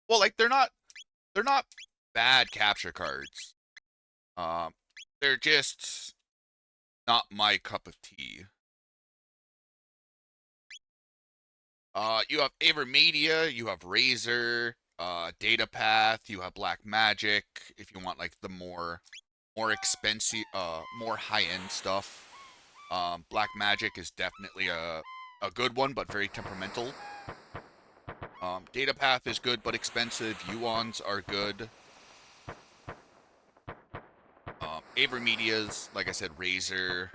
Well, like they're not bad capture cards. Um, they're just not my cup of tea. You have Avermedia, you have Razor, Data Path, you have Black Magic. If you want like the more expensive, more high end stuff. Black Magic is definitely a good one, but very temperamental. Data Path is good but expensive. Yuans are good. Avermedia's, like I said, Razor.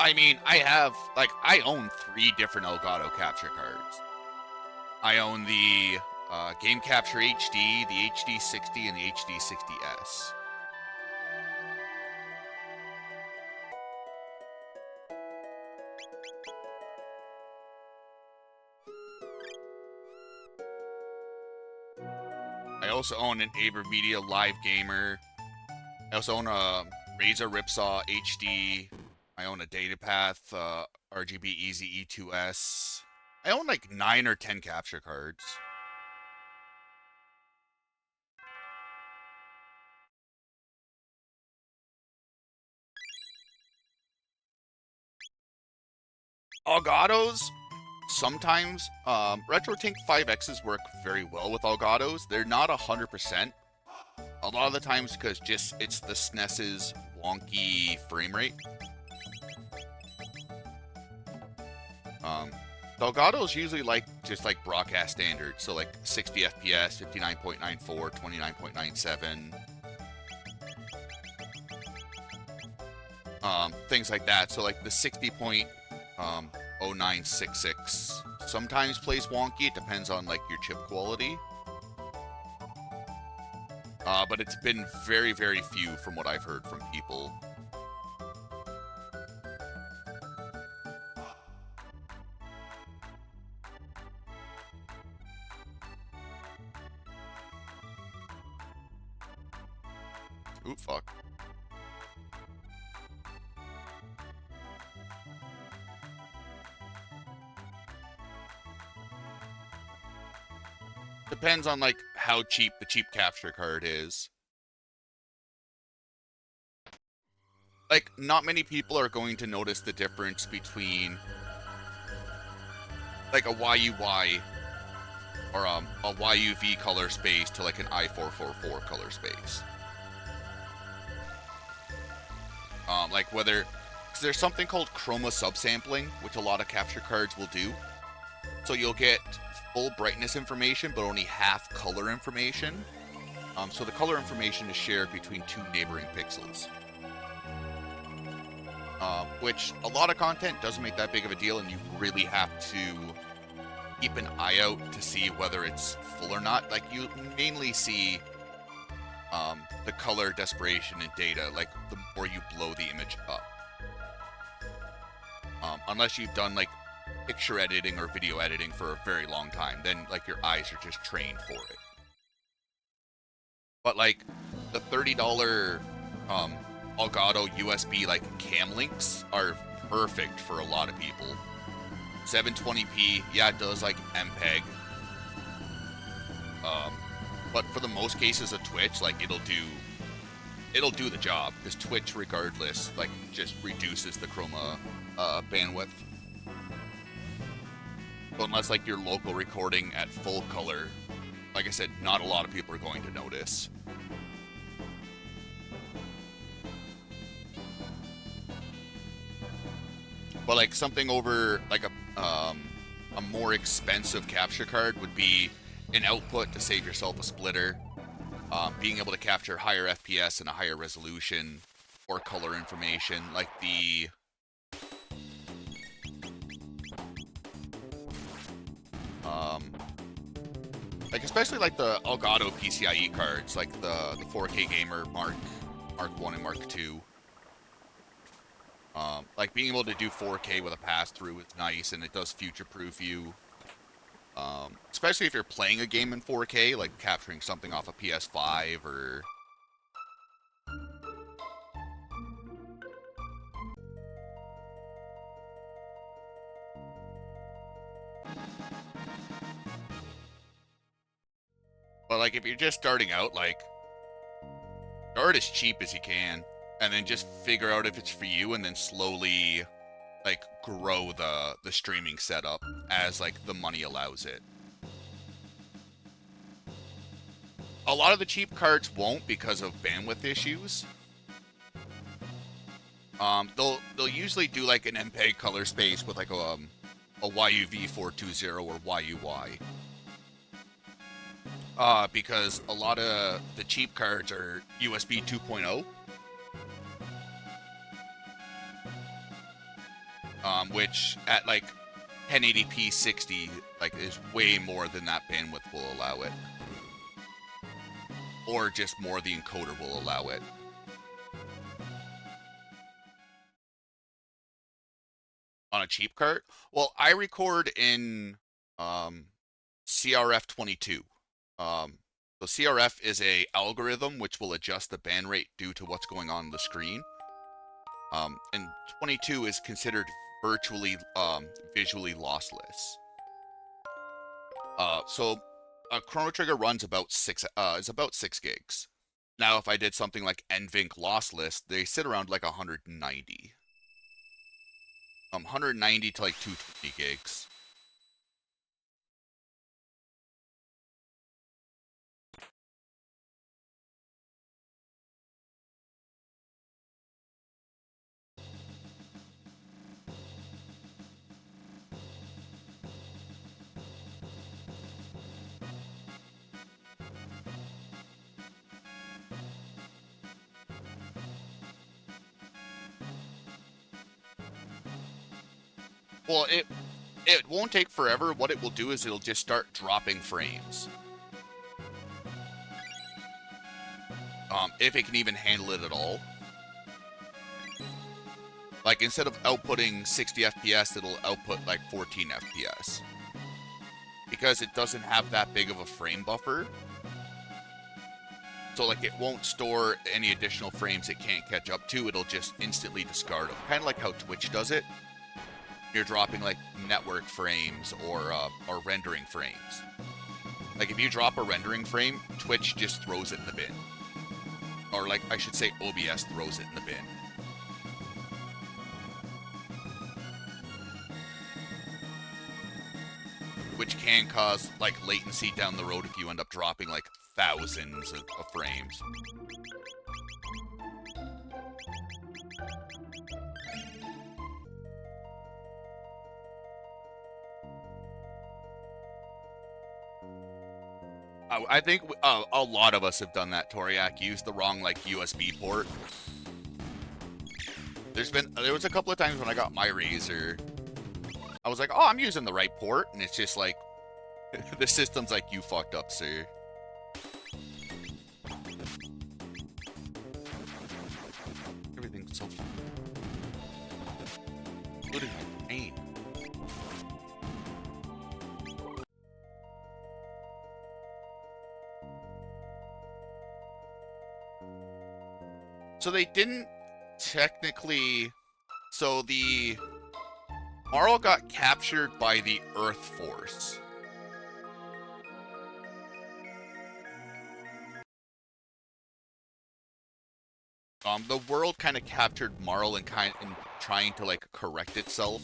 I mean, I own 3 different Elgato capture cards. I own the Game Capture HD, the HD60, and the HD60S. I also own an Avermedia Live Gamer. I also own a Razer Ripsaw HD. I own a DataPath RGB Easy E2S. I own like 9 or 10 capture cards. Elgatos, sometimes RetroTink 5Xs work very well with Elgatos. They're not 100%. A lot of the times because just it's the SNES's wonky frame rate. Elgato's usually like just like broadcast standard, so like 60 FPS, 59.94, 29.97, things like that. So like the 60.0966 sometimes plays wonky. It depends on like your chip quality. But it's been very, very few from what I've heard from people. Ooh, fuck. Depends on like how cheap the cheap capture card is. Like, not many people are going to notice the difference between like a YUY or a YUV color space to like an I444 color space. Like whether, because there's something called chroma subsampling, which a lot of capture cards will do. So you'll get full brightness information, but only half color information. So the color information is shared between 2 neighboring pixels. Which a lot of content doesn't make that big of a deal, and you really have to keep an eye out to see whether it's full or not. Like, you mainly see the color desperation in data, like, the more you blow the image up. Unless you've done, like, picture editing or video editing for a very long time, then, like, your eyes are just trained for it. But, like, the $30 Elgato USB, like, cam links are perfect for a lot of people. 720p, yeah, it does, like, MPEG. But for the most cases of Twitch, like, it'll do the job, because Twitch, regardless, like, just reduces the chroma bandwidth. So unless, like, you're local recording at full color, like I said, not a lot of people are going to notice. But, like, something over, like, a more expensive capture card would be an output to save yourself a splitter, being able to capture higher FPS and a higher resolution, or color information, like the like especially like the Elgato PCIe cards, like the 4K Gamer Mark 1 and Mark 2. Like being able to do 4K with a pass-through is nice, and it does future-proof you. Especially if you're playing a game in 4K, like capturing something off a PS5 or... But like if you're just starting out, like start as cheap as you can, and then just figure out if it's for you, and then slowly like grow the streaming setup as like the money allows it. A lot of the cheap cards won't because of bandwidth issues. They'll usually do like an MPEG color space with like a YUV420 or YUY. Because a lot of the cheap cards are USB 2.0. Which at like 1080p 60 like is way more than that bandwidth will allow it. Or just more the encoder will allow it. On a cheap card? Well, I record in CRF22. So CRF is a algorithm which will adjust the band rate due to what's going on the screen. And 22 is considered virtually visually lossless. So a Chrono Trigger runs about 6 gigs. Now, if I did something like NVINC lossless, they sit around like 190. 190 to like 220 gigs. Well, it won't take forever. What it will do is it'll just start dropping frames. If it can even handle it at all. Like, instead of outputting 60 FPS, it'll output, like, 14 FPS. Because it doesn't have that big of a frame buffer. So, like, it won't store any additional frames it can't catch up to. It'll just instantly discard them. Kind of like how Twitch does it. You're dropping, like, network frames or rendering frames. Like, if you drop a rendering frame, Twitch just throws it in the bin. Or, like, I should say OBS throws it in the bin. Which can cause, like, latency down the road if you end up dropping, like, thousands of frames. I think a lot of us have done that, Toriak. Used the wrong, like, USB port. There was a couple of times when I got my Razor. I was like, oh, I'm using the right port. And it's just like, the system's like, you fucked up, sir. Everything's so fun. Including my pain. So they didn't technically... So the... Marl got captured by the Earth Force. The world kind of captured Marl and trying to, like, correct itself.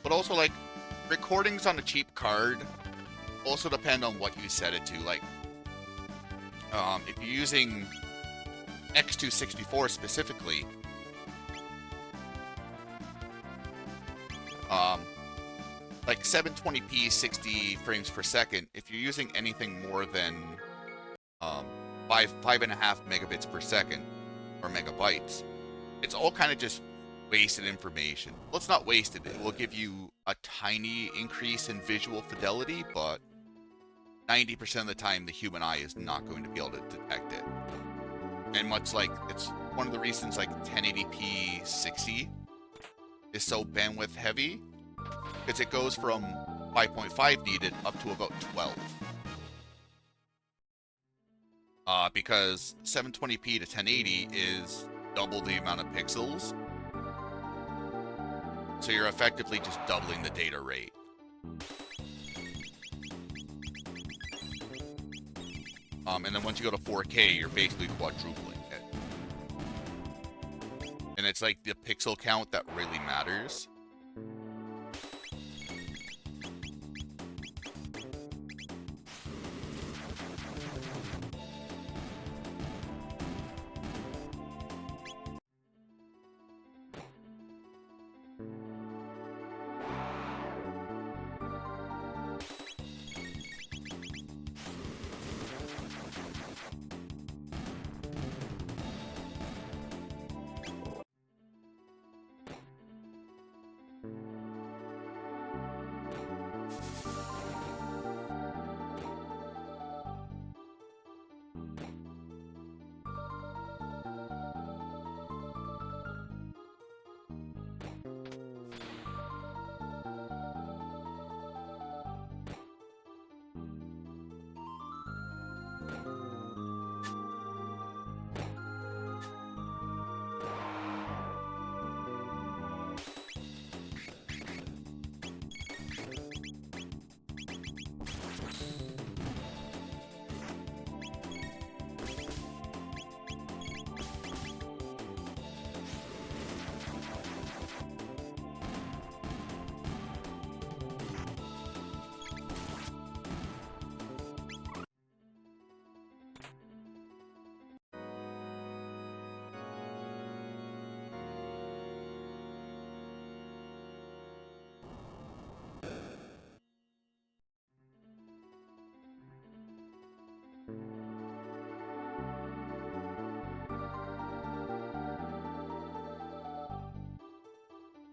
But also, like, recordings on a cheap card also depend on what you set it to. Like, if you're using X264 specifically, Um, like 720p, 60 frames per second. If you're using anything more than um, 5.5 megabits per second or megabytes, it's all kind of just wasted information. Well, it's not wasted. It will give you a tiny increase in visual fidelity, but 90% of the time, the human eye is not going to be able to detect it. And much like it's one of the reasons like 1080p 60 is so bandwidth heavy, because it goes from 5.5 needed up to about 12. Because 720p to 1080 is double the amount of pixels, so you're effectively just doubling the data rate. And then once you go to 4K, you're basically quadrupling it. And it's like the pixel count that really matters.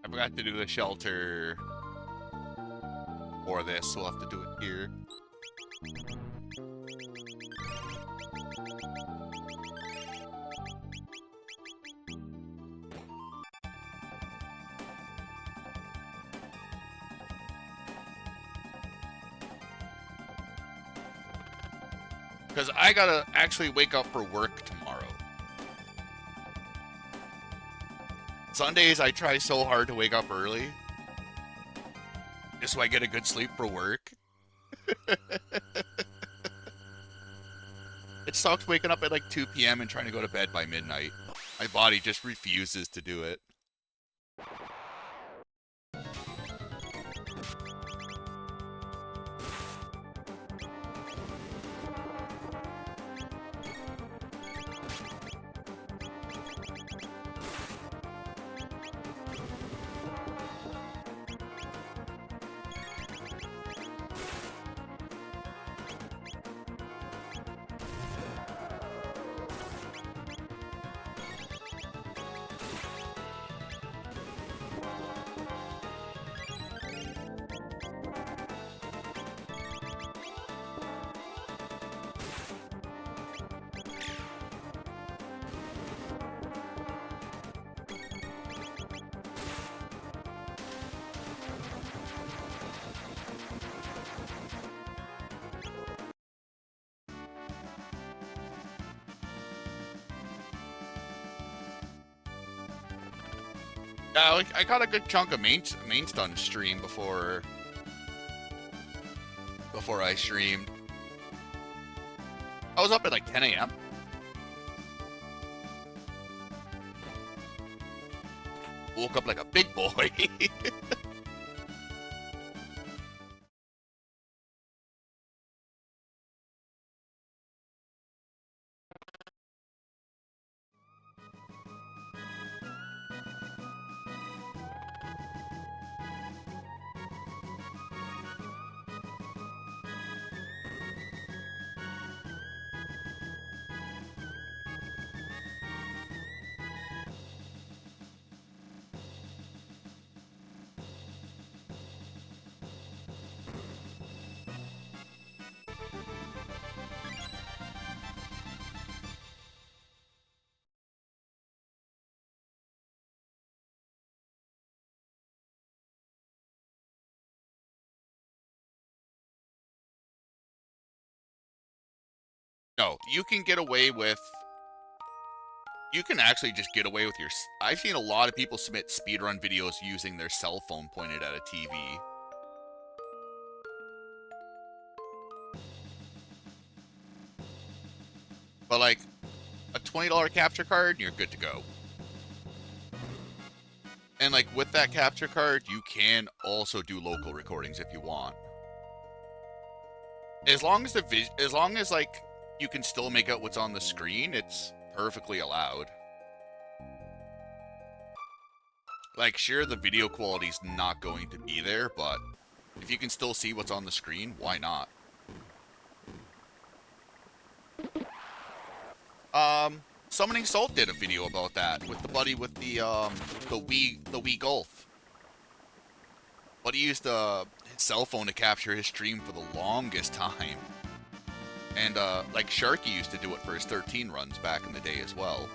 I forgot to do the shelter for this, so we'll have to do it here. Because I gotta actually wake up for work tomorrow. Sundays, I try so hard to wake up early, just so I get a good sleep for work. It sucks waking up at like 2 p.m. and trying to go to bed by midnight. My body just refuses to do it. Yeah, I got a good chunk of main stun stream before I streamed. I was up at like 10 a.m. Woke up like a big boy. No, you can get away with. You can actually just get away with your. I've seen a lot of people submit speedrun videos using their cell phone pointed at a TV. But like a $20 capture card, you're good to go. And like with that capture card, you can also do local recordings if you want. As long as like you can still make out what's on the screen, it's perfectly allowed. Like sure, the video quality's not going to be there, but if you can still see what's on the screen, why not? Summoning Salt did a video about that with the buddy with the Wii Golf. But he used his cell phone to capture his stream for the longest time. And like Sharky used to do it for his 13 runs back in the day as well.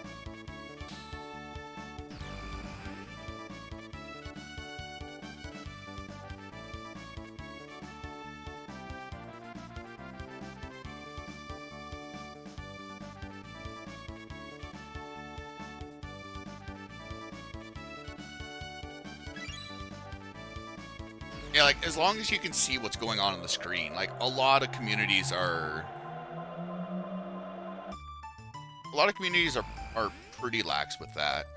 Yeah, like, as long as you can see what's going on the screen. Like, a lot of communities are pretty lax with that.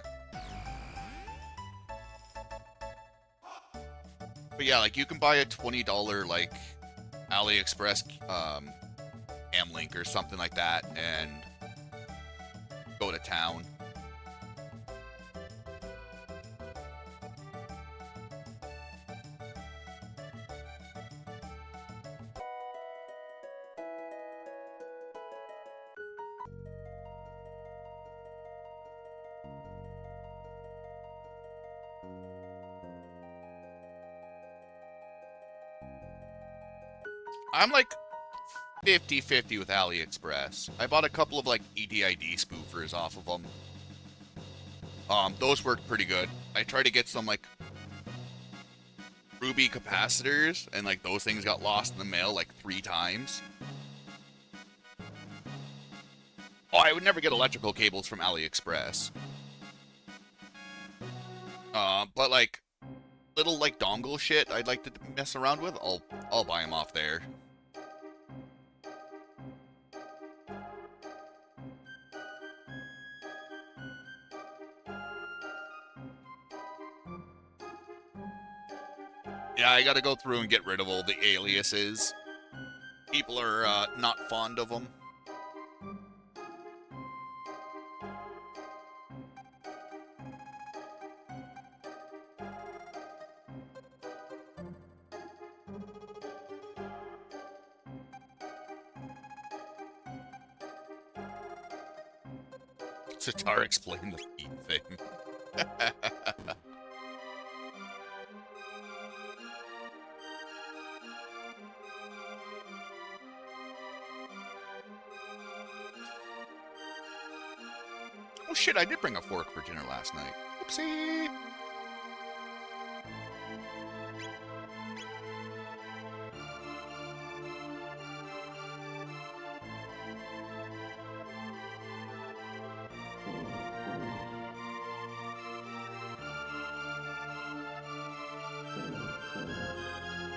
But yeah, like, you can buy a $20, like, AliExpress, cam link or something like that, and go to town. I'm like 50-50 with AliExpress. I bought a couple of like EDID spoofers off of them. Those worked pretty good. I tried to get some like Ruby capacitors, and like those things got lost in the mail like 3 times. Oh, I would never get electrical cables from AliExpress. But like little like dongle shit I'd like to mess around with, I'll buy them off there. Yeah, I gotta go through and get rid of all the aliases. People are not fond of them. Sitar explained the feet thing. Oh shit, I did bring a fork for dinner last night. Oopsie!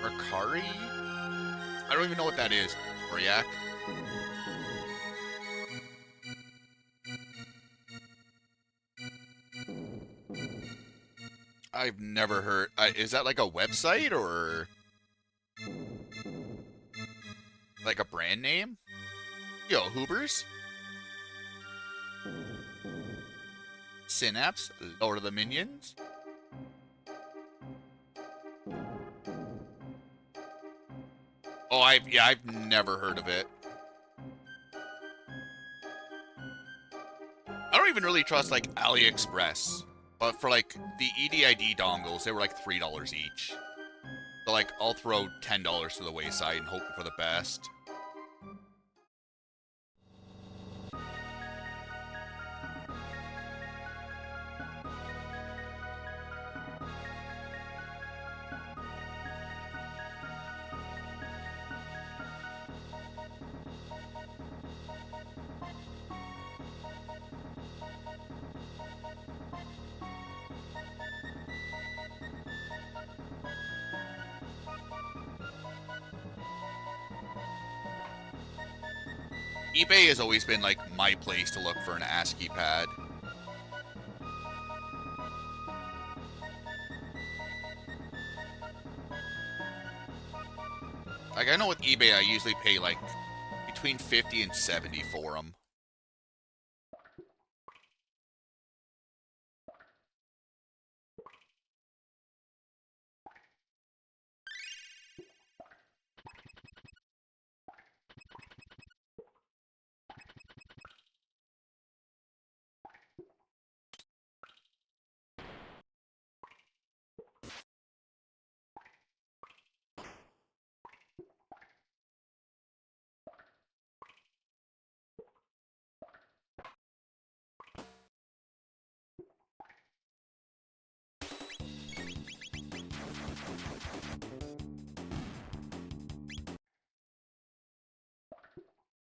Mercari? I don't even know what that is. Oriak? I've never heard. Is that like a website or like a brand name? Yo, Hoobers? Synapse? Lord of the Minions? Oh, I've never heard of it. I don't even really trust like AliExpress, but for like the EDID dongles, they were like $3 each. So like I'll throw $10 to the wayside and hope for the best. eBay has always been like my place to look for an ASCII pad. Like, I know with eBay I usually pay like between 50 and 70 for them.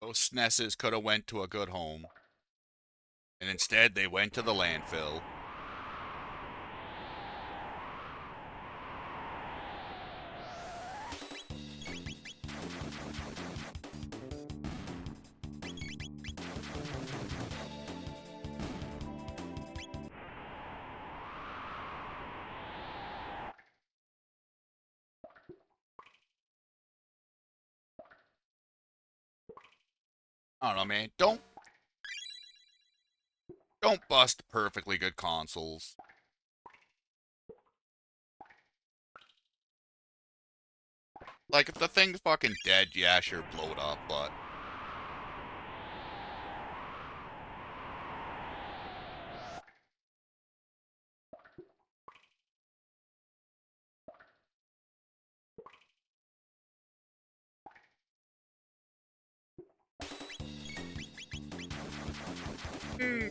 Those SNESs could have went to a good home. And instead they went to the landfill. I don't know, man. Don't bust perfectly good consoles. Like, if the thing's fucking dead, yeah, sure, blow it up, but...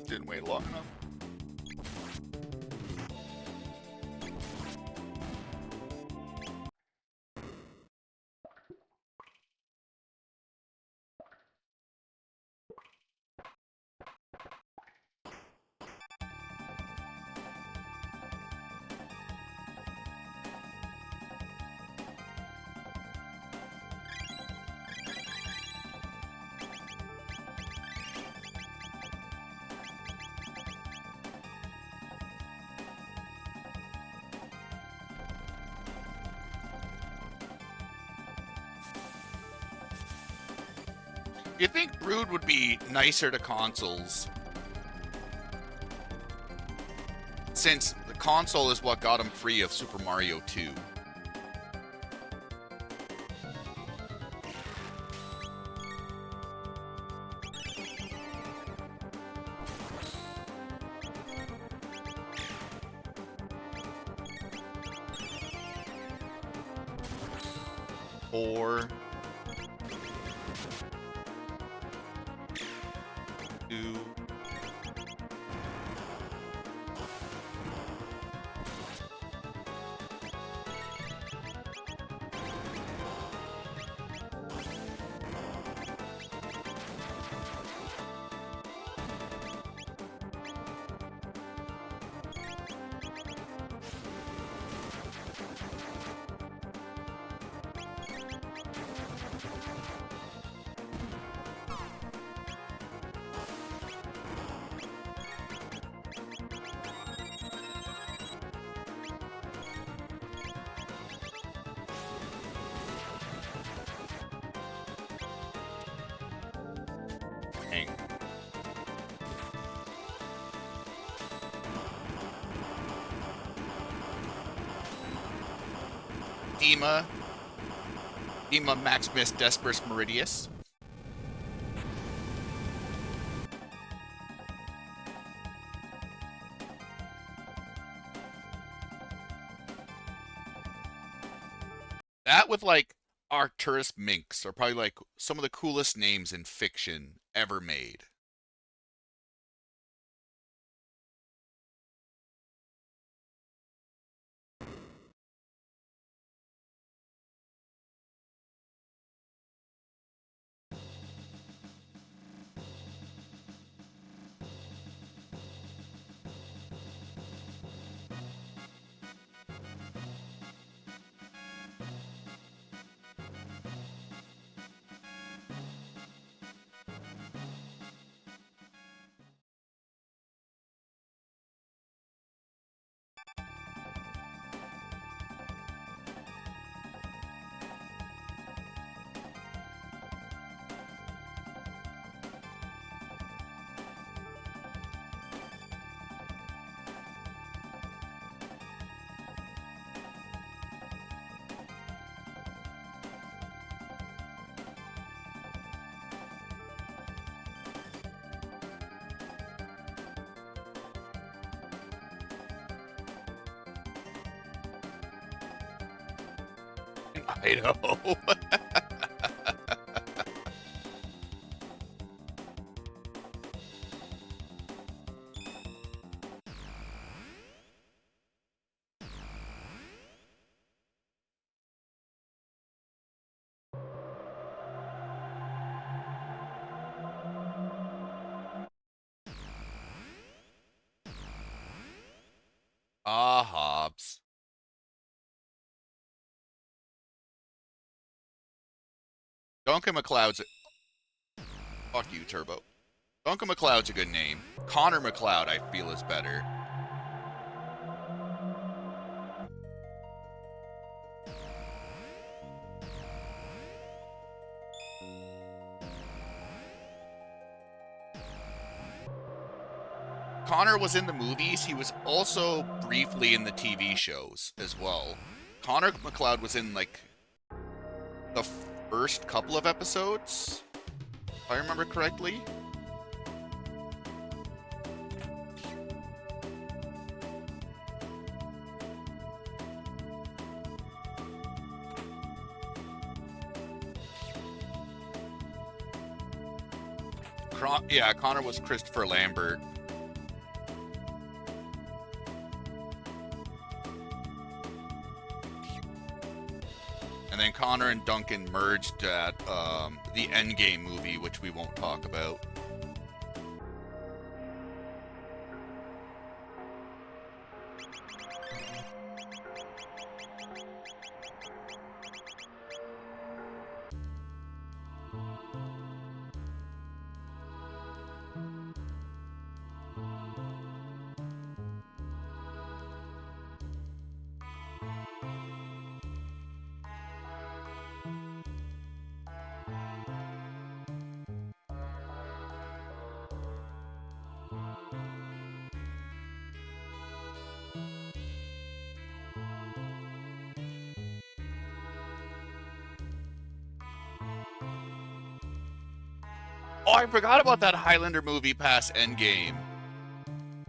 didn't wait long enough. You think Brood would be nicer to consoles? Since the console is what got him free of Super Mario 2. Or... 2... Dang. Dima Maximus Desperus Meridius. That with like Arcturus Minx are probably like some of the coolest names in fiction ever made. I know. Ah, Hobbs. Duncan McLeod's. Fuck you, Turbo. Duncan McLeod's a good name. Connor McLeod, I feel, is better. Connor was in the movies. He was also briefly in the TV shows as well. Connor McLeod was in, like, the first couple of episodes, if I remember correctly. Yeah, Connor was Christopher Lambert. And then Connor and Duncan merged at the Endgame movie, which we won't talk about. Oh, I forgot about that Highlander movie past Endgame.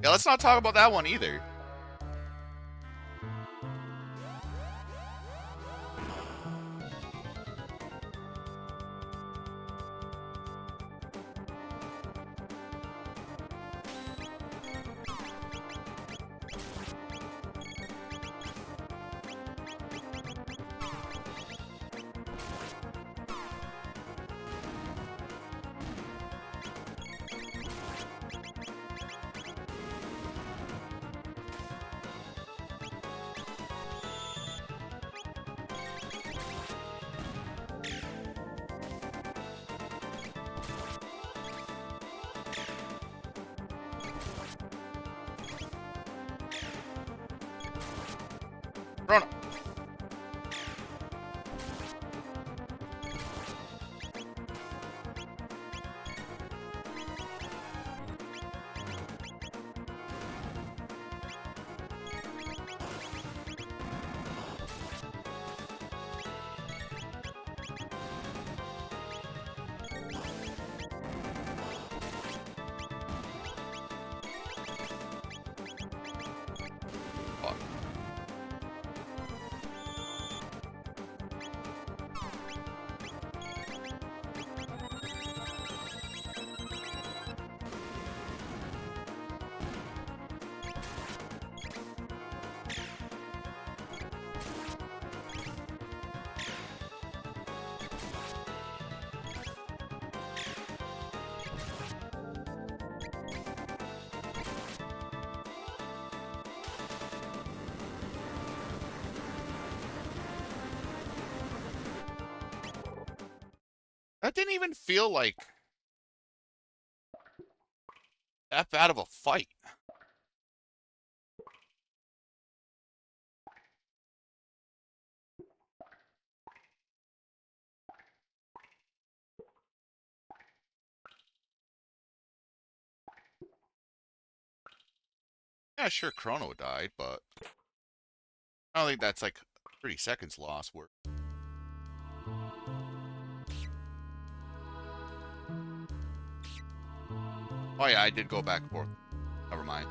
Yeah, let's not talk about that one either. Chrono. Fuck. That didn't even feel like that bad of a fight. Yeah, sure, Chrono died, but I don't think that's like 30 seconds lost worth. Oh yeah, I did go back and forth. Never mind.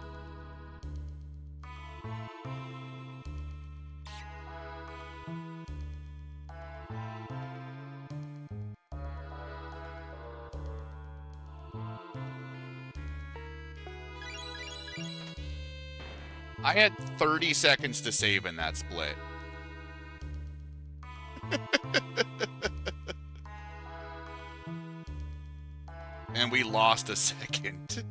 I had 30 seconds to save in that split. And we lost a second.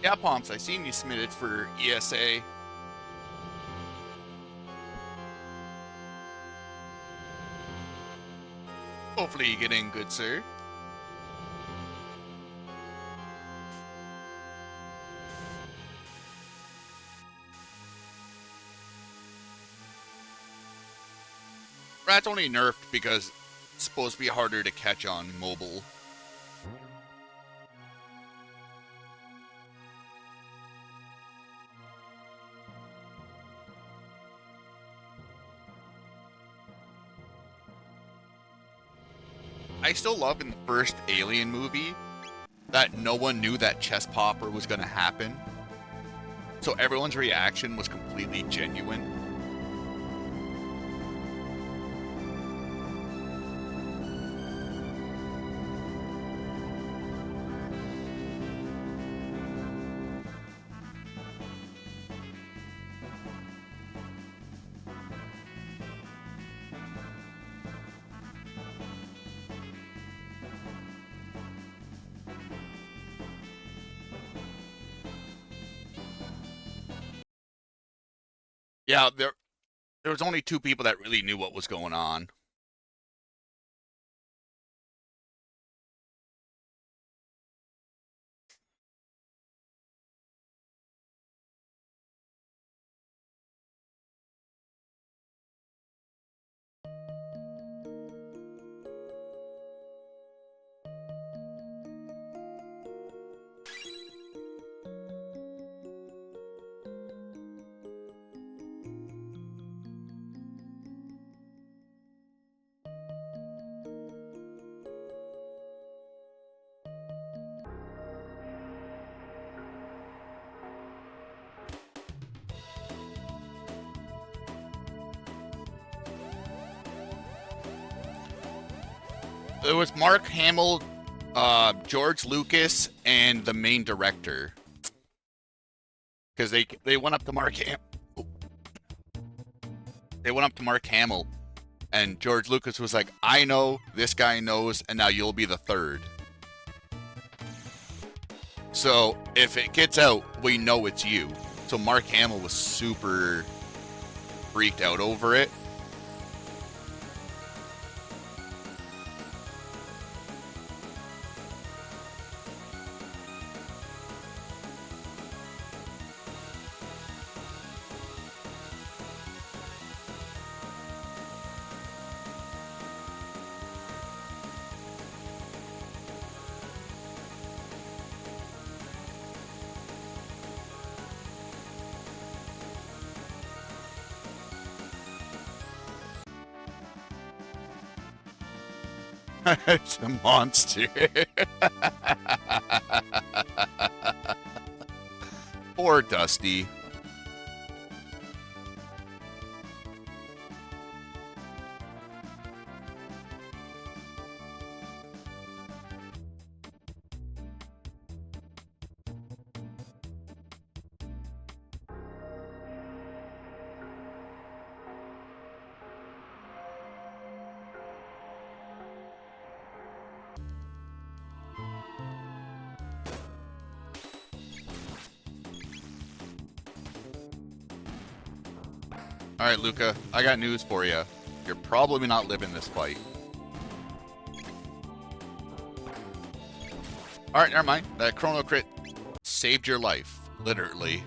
Yeah, Pomps, I seen you submitted for ESA. Hopefully you get in good, sir. Rat's only nerfed because it's supposed to be harder to catch on mobile. I still love in the first Alien movie that no one knew that chest popper was going to happen. So everyone's reaction was completely genuine. Yeah, there was only 2 people that really knew what was going on. It was Mark Hamill, George Lucas, and the main director. Because they went up to they went up to Mark Hamill, and George Lucas was like, "I know, this guy knows, and now you'll be the third." So if it gets out, we know it's you. So Mark Hamill was super freaked out over it. It's a monster. Poor Dusty. All right, Luca, I got news for you. You're probably not living this fight. All right, never mind. That Chrono crit saved your life, literally.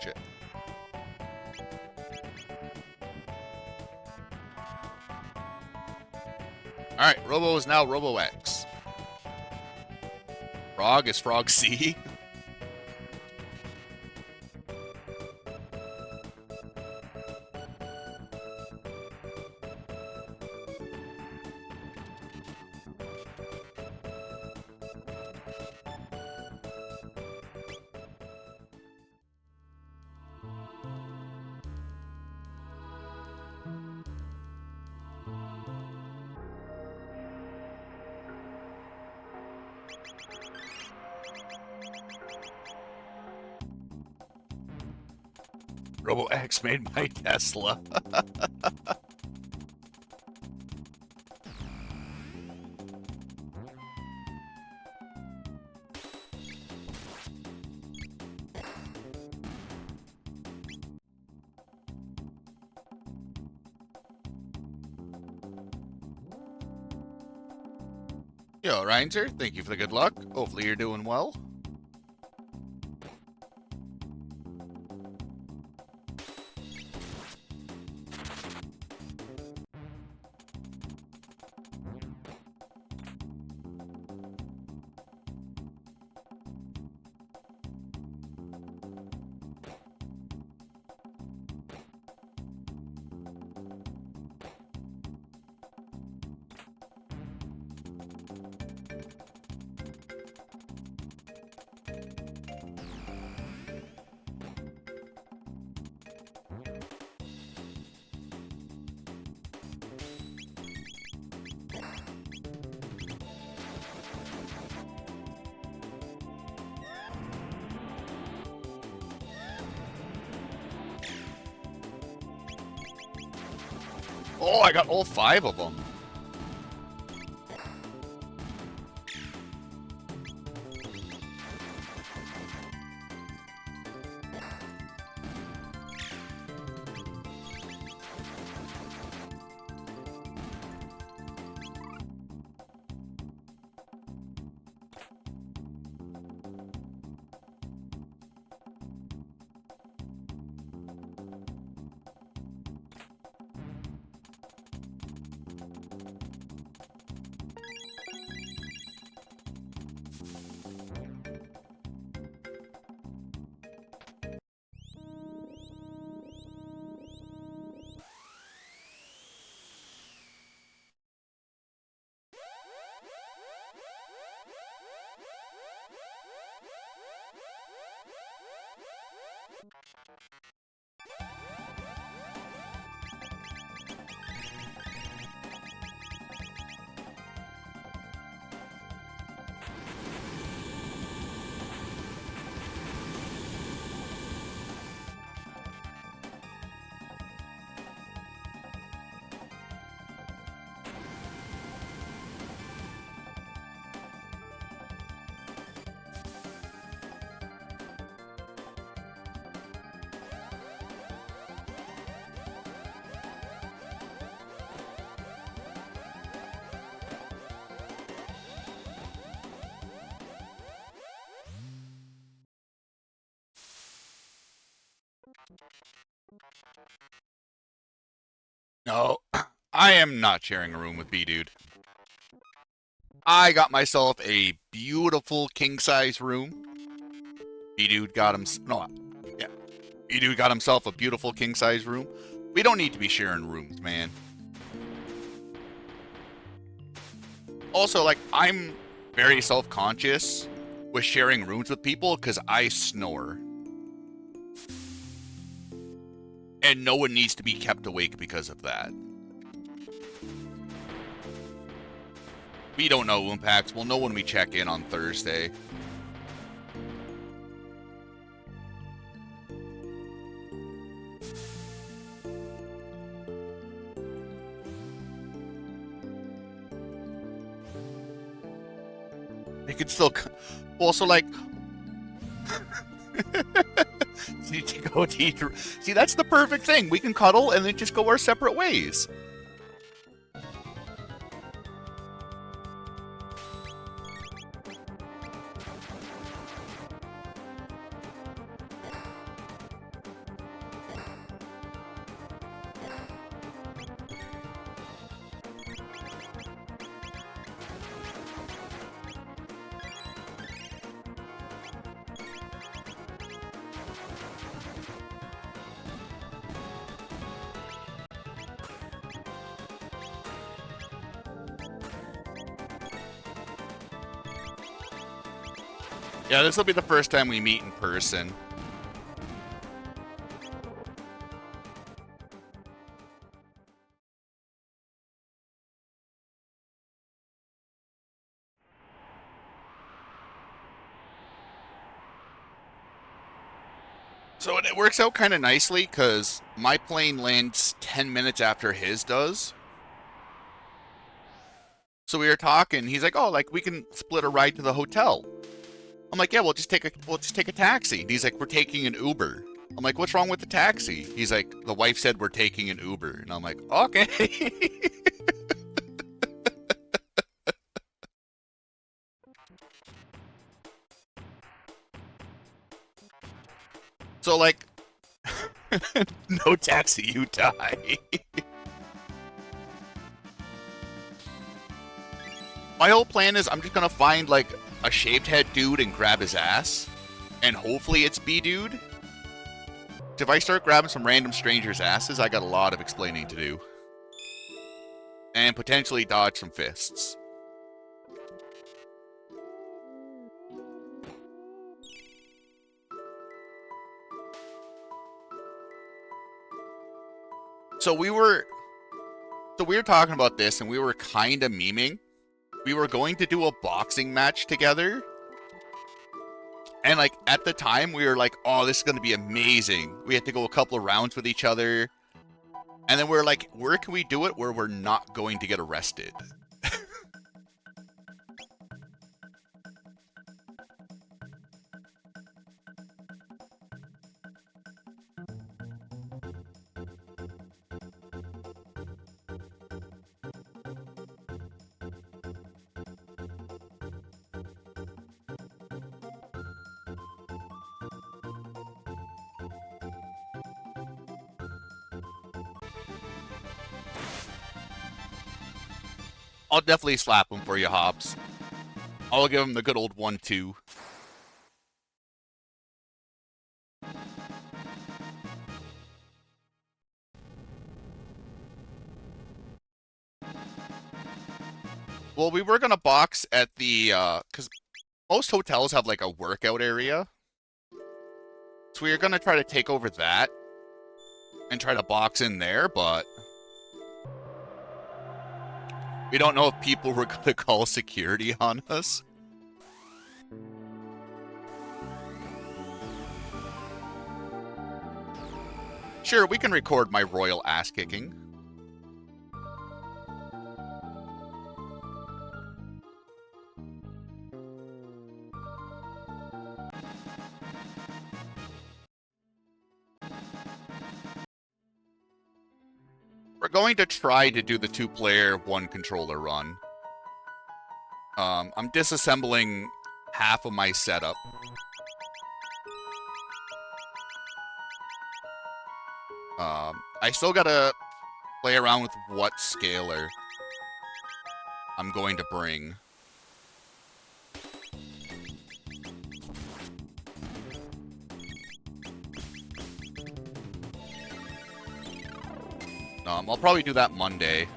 Shit. All right, Robo is now Robo X. Frog is Frog C. Robo X made my Tesla. Yo, Reinzer, thank you for the good luck. Hopefully you're doing well. Oh, I got all 5 of them. No, I am not sharing a room with B-Dude. I got myself a beautiful king-size room. B-Dude got him... No, yeah. B-Dude got himself a beautiful king-size room. We don't need to be sharing rooms, man. Also, like, I'm very self-conscious with sharing rooms with people because I snore. And no one needs to be kept awake because of that. We don't know impacts. We'll know when we check in on Thursday. They could still... Also, like... See, that's the perfect thing. We can cuddle and then just go our separate ways. Yeah, this will be the first time we meet in person. So it works out kind of nicely because my plane lands 10 minutes after his does. So we were talking. He's like, "Oh, like we can split a ride to the hotel." I'm like, "Yeah, we'll just take a taxi." And he's like, "We're taking an Uber." I'm like, "What's wrong with the taxi?" He's like, "The wife said we're taking an Uber." And I'm like, "Okay." So like, no taxi, you die. My whole plan is I'm just gonna find like a shaved head dude and grab his ass, and hopefully it's B-Dude. If I start grabbing some random strangers' asses, I got a lot of explaining to do. And potentially dodge some fists. So we were talking about this and we were kind of memeing. We were going to do a boxing match together. And like at the time we were like, "Oh, this is going to be amazing." We had to go a couple of rounds with each other. And then we were like, "Where can we do it where we're not going to get arrested?" I'll definitely slap him for you, Hobbs. I'll give him the good old 1-2. Well, we were gonna box at the because most hotels have like a workout area, so we were gonna try to take over that and try to box in there, but we don't know if people were gonna call security on us. Sure, we can record my royal ass kicking. We're going to try to do the 2-player, 1-controller run. I'm disassembling half of my setup. I still gotta, play around with what scaler I'm going to bring. I'll probably do that Monday.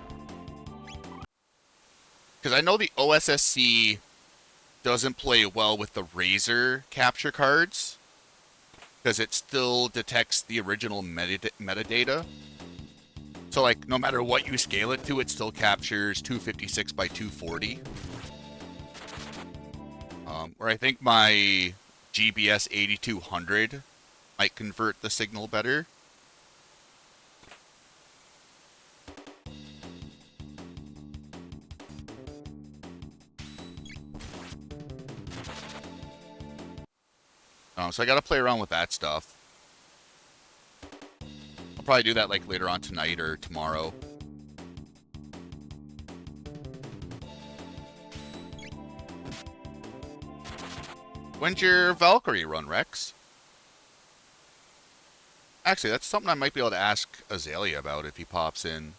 Because I know the OSSC doesn't play well with the Razor capture cards. Because it still detects the original metadata. So, like, no matter what you scale it to, it still captures 256 by 240. Or I think my GBS 8200 might convert the signal better. So I gotta play around with that stuff. I'll probably do that like later on tonight or tomorrow. When's your Valkyrie run, Rex? Actually, that's something I might be able to ask Azalea about if he pops in.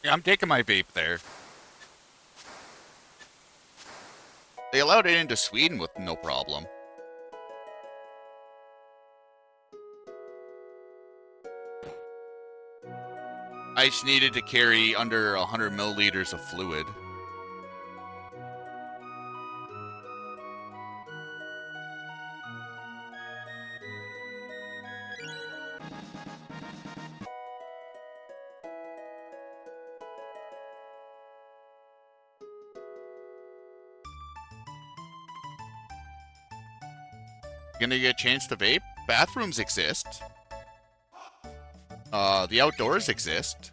Yeah, I'm taking my vape there. They allowed it into Sweden with no problem. I just needed to carry under 100 milliliters of fluid. Gonna get a chance to vape? Bathrooms exist. The outdoors exist.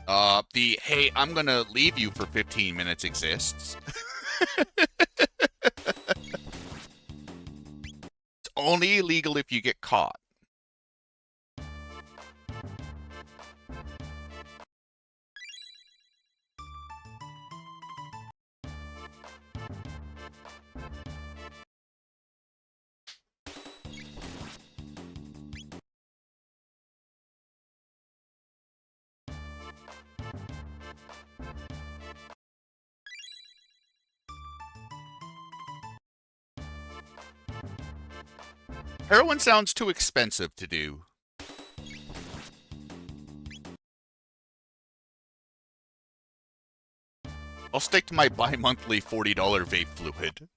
The hey, I'm gonna leave you for 15 minutes exists. It's only illegal if you get caught. Heroin sounds too expensive to do. I'll stick to my bi-monthly $40 vape fluid.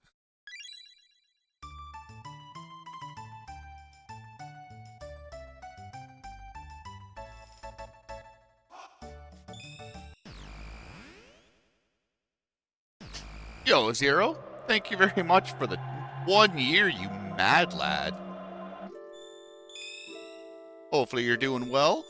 Yo, Zero, thank you very much for the 1 year, you mad lad. Hopefully you're doing well.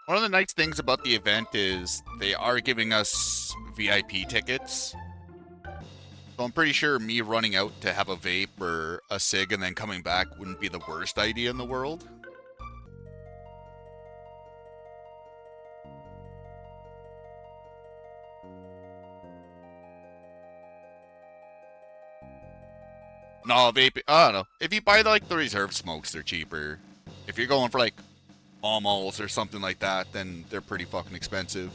One of the nice things about the event is they are giving us VIP tickets. So I'm pretty sure me running out to have a vape or a cig and then coming back wouldn't be the worst idea in the world. No, vape, I don't know. If you buy like the reserve smokes, they're cheaper. If you're going for like almost or something like that, then they're pretty fucking expensive.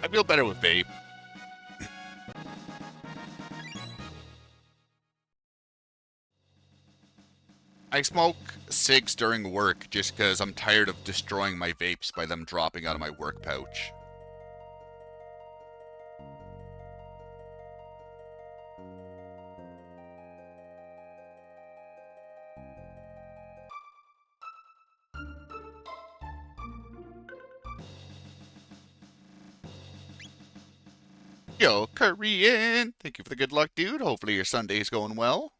I feel better with vape. I smoke cigs during work just because I'm tired of destroying my vapes by them dropping out of my work pouch. Yo, Korean! Thank you for the good luck, dude. Hopefully your Sunday's going well.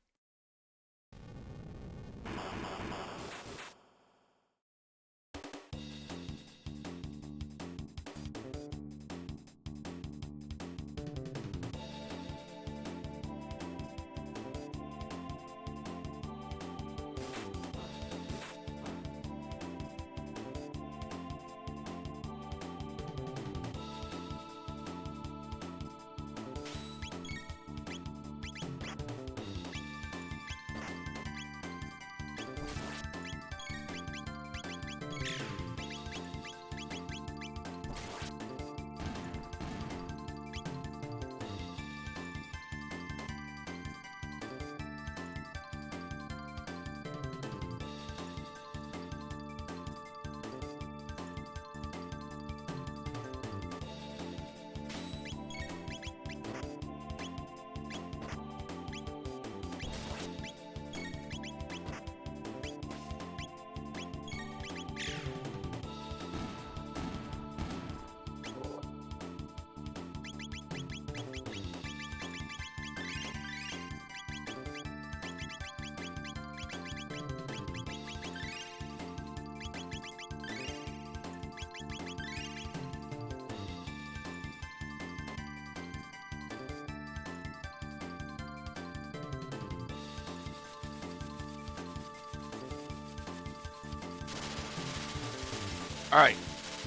Alright,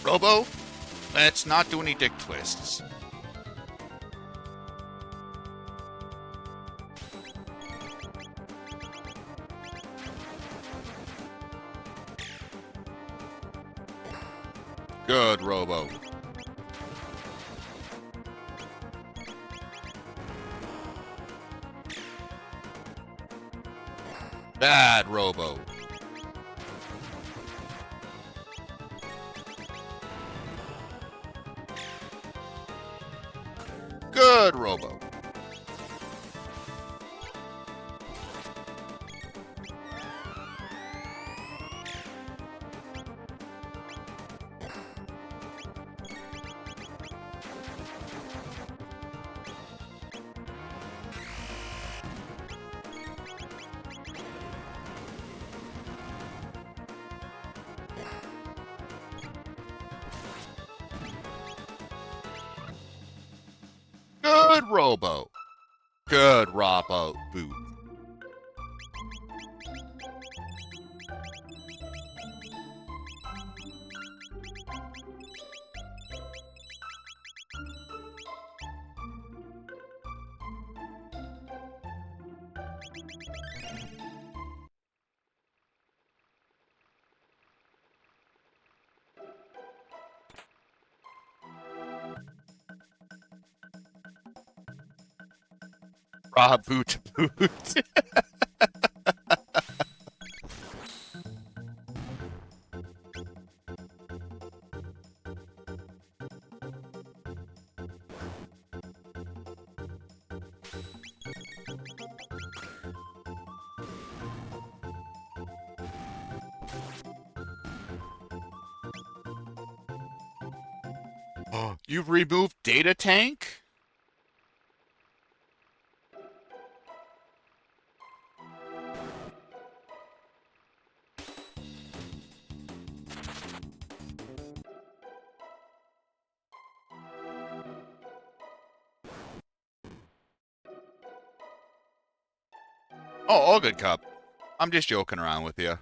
Robo, let's not do any dick twists. Good, Robo. Bad, Robo. Good, Robo. Good Robo. Good Robo boot. Raw boot boot. You've removed data tank? Oh, all good, Cup. I'm just joking around with you.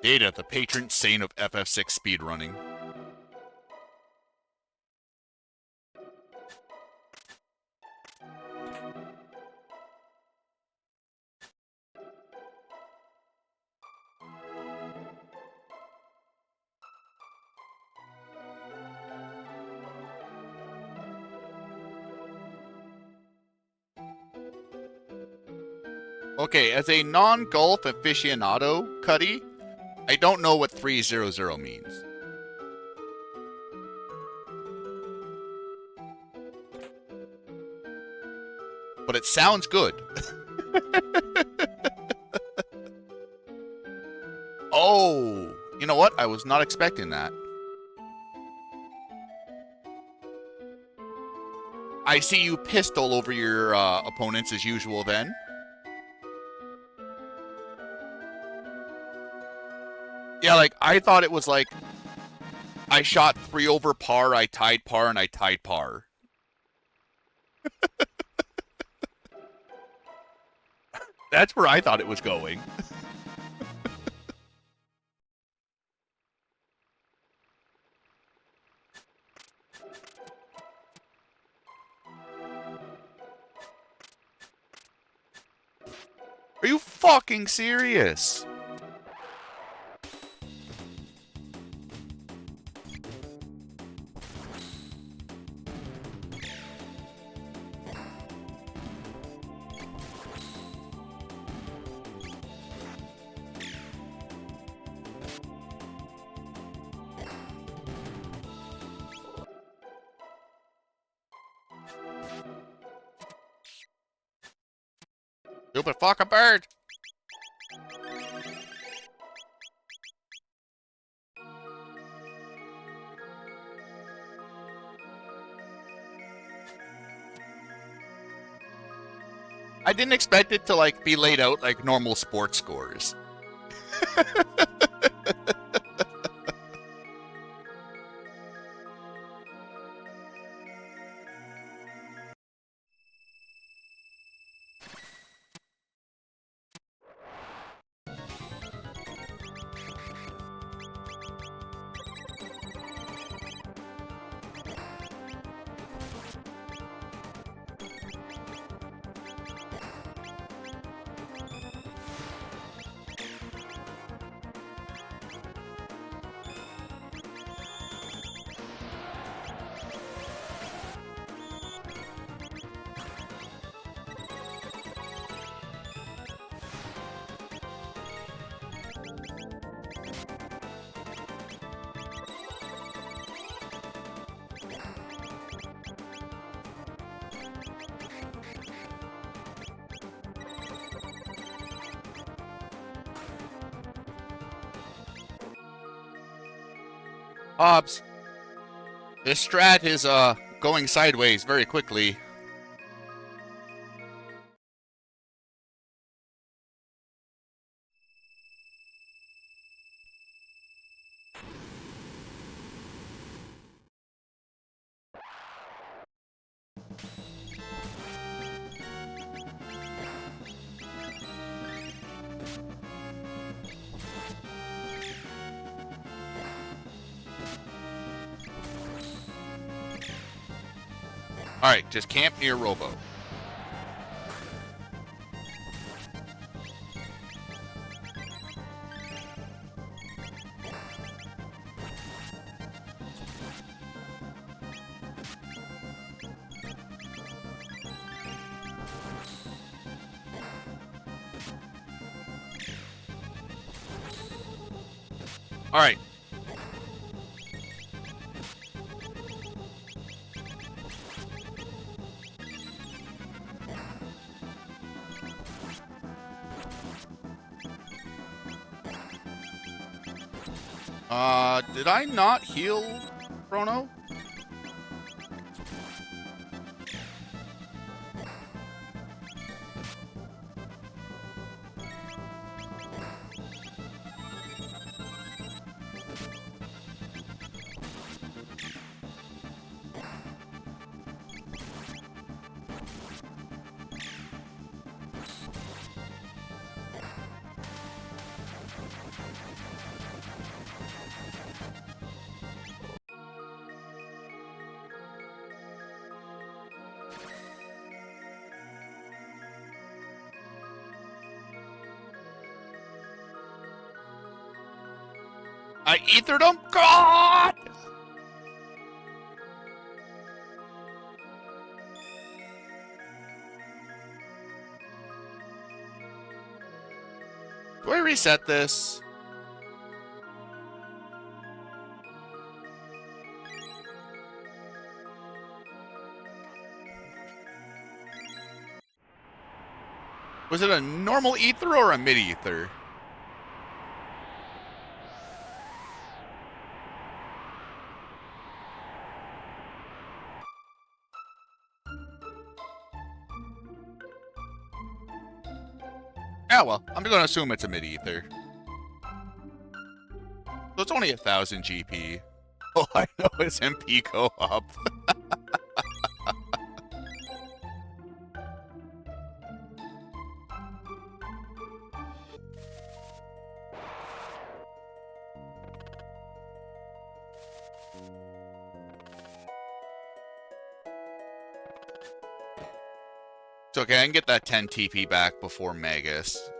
Data, the patron saint of FF6 speedrunning. Okay, as a non-golf aficionado, Cuddy, I don't know what 300 means. But it sounds good. Oh, you know what? I was not expecting that. I see you pistol over your opponents as usual then. Yeah, like, I thought it was like, I shot 3 over par, I tied par, and I tied par. That's where I thought it was going. Are you fucking serious? Stupid fucking bird! I didn't expect it to, like, be laid out like normal sports scores. Hobbs, this strat is going sideways very quickly. Alright, just camp near Robo. Alright. Did I not heal Chrono? I ethered him? God! Do I reset this? Was it a normal ether or a mid-ether? Yeah, well, I'm gonna assume it's a mid-ether. So it's only 1,000 GP. All I know is MP go up. It's okay, I can get that 10 TP back before Magus.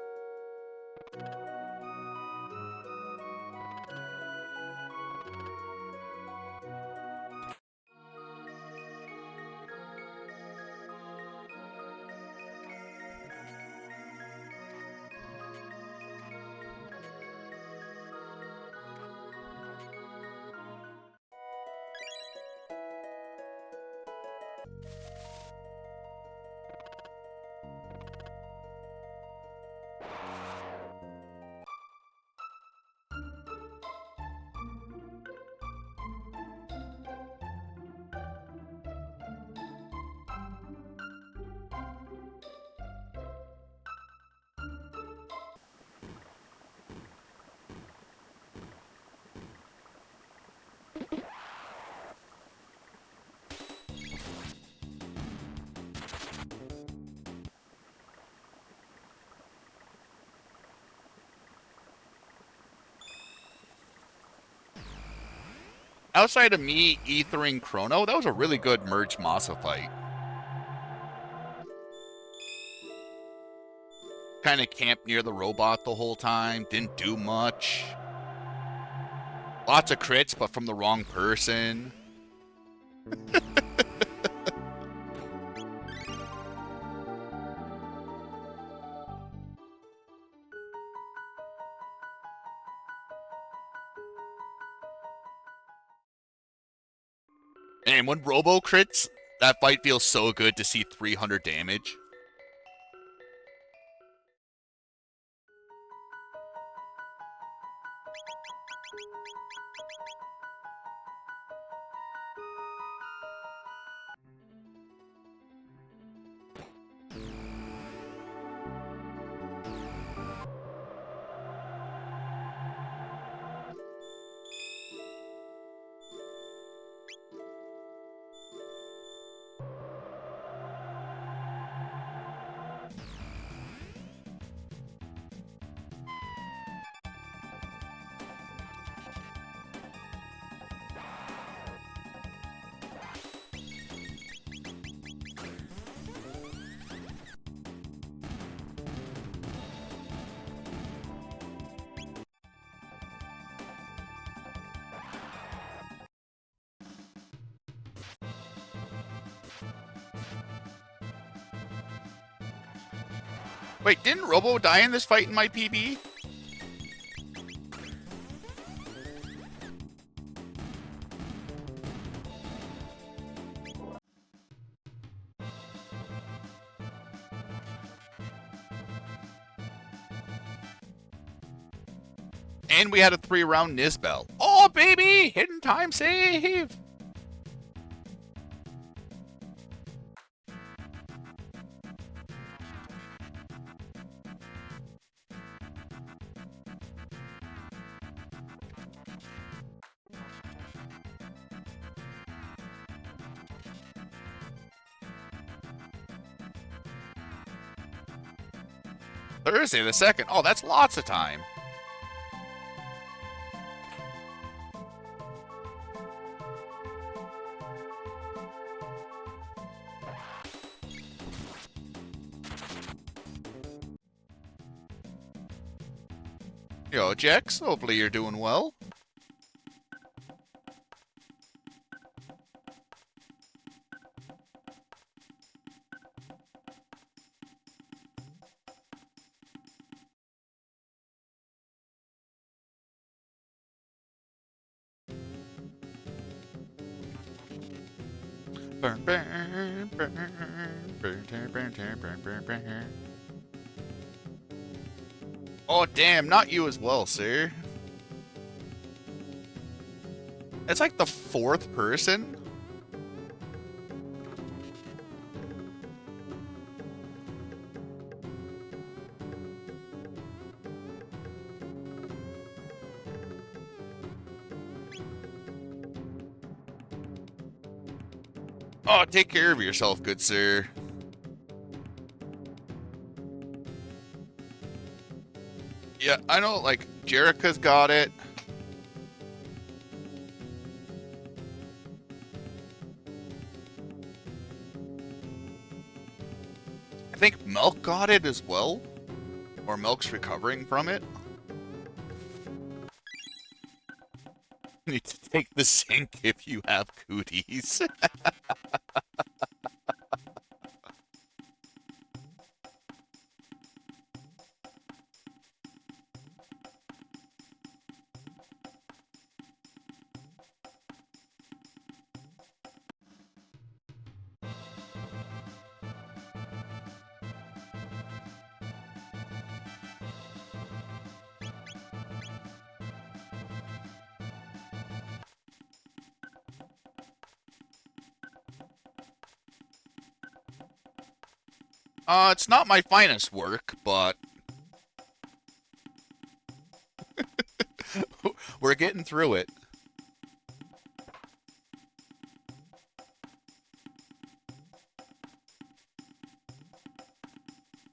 Outside of me ethering Chrono, that was a really good merge Masa fight. Kind of camped near the robot the whole time, didn't do much. Lots of crits, but from the wrong person. And when Robo crits, that fight feels so good to see 300 damage. Wait, didn't Robo die in this fight in my PB? And we had a 3-round Nizbel. Oh, baby! Hidden time save! Thursday the 2nd. Oh, that's lots of time. Yo, Jex, hopefully you're doing well. Oh, damn, not you as well, sir. It's like the 4th person. Oh, take care of yourself, good sir. Yeah, I know, like, Jerica's got it. I think Milk got it as well. Or Milk's recovering from it. You need to take the sink if you have cooties. It's not my finest work, but we're getting through it.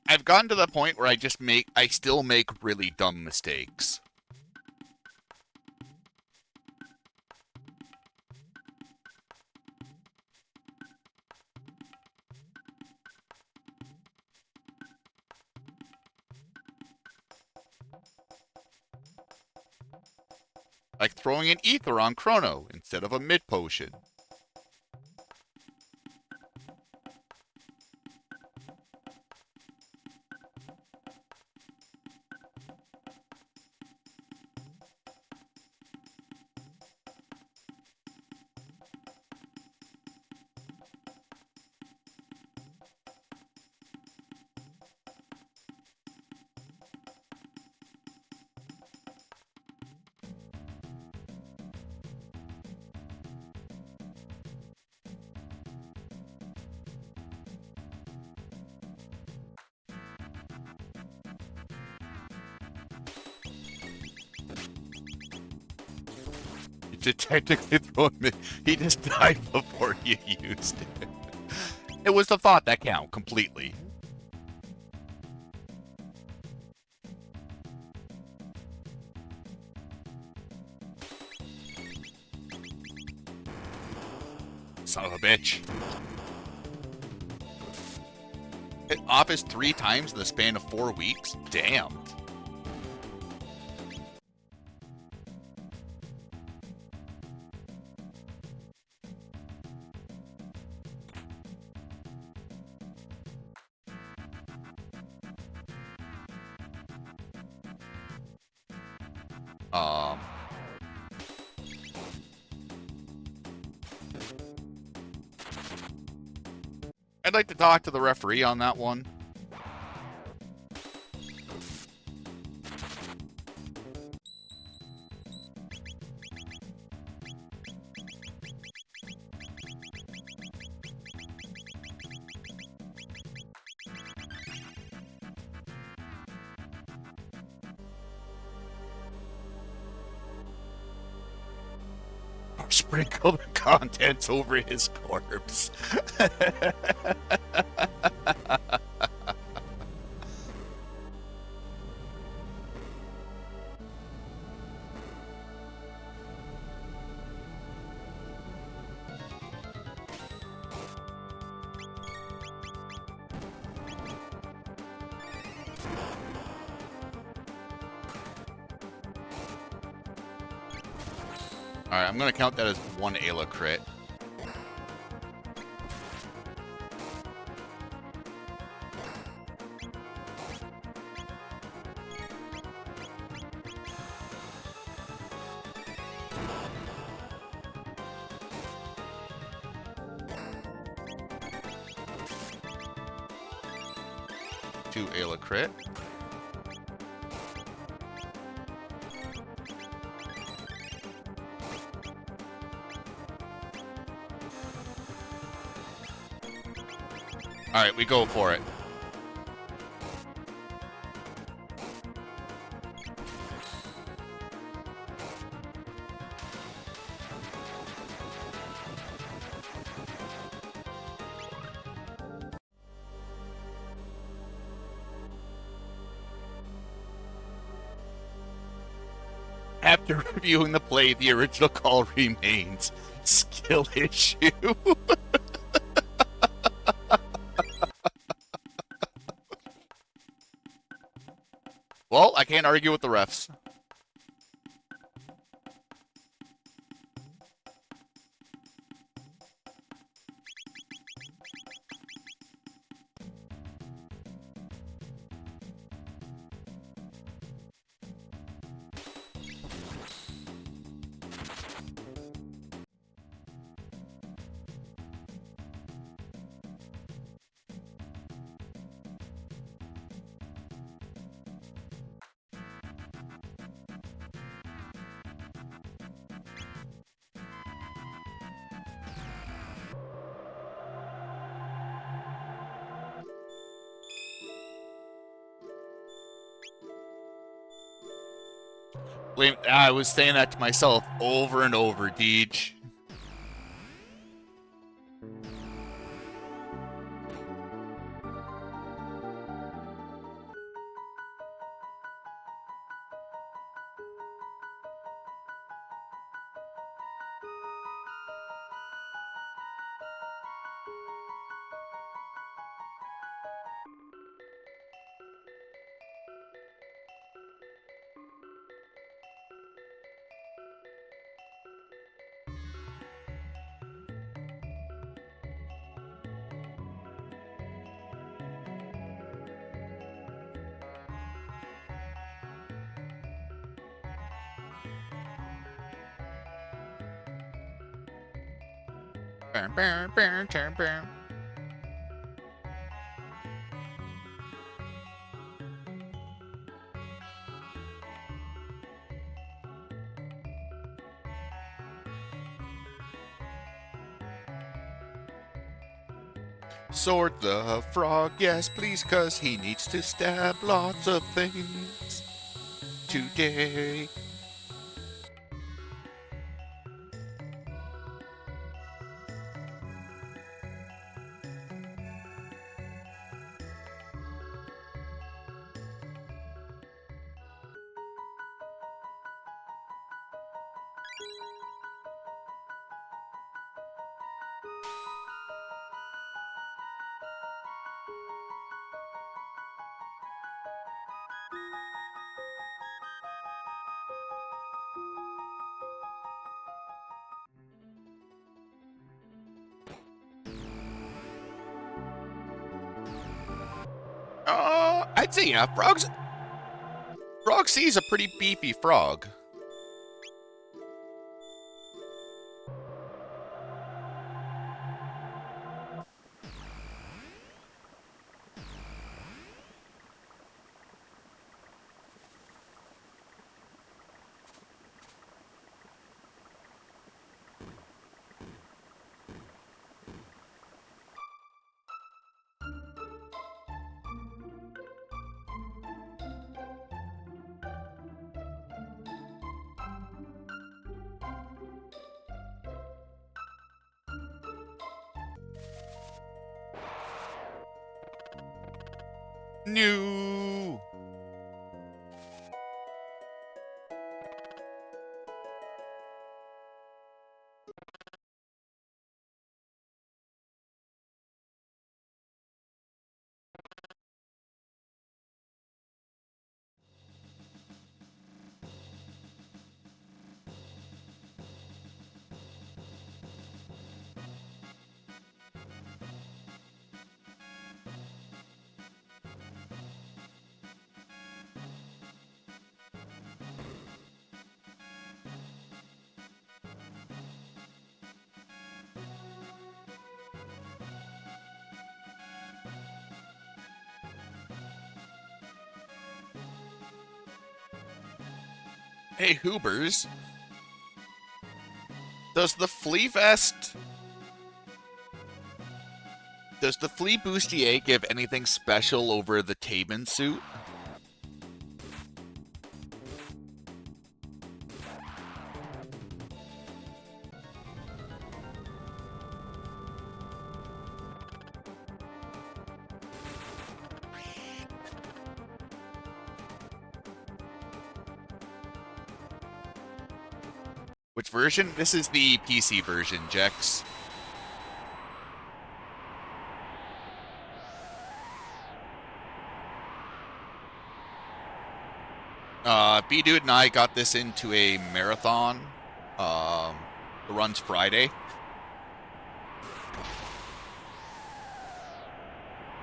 I've gotten to the point where I still make really dumb mistakes. Like throwing an ether on Chrono instead of a mid potion. To technically throw him in. He just died before you used it. It was the thought that counted completely. Son of a bitch. Hit office 3 times in the span of 4 weeks? Damn. Um, I'd like to talk to the referee on that one. Or sprinkle the contents over his corpse. Alright, I'm gonna count that as one Ayla crit. Two Ayla crit. Alright, we go for it. After reviewing the play, the original call remains. Skill issue. Well, I can't argue with the refs. I was saying that to myself over and over, Deej. Sword the frog, yes please, cause he needs to stab lots of things today. I'd say yeah, Frog C's a pretty beefy frog. No. Hey, Hoobers. Does the flea vest... Does the flea bustier give anything special over the Taban suit? Which version? This is the PC version, Jex. B-Dude and I got this into a marathon. The run's Friday.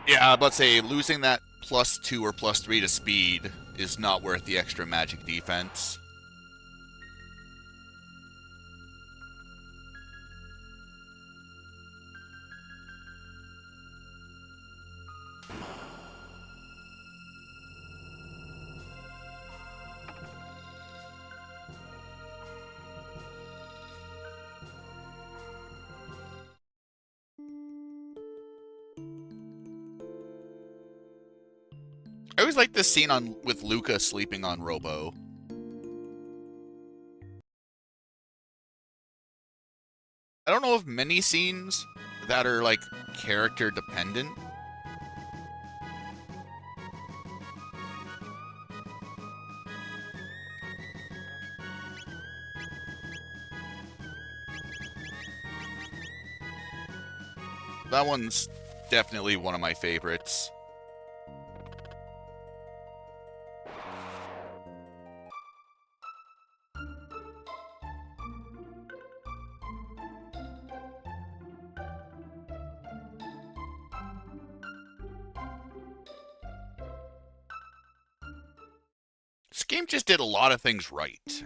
Yeah, I'd about to say losing that +2 or +3 to speed is not worth the extra magic defense. I always like this scene on with Luca sleeping on Robo. I don't know of many scenes that are like character dependent. That one's definitely one of my favorites. This game just did a lot of things right.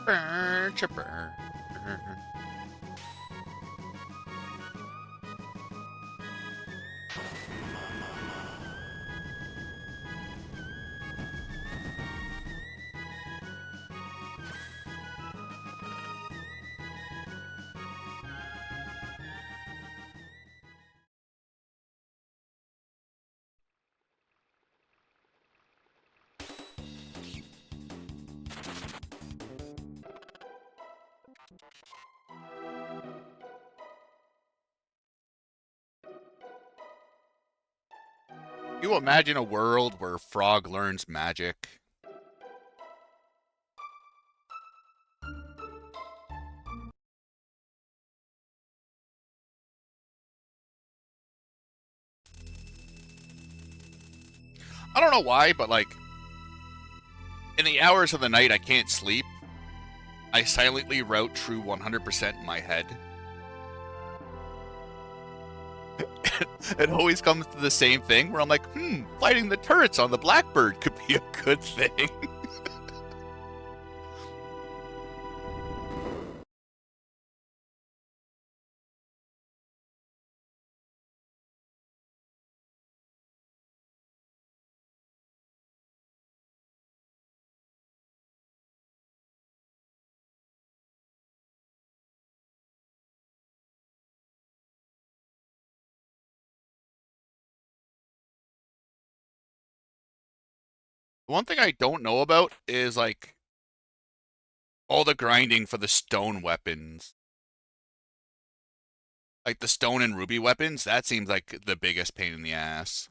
Burr, chipper. You imagine a world where Frog learns magic. I don't know why, but like in the hours of the night I can't sleep, I silently route true 100% in my head. It always comes to the same thing where I'm like, fighting the turrets on the Blackbird could be a good thing. One thing I don't know about is like all the grinding for the stone weapons. Like the stone and ruby weapons, that seems like the biggest pain in the ass.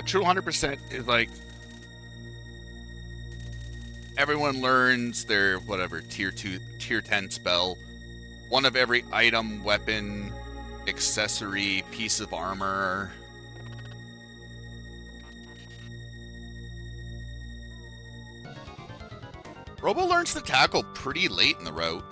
True 100% is like everyone learns their whatever tier 2, tier 10 spell. One of every item, weapon, accessory, piece of armor. Robo learns to tackle pretty late in the route.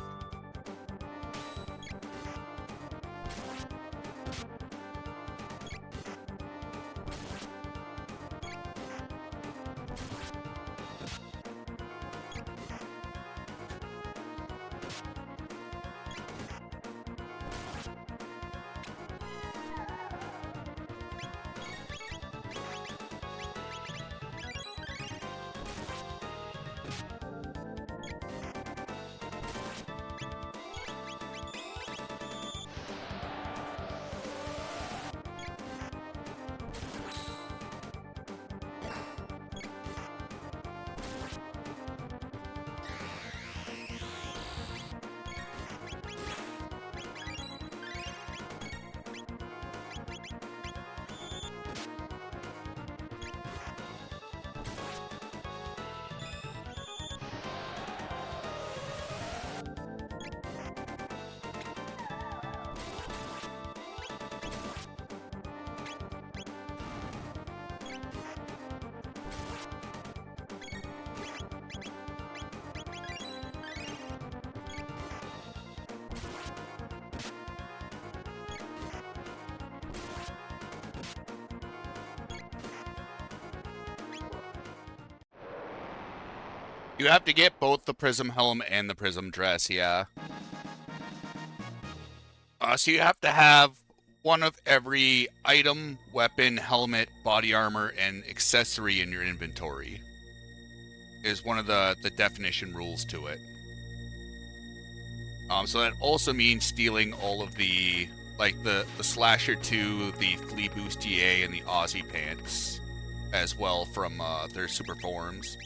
You have to get both the prism helm and the prism dress, yeah. So you have to have one of every item, weapon, helmet, body armor, and accessory in your inventory. Is one of the definition rules to it. So that also means stealing all of the, like the Slasher 2, the Flea Bustier, and the Aussie Pants as well from their super forms.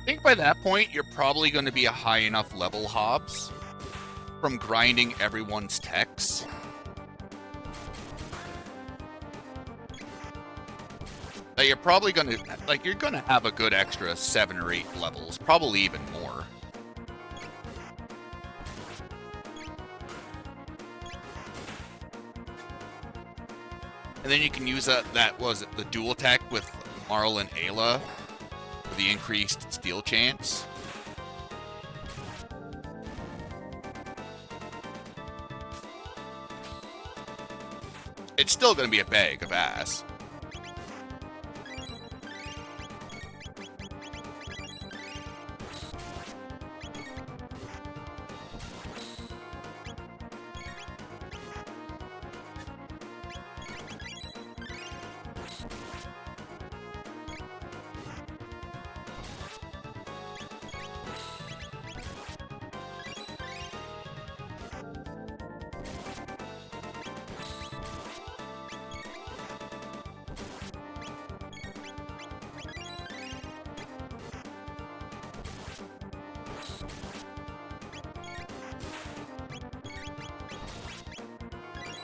I think by that point, you're probably going to be a high enough level, Hobbs, from grinding everyone's techs. That you're probably going to, like, you're going to have a good extra 7 or 8 levels, probably even more. And then you can use that was it, the dual tech with Marl and Ayla for the increased steal chance. It's still going to be a bag of ass.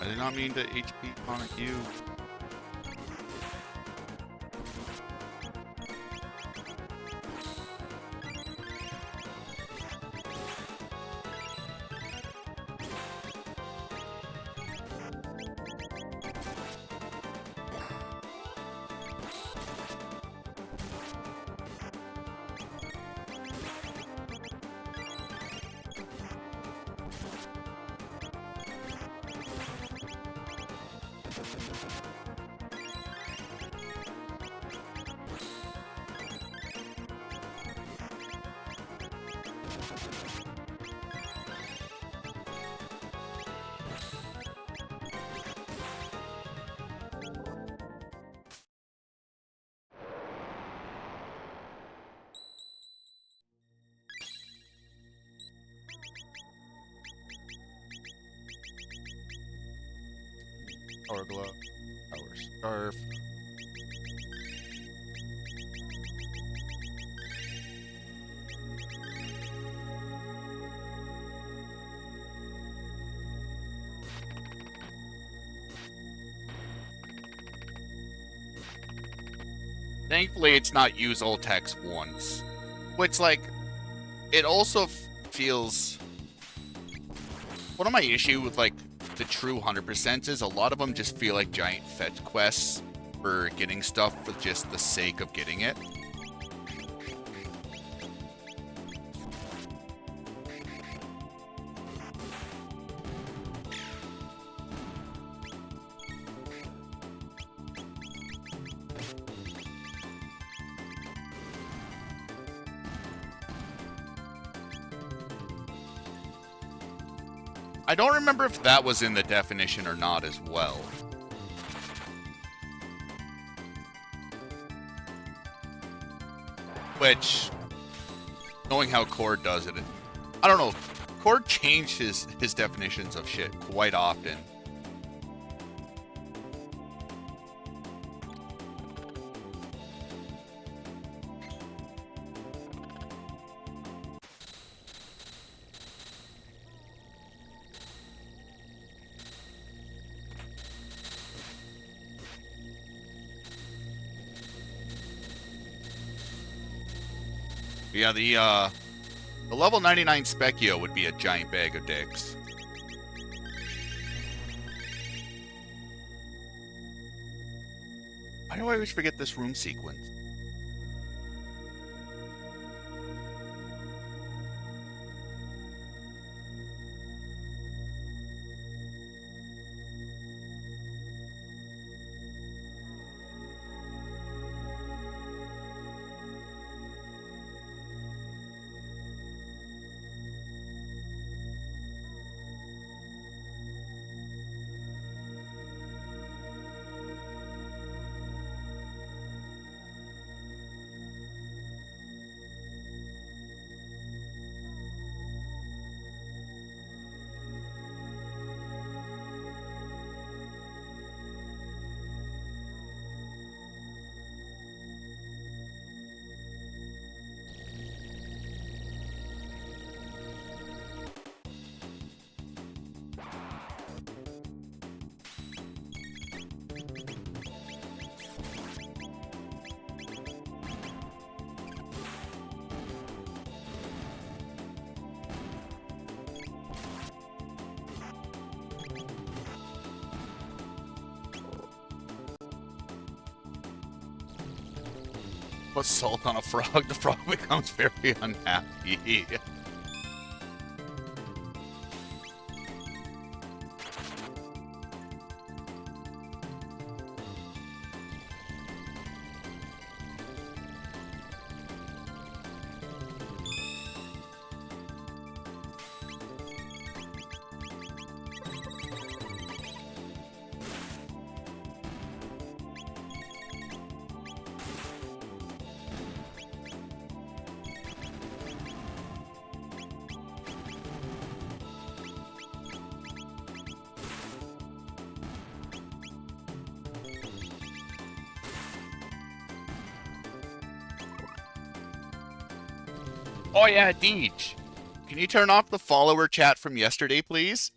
I did not mean to HP tonic you. Power glove, power scarf. Thankfully, it's not use all text once, which like it also feels. One of my issue with like the true 100% is a lot of them just feel like giant fetch quests for getting stuff for just the sake of getting it. I don't remember if that was in the definition or not as well. Which, knowing how Cord does it, I don't know. Cord changed his definitions of shit quite often. Yeah, the level 99 Specchio would be a giant bag of dicks. Why do I always forget this room sequence? Put salt on a frog, the frog becomes very unhappy. Oh yeah, Deej. Can you turn off the follower chat from yesterday, please?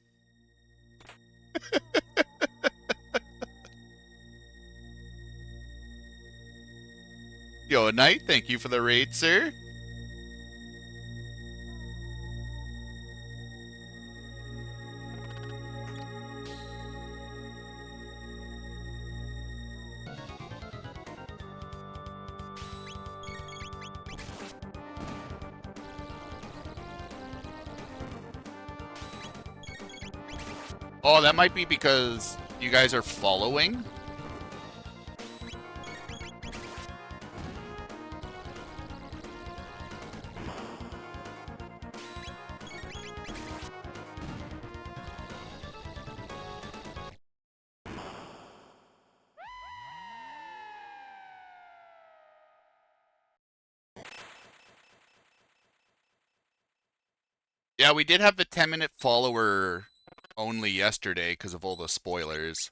Yo, Knight, thank you for the raid, sir. Oh, that might be because you guys are following. Yeah, we did have the 10-minute follower only yesterday because of all the spoilers.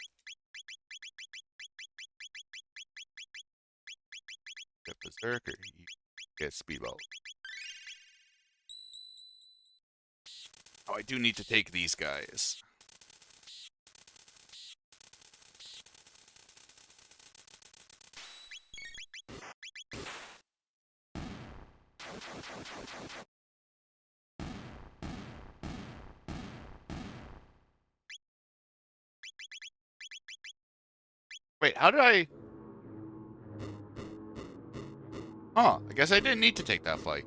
Get Berserker, you get Speedboat. Oh, I do need to take these guys. Wait, how did I... Huh, I guess I didn't need to take that fight.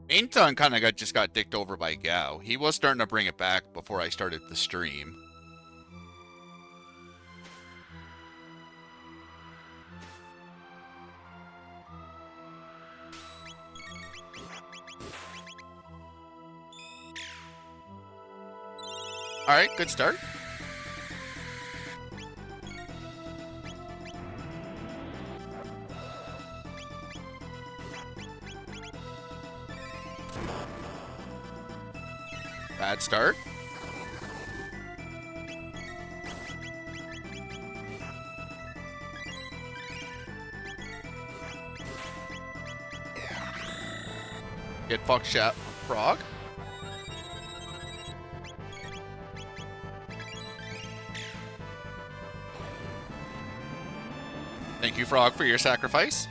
Ainton kind of just got dicked over by Gao. He was starting to bring it back before I started the stream. Alright, good start. Bad start. Get fucked, Frog. Thank you, Frog, for your sacrifice.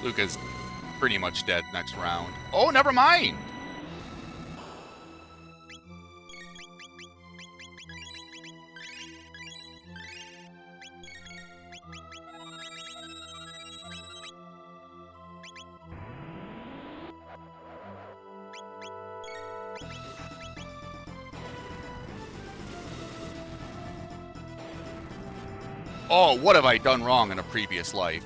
Luca's pretty much dead next round. Oh, never mind. Oh, what have I done wrong in a previous life?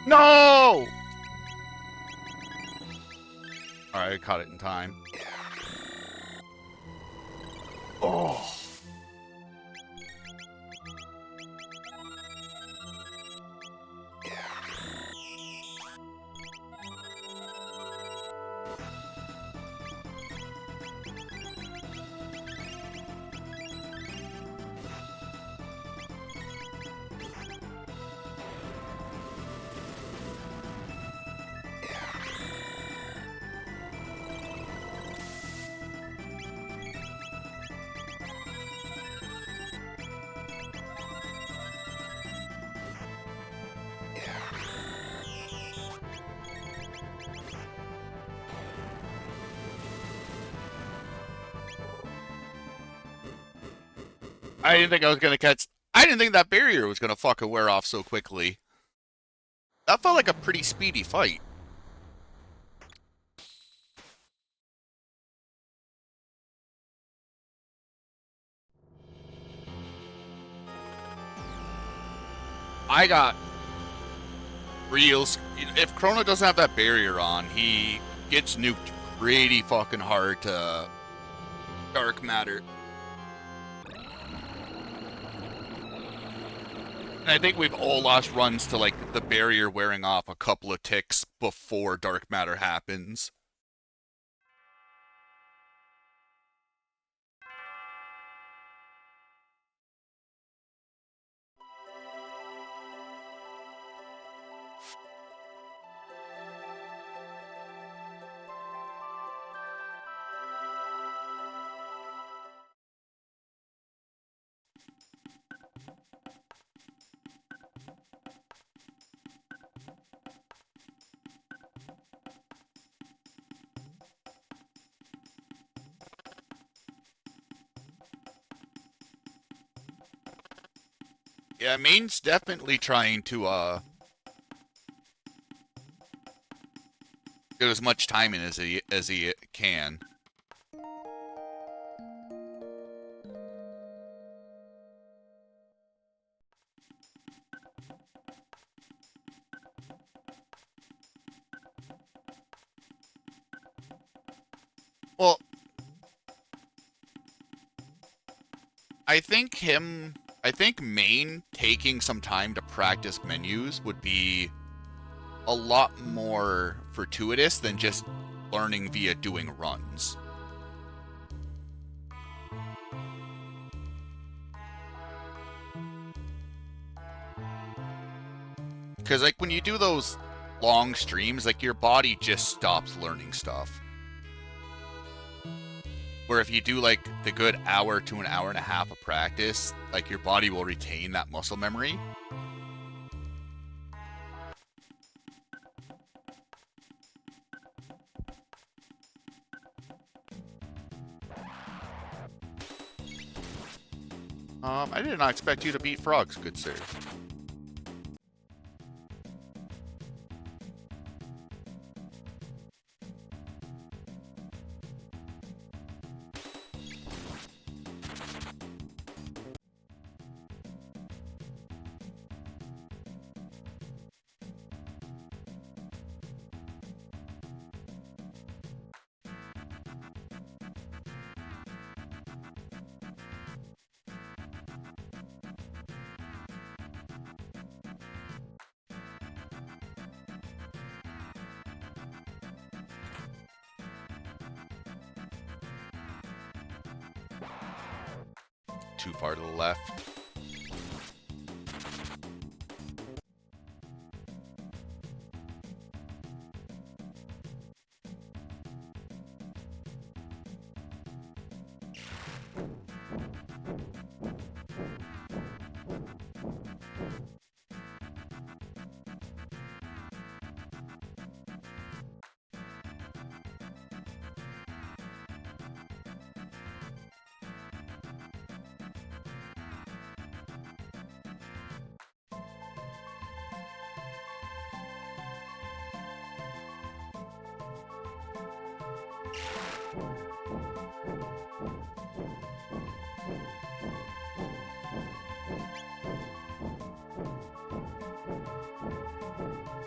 No! Alright, I caught it in time. Oh. I didn't think I was gonna catch. I didn't think that barrier was gonna fucking wear off so quickly. That felt like a pretty speedy fight. I got real. If Chrono doesn't have that barrier on, he gets nuked pretty fucking hard to dark matter. And I think we've all lost runs to like the barrier wearing off a couple of ticks before dark matter happens. Yeah, Main's definitely trying to get as much time in as he can. Well, I think Main taking some time to practice menus would be a lot more fortuitous than just learning via doing runs. Because, like, when you do those long streams, like, your body just stops learning stuff. Where if you do, like, the good hour to an hour and a half of practice, like, your body will retain that muscle memory. I did not expect you to beat frogs, good sir. Too far to the left.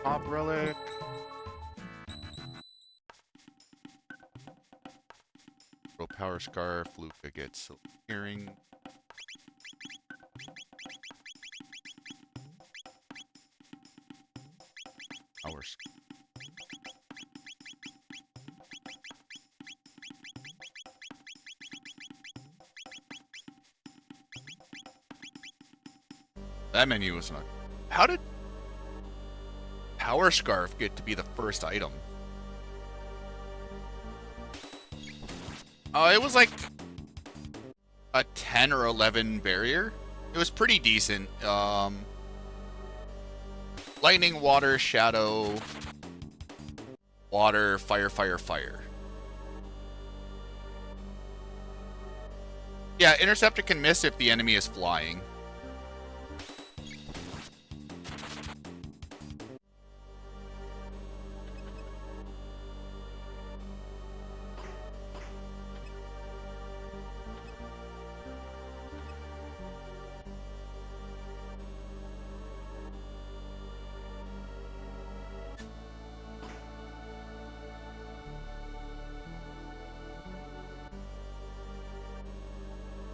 Pop relic. Roll power scarf. Luca gets hearing. Power scarf. That menu was not. How did Power Scarf get to be the first item? It was like a 10 or 11 barrier. It was pretty decent. Lightning, water, shadow, water, fire, fire, fire. Yeah, Interceptor can miss if the enemy is flying.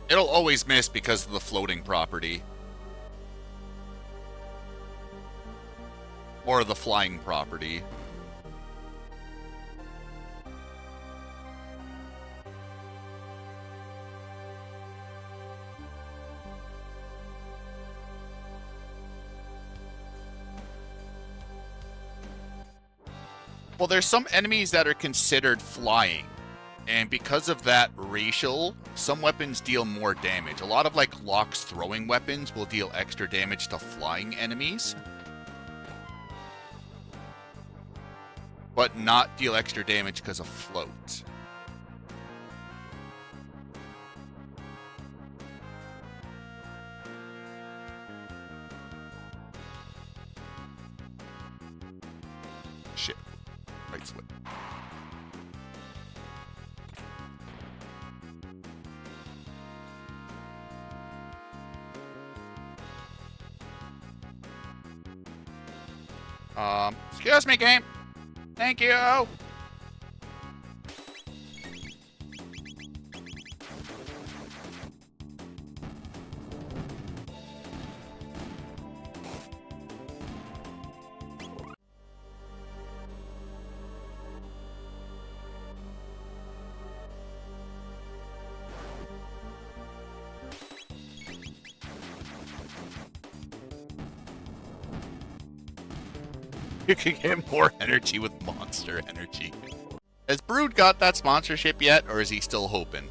It'll always miss because of the floating property. Or the flying property. Well, there's some enemies that are considered flying. And because of that racial, some weapons deal more damage. A lot of like Locke's throwing weapons will deal extra damage to flying enemies, but not deal extra damage because of float. Shit. Right switch. Excuse me, game. Thank you. You can get more energy with monster energy. Has Brood got that sponsorship yet, or is he still hoping?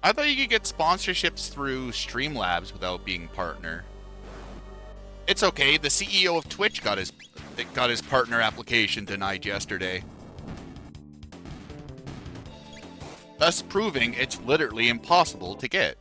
I thought you could get sponsorships through Streamlabs without being partner. It's okay. The CEO of Twitch got his partner application denied yesterday, thus proving it's literally impossible to get.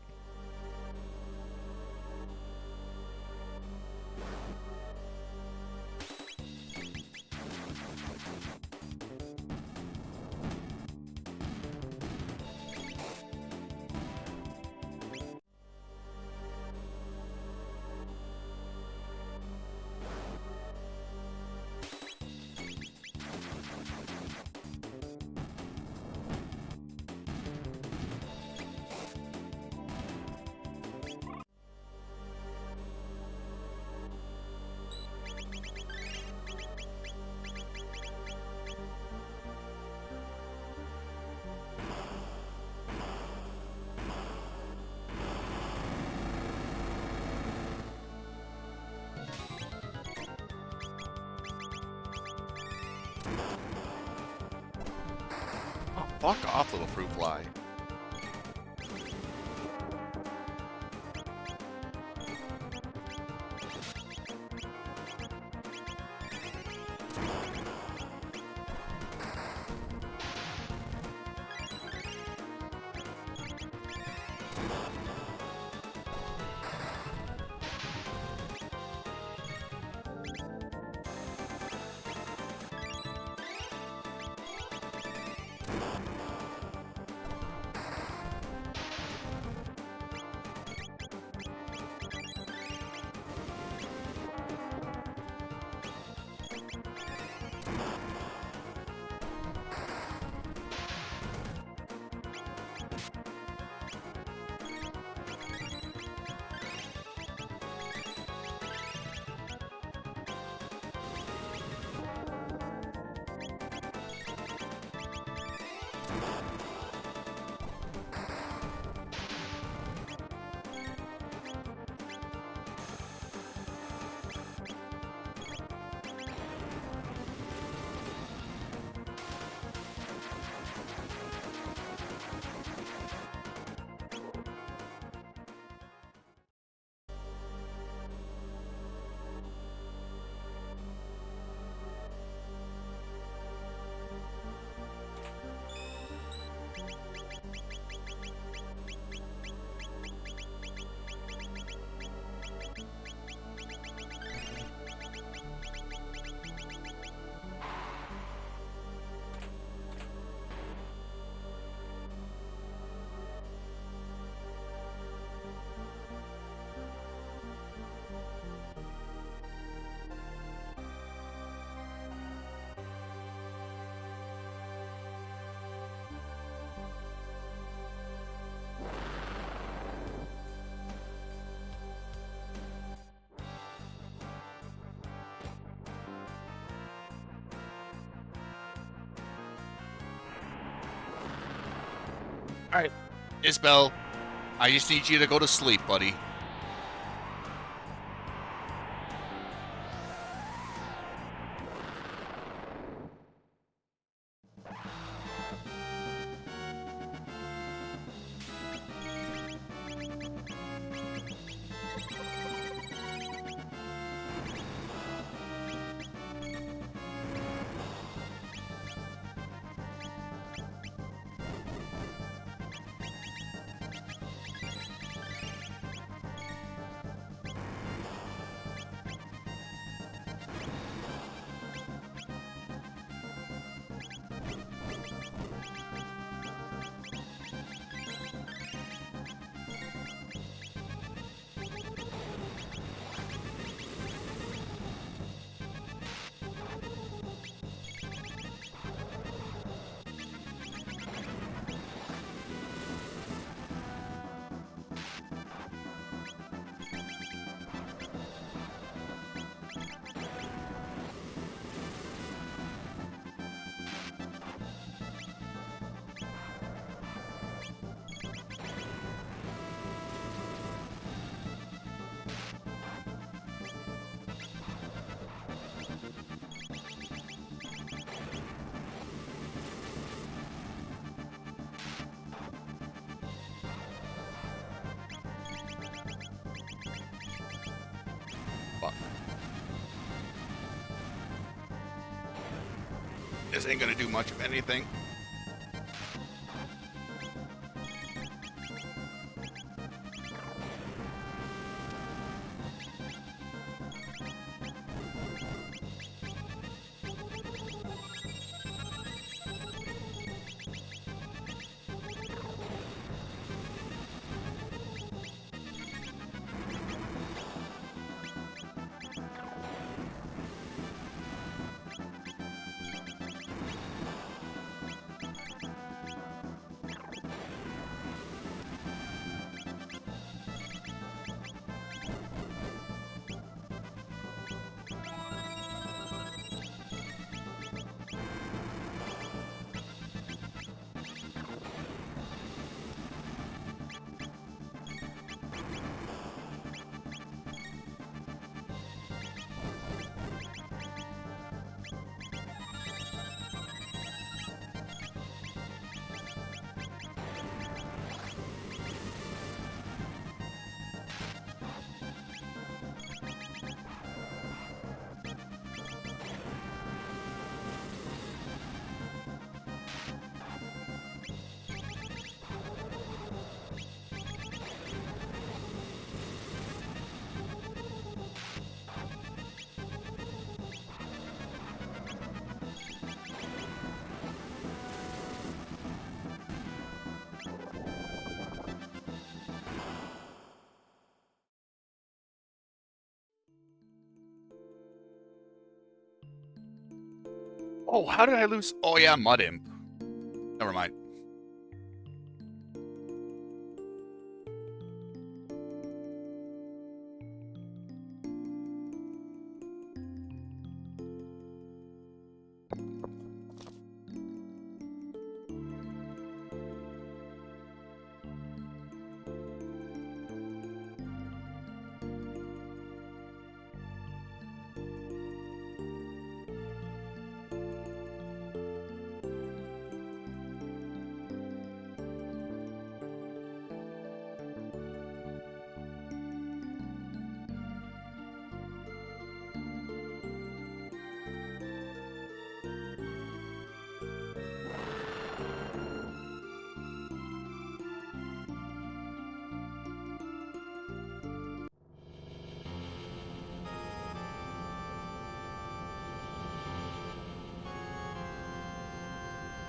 Oh, fuck off, little fruit fly. Alright. Isbell, I just need you to go to sleep, buddy. This ain't gonna do much of anything. Oh, how did I lose? Oh yeah, Mud Imp. Never mind.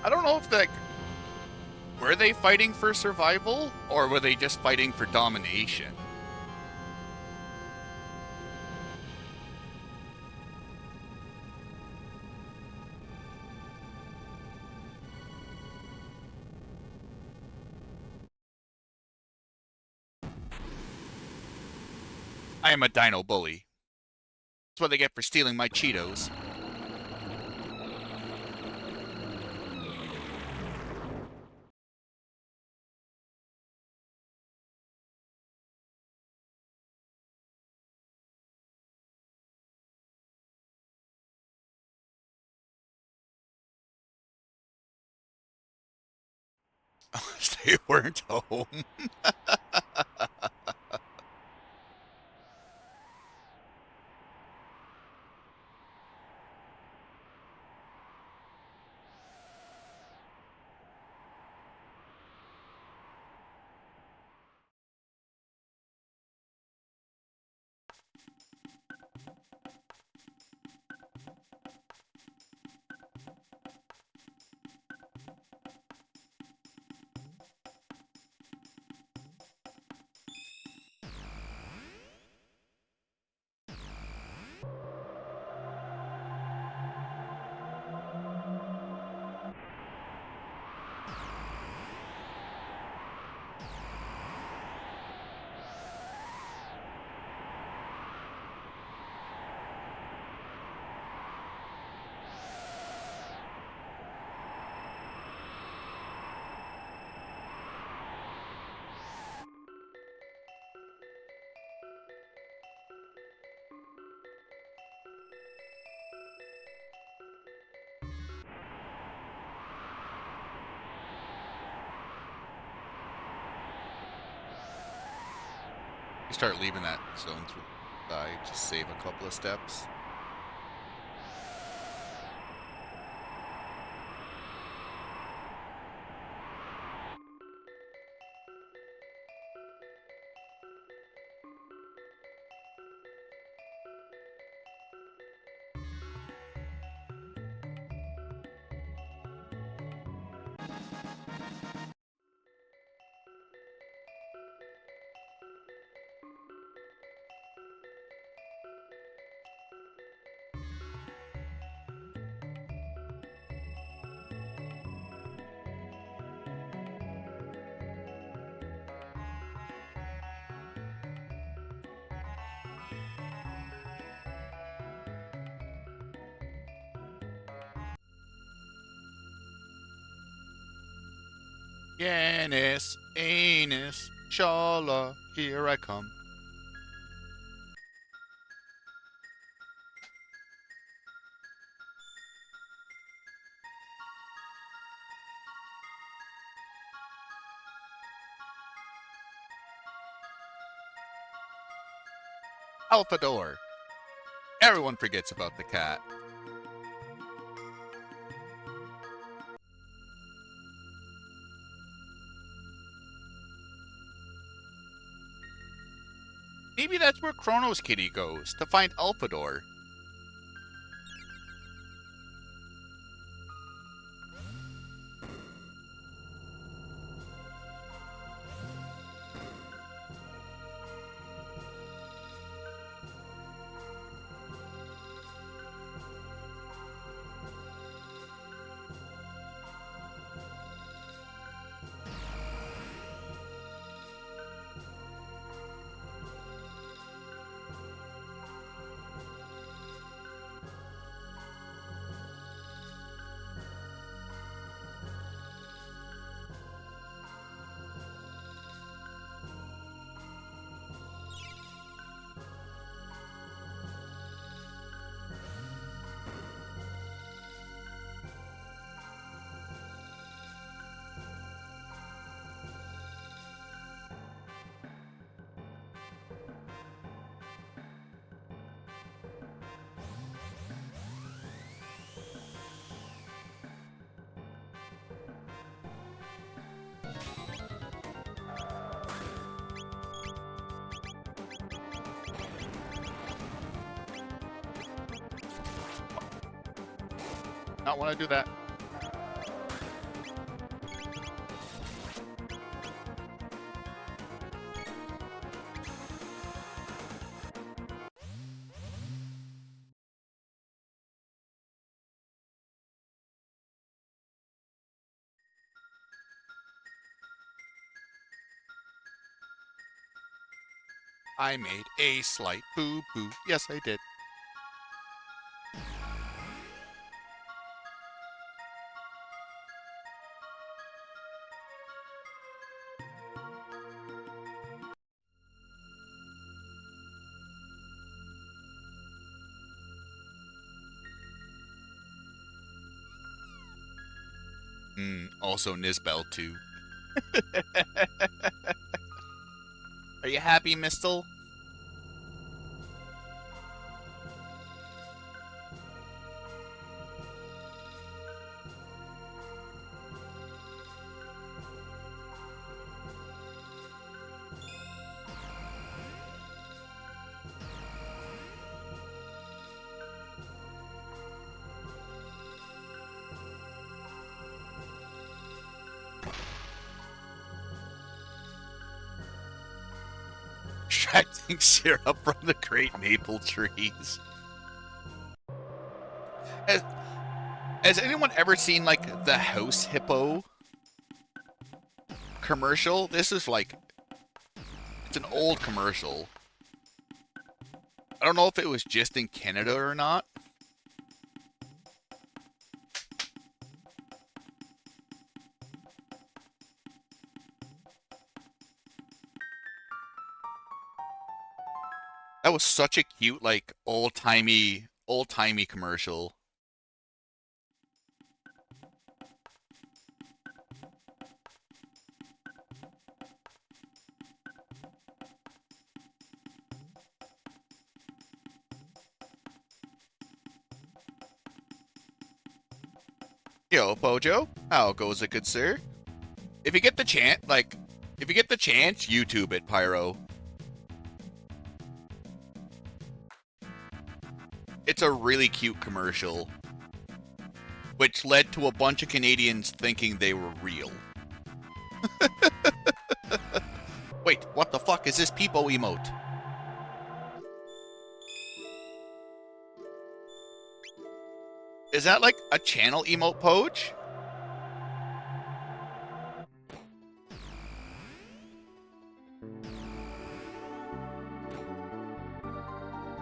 I don't know if like were they fighting for survival or were they just fighting for domination? I am a dino bully. That's what they get for stealing my Cheetos. They weren't home. You start leaving that zone through the side, just save a couple of steps. Yanis, anus, shala, here I come. Alphador. Everyone forgets about the cat. Maybe that's where Chrono's kitty goes, to find Alphador. Not want to do that. I made a slight boo-boo. Yes, I did. Also Nisbel, too. Are you happy, Mistle? Extracting syrup from the great maple trees. Has anyone ever seen, like, the House Hippo commercial? This is, like, it's an old commercial. I don't know if it was just in Canada or not. That was such a cute, like, old-timey commercial. Yo, Bojo, how goes it, good sir? If you get the chance, YouTube it, Pyro. It's a really cute commercial, which led to a bunch of Canadians thinking they were real. Wait, what the fuck is this Peepo emote? Is that like a channel emote, Poach?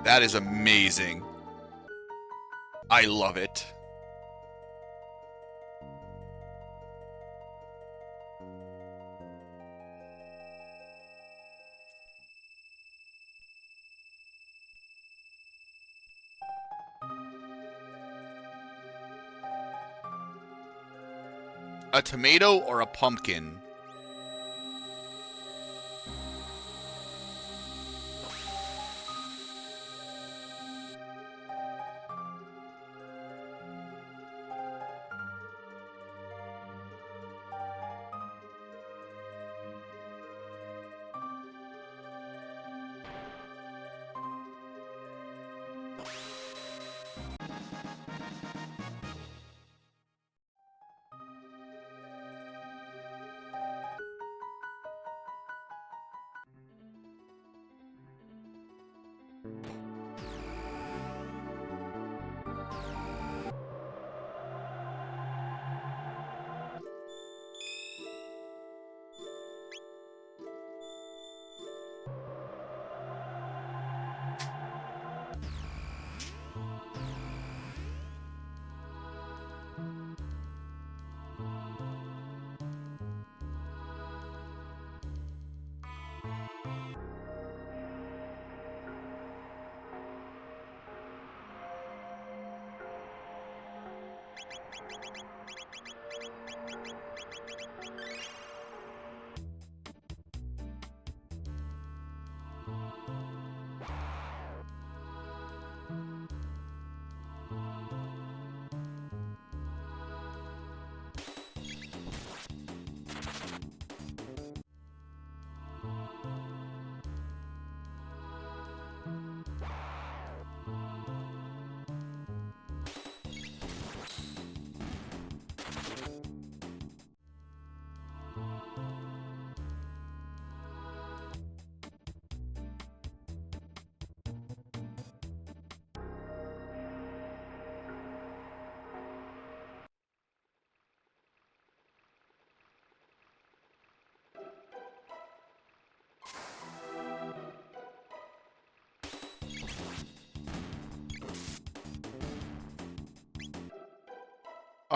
That is amazing. I love it. A tomato or a pumpkin?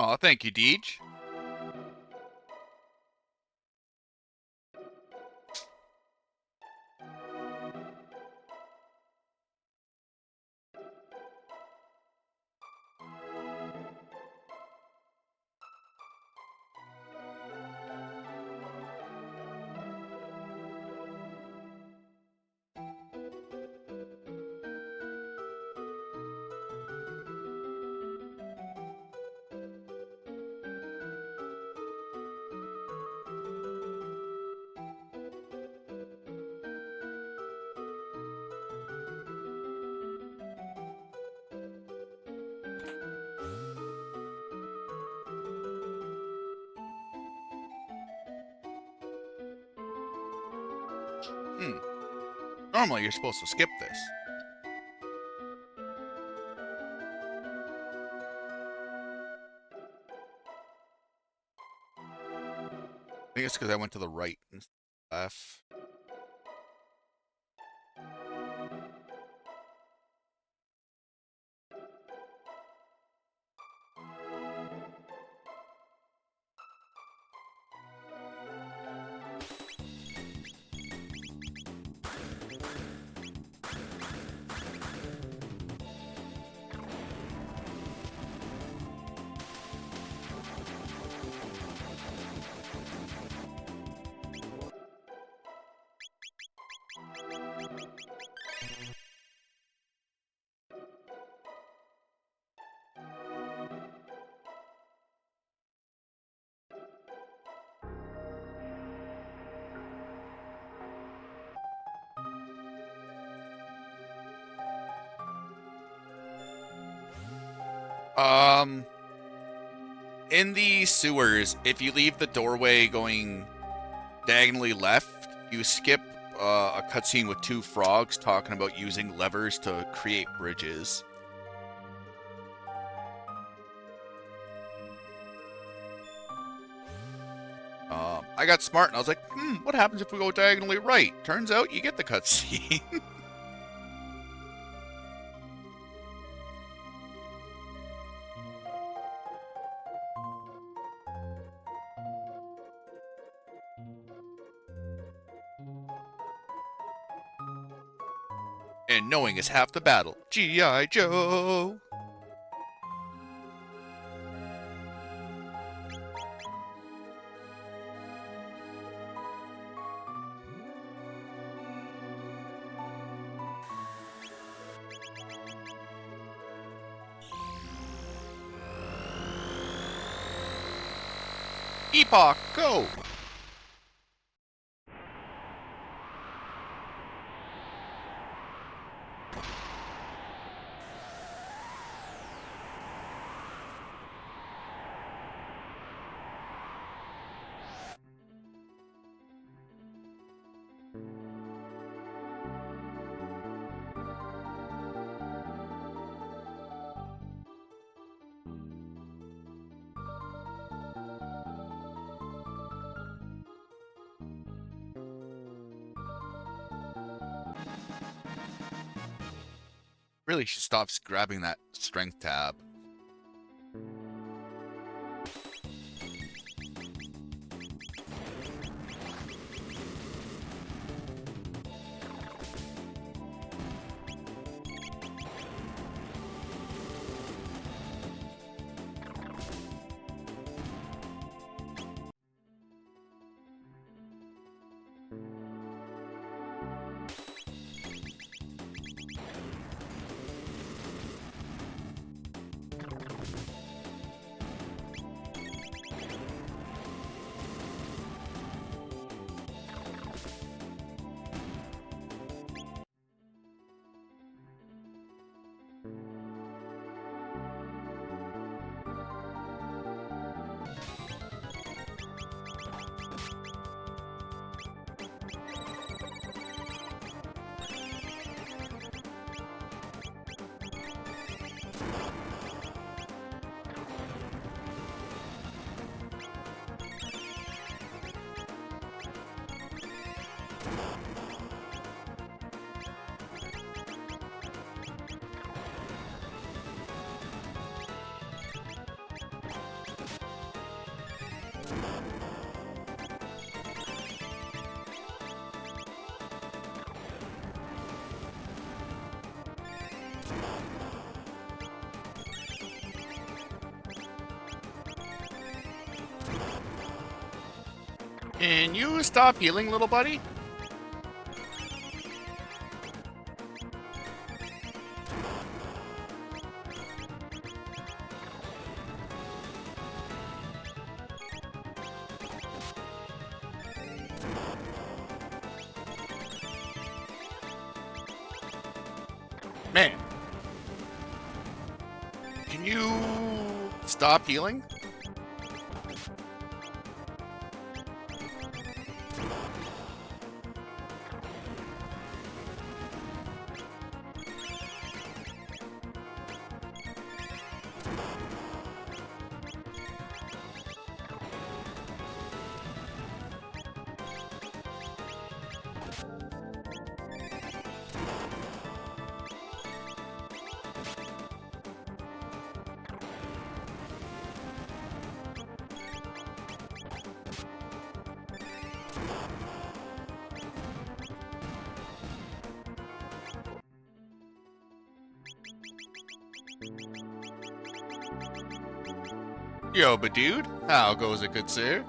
Oh, thank you, Deej. Hmm. Normally, you're supposed to skip this. I think it's because I went to the right instead of left. In the sewers, if you leave the doorway going diagonally left, you skip a cutscene with two frogs talking about using levers to create bridges. I got smart and I was like, what happens if we go diagonally right? Turns out you get the cutscene. And knowing is half the battle. G.I. Joe! Epoch, go! Really, she stops grabbing that strength tab. Can you stop healing, little buddy? Man. Can you stop healing? Yo, but dude, how goes it, good sir?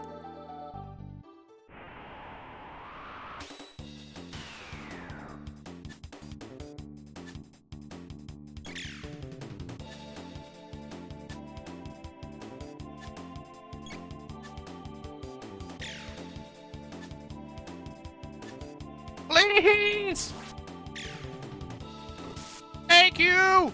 Please! Thank you!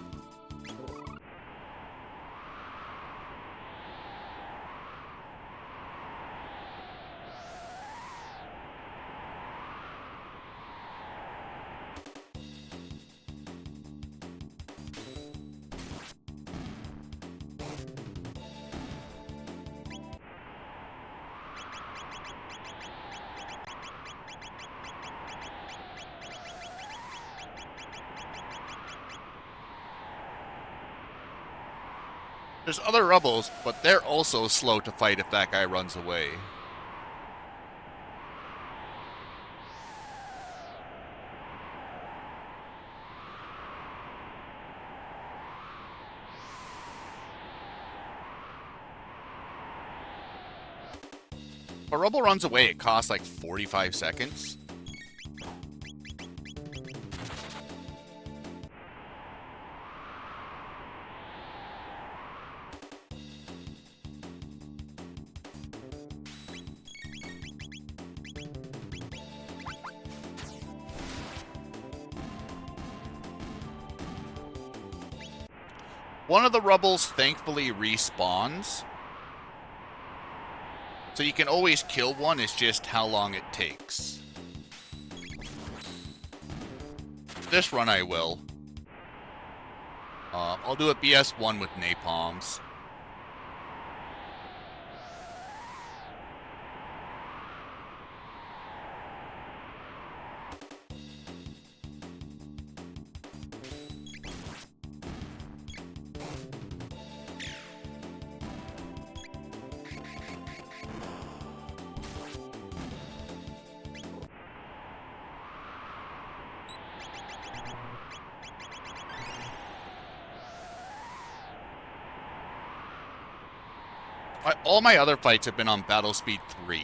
There's other rebels, but they're also slow to fight if that guy runs away. If a rebel runs away, it costs like 45 seconds. One of the Rubbles thankfully respawns. So you can always kill one, it's just how long it takes. This run I will. I'll do a BS1 with napalms. All my other fights have been on battle speed 3.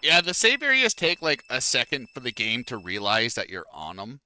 Yeah, the save areas take like a second for the game to realize that you're on them.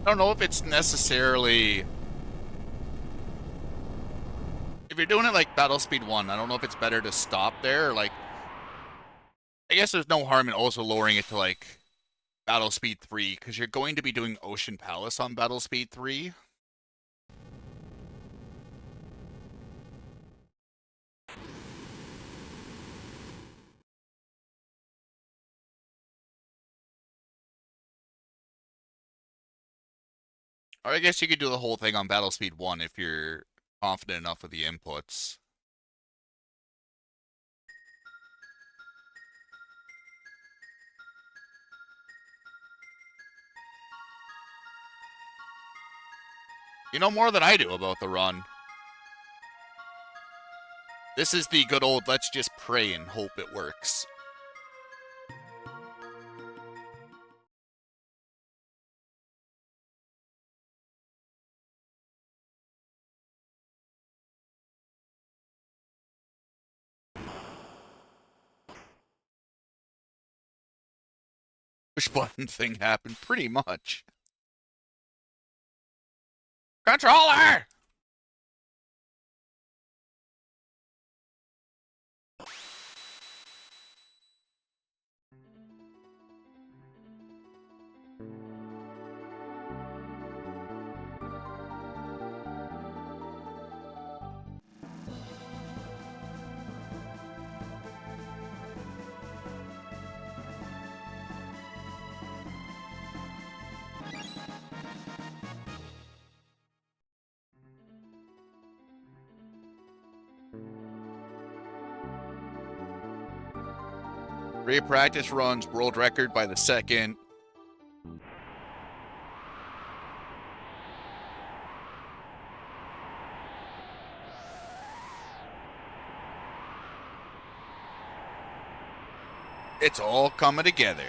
I don't know if it's necessarily... If you're doing it like battle speed 1, I don't know if it's better to stop there or like... I guess there's no harm in also lowering it to like battle speed 3, because you're going to be doing Ocean Palace on battle speed 3. Or I guess you could do the whole thing on battle speed 1 if you're confident enough with the inputs. You know more than I do about the run. This is the good old let's just pray and hope it works. Push button thing happened pretty much. Controller! 3 practice runs, world record by the second. It's all coming together.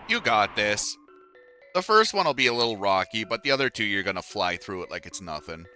You got this. The first one will be a little rocky, but the other 2 you're gonna fly through it like it's nothing.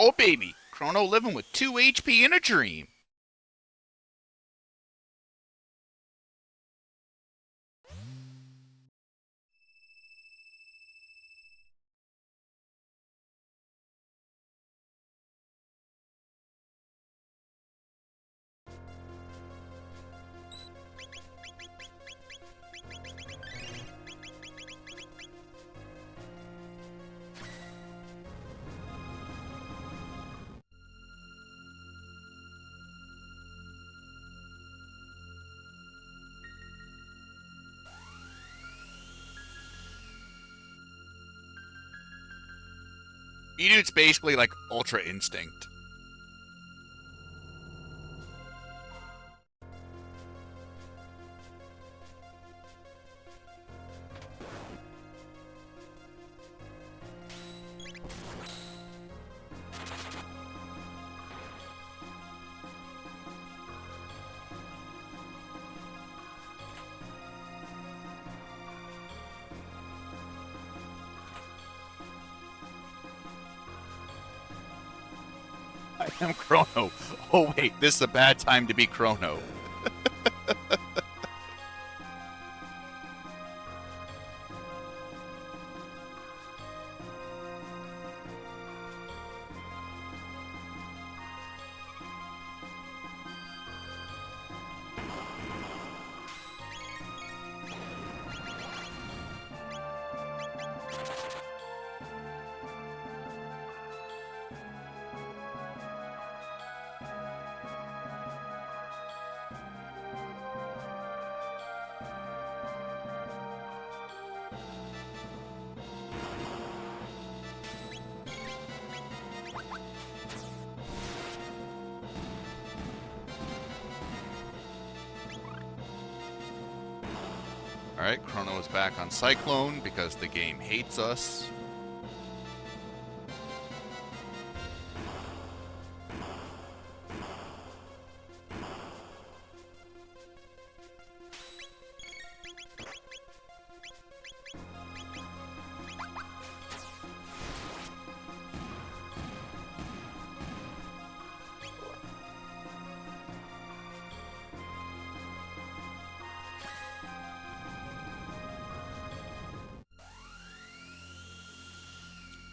Oh baby, Chrono living with 2 HP in a dream. Dude's basically like Ultra Instinct. I am Chrono. Oh wait, this is a bad time to be Chrono. Alright, Chrono is back on Cyclone because the game hates us.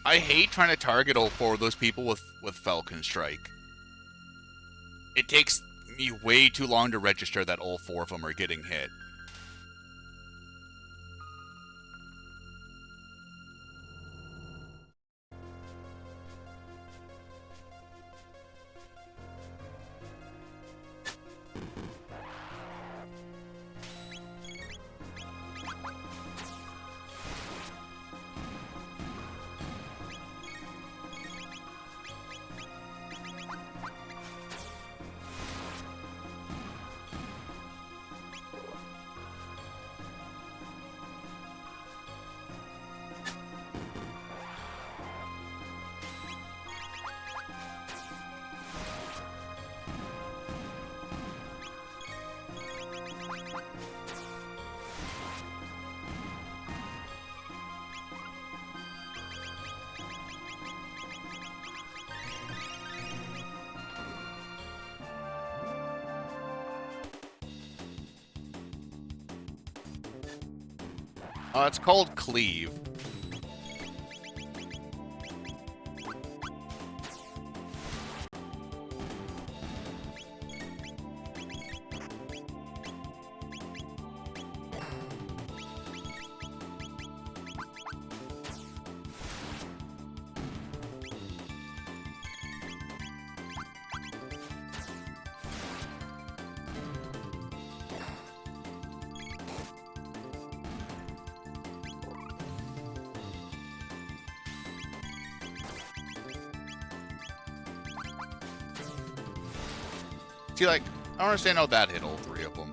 I hate trying to target all 4 of those people with Falcon Strike. It takes me way too long to register that all 4 of them are getting hit. It's called Cleave. See, like, I don't understand how that hit all three of them.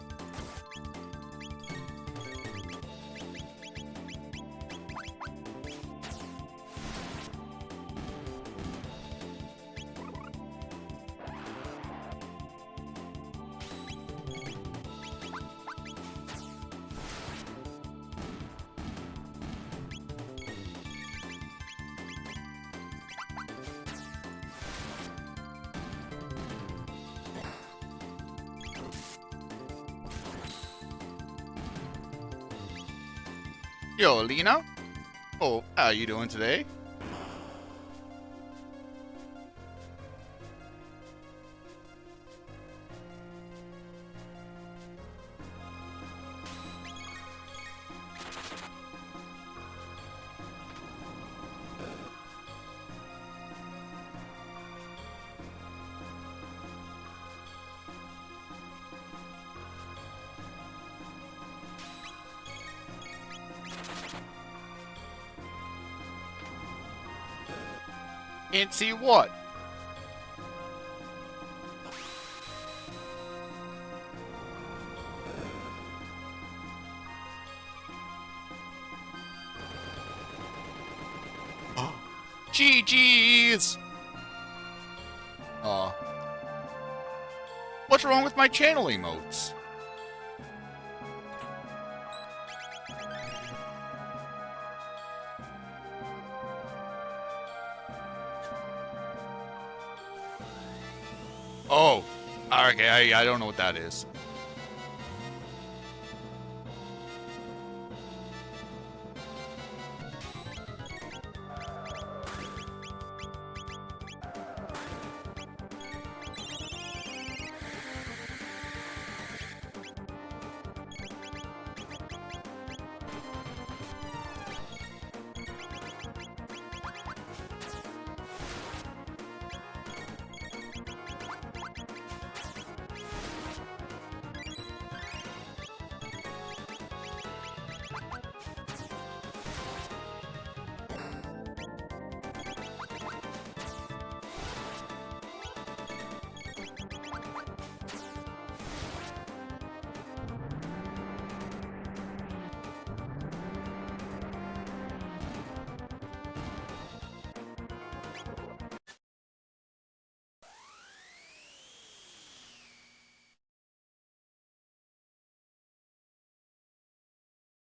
Yo, Alina? Oh, how you doing today? Can't see what? GG's! What's wrong with my channel emotes? Oh, okay, I don't know what that is.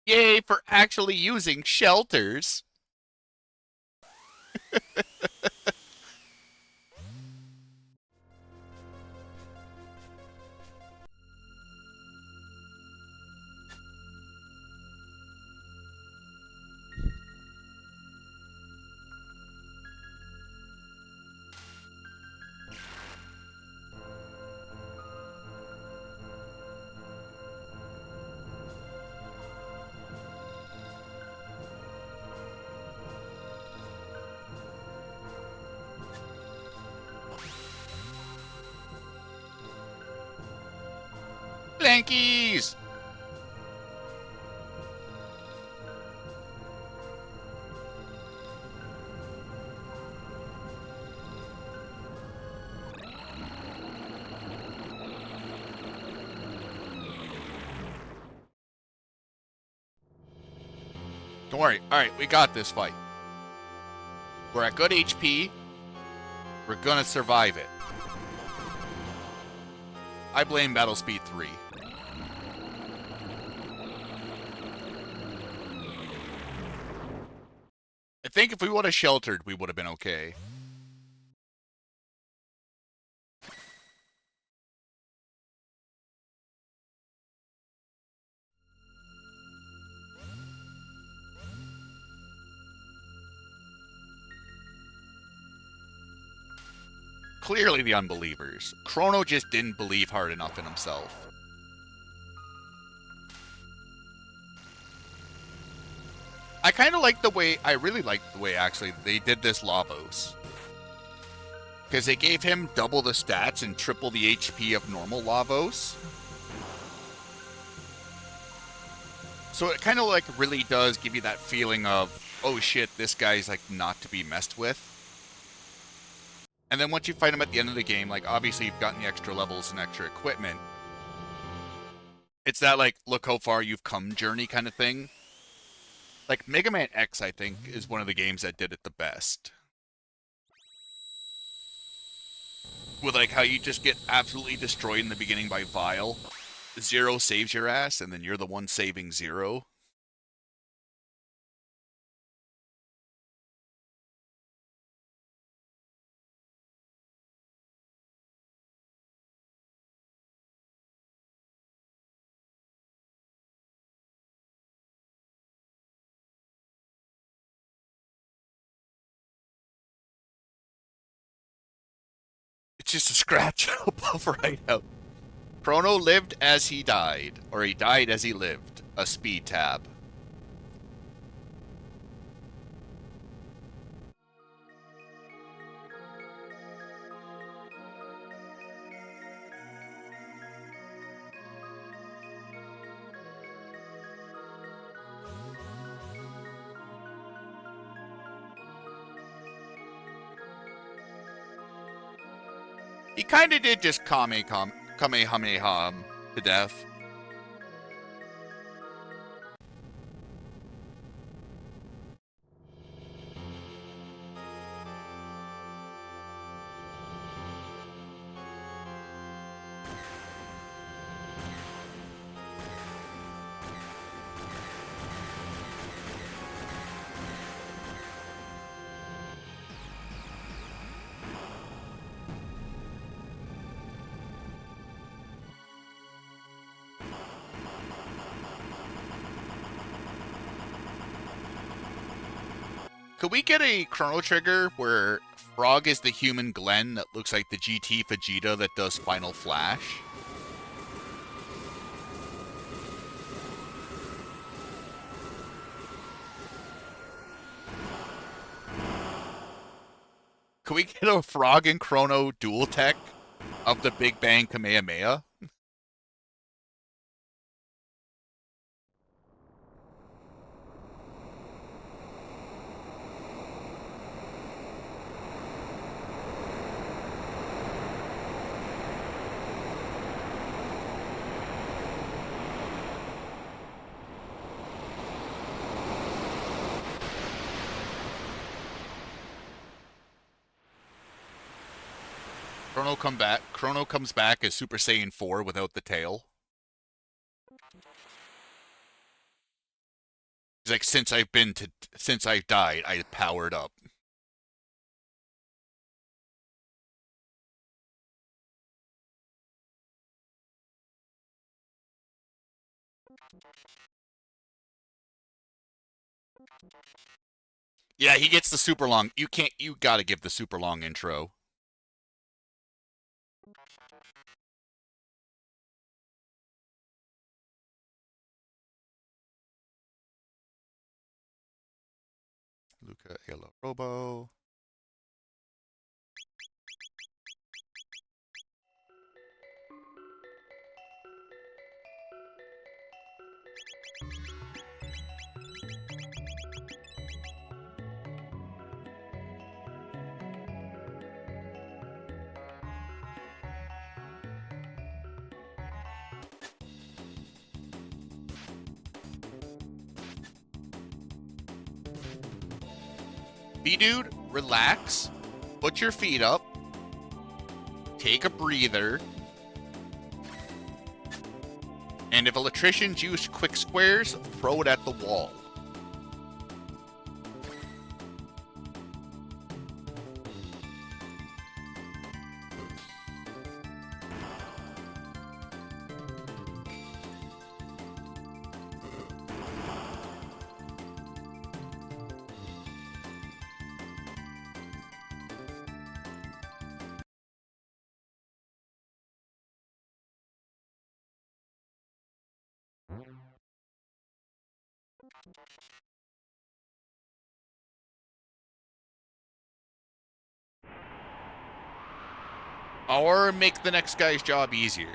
Yay for actually using shelters. Blankies! Don't worry. Alright, we got this fight. We're at good HP. We're gonna survive it. I blame Battle Speed 3. I think if we would have sheltered, we would have been okay. clearly the unbelievers. Chrono just didn't believe hard enough in himself. I kind of like the way, I really like the way actually they did this lavos. Because they gave him double the stats and triple the HP of normal lavos. So it kind of like really does give you that feeling of, oh shit, this guy's like not to be messed with. And then once you fight him at the end of the game, like obviously you've gotten the extra levels and extra equipment. It's that like, look how far you've come journey kind of thing. Like Mega Man X, I think, is one of the games that did it the best. With like how you just get absolutely destroyed in the beginning by Vile. Zero saves your ass, and then you're the one saving Zero. It's just a scratch above right out. Chrono lived as he died, or he died as he lived. A speed tab. He kind of did just Kamehameha him to death. Could we get a Chrono Trigger where Frog is the human Glenn that looks like the GT Vegeta that does Final Flash? Could we get a Frog and Chrono dual tech of the Big Bang Kamehameha? Chrono comes back as Super Saiyan 4 without the tail. He's like, since I've died, I powered up. Yeah, he gets the super long. You gotta give the super long intro. Luca Halo Robo. B-Dude, relax. Put your feet up. Take a breather. And if electricians use quick squares, throw it at the wall. Or make the next guy's job easier.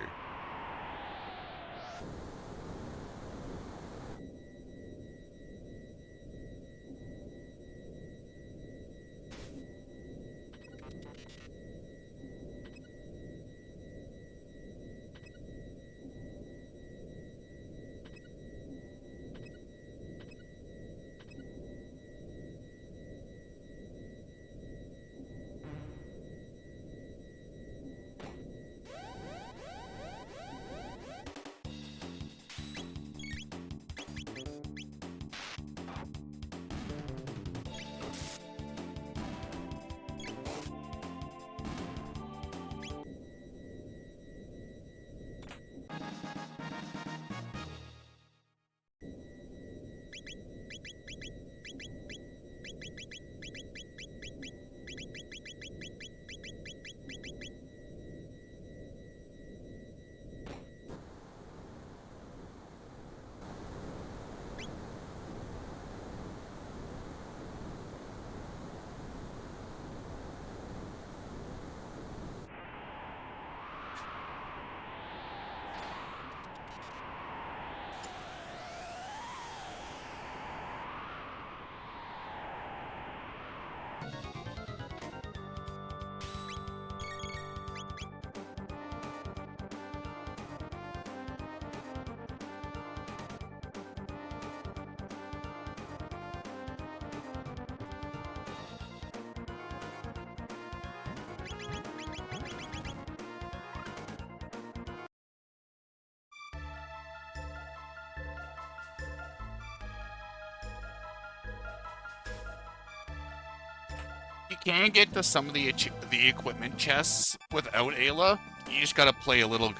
You can get to some of the equipment chests without Ayla. You just gotta play a little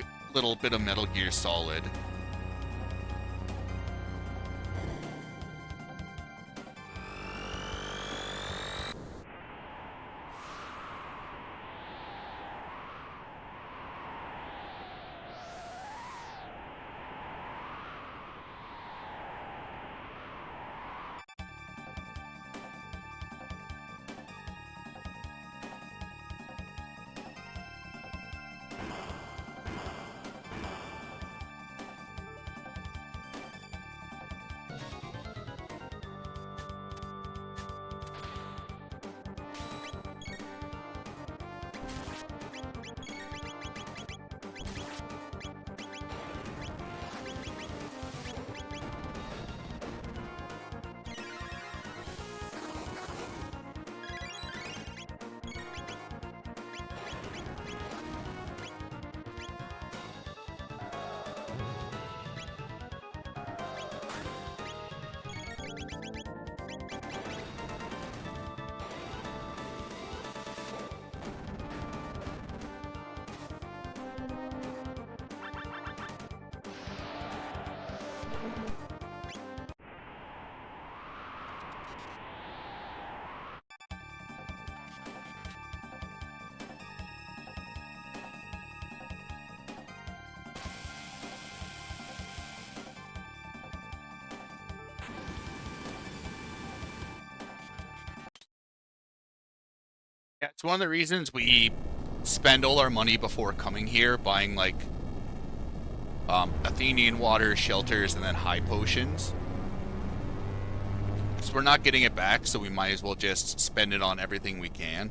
bit of Metal Gear Solid. Yeah, it's one of the reasons we spend all our money before coming here, buying like Athenian water, shelters, and then high potions. Because we're not getting it back, so we might as well just spend it on everything we can.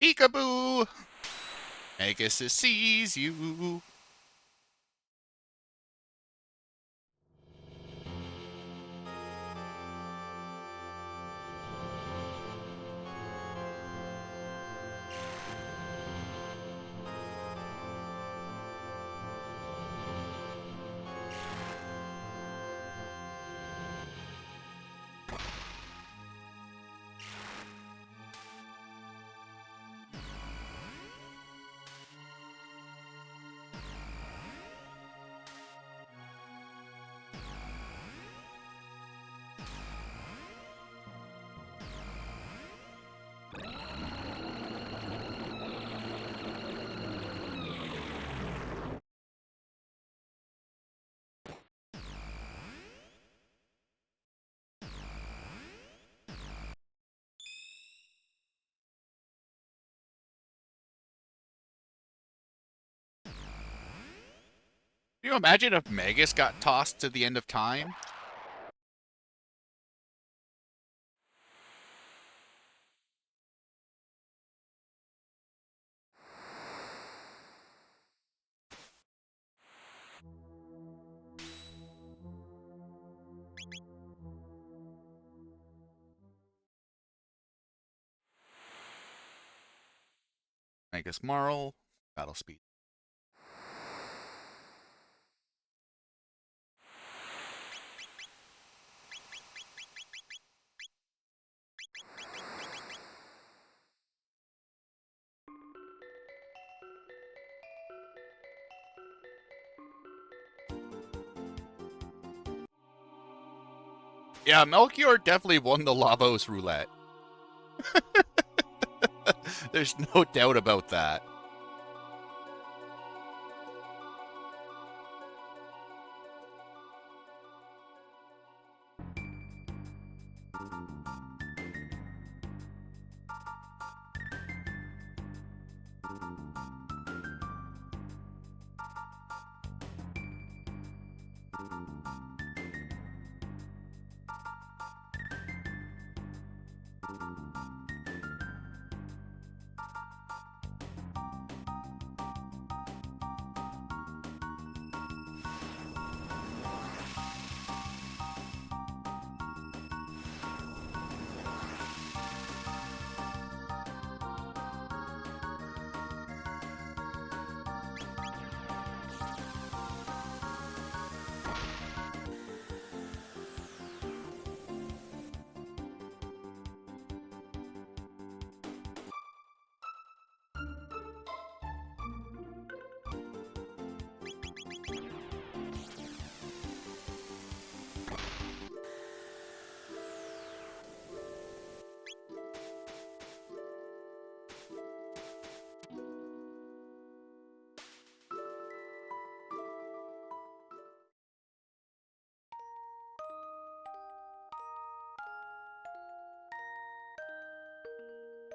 Peekaboo! Pegasus sees you. Can you imagine if Magus got tossed to the end of time? Magus Marl, battle speed. Yeah, Melchior definitely won the Lavos roulette. There's no doubt about that.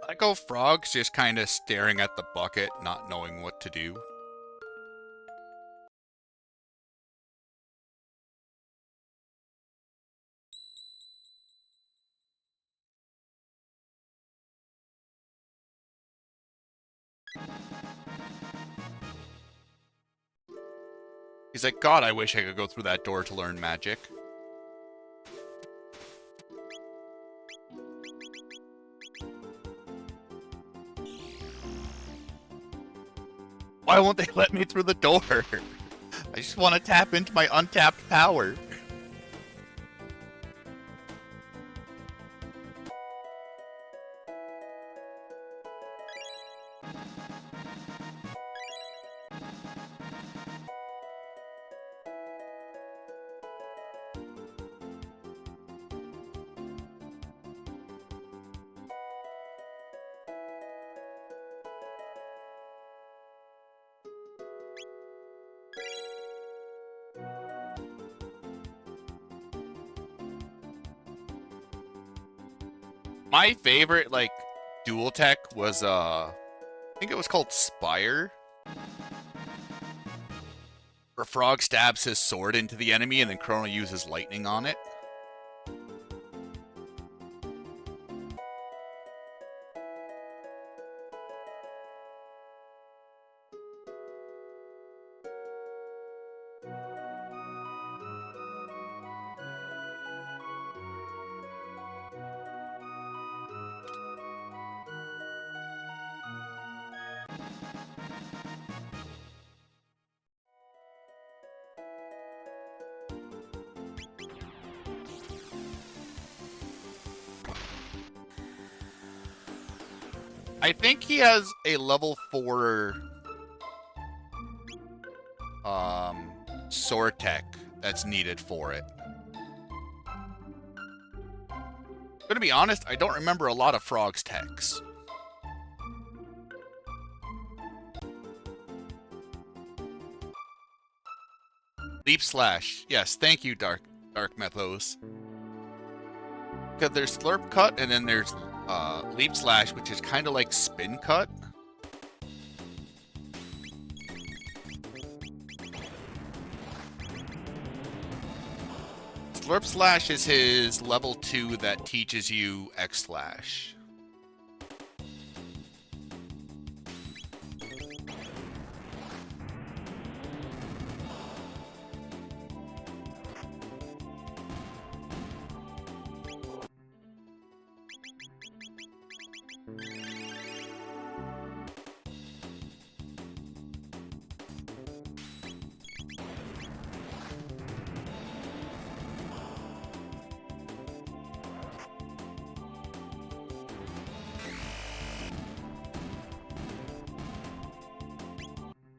I go Frog's just kind of staring at the bucket, not knowing what to do. He's like, God, I wish I could go through that door to learn magic. Why won't they let me through the door? I just want to tap into my untapped power. My favorite, like, dual tech was, I think it was called Spire. Where Frog stabs his sword into the enemy and then Chrono uses lightning on it. I think he has a level 4 sword tech that's needed for it. Gonna be honest, I don't remember a lot of Frog's techs. Leap Slash. Yes, thank you, Dark Mythos. Because there's Slurp Cut, and then there's Leap Slash, which is kind of like Spin Cut. Slurp Slash is his level 2 that teaches you X Slash.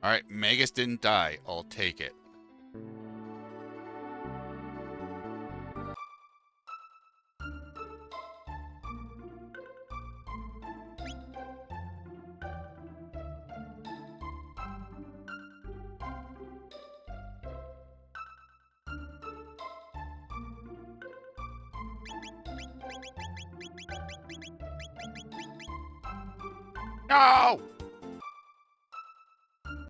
Alright, Magus didn't die. I'll take it. No!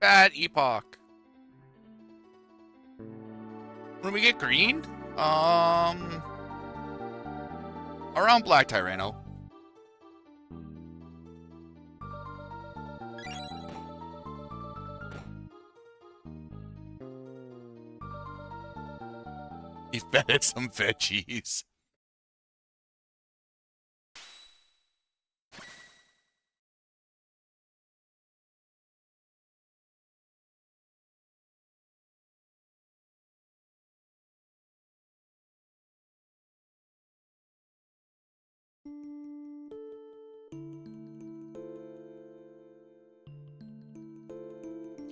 Bad Epoch. When we get green? Around Black Tyranno. He fed it some veggies.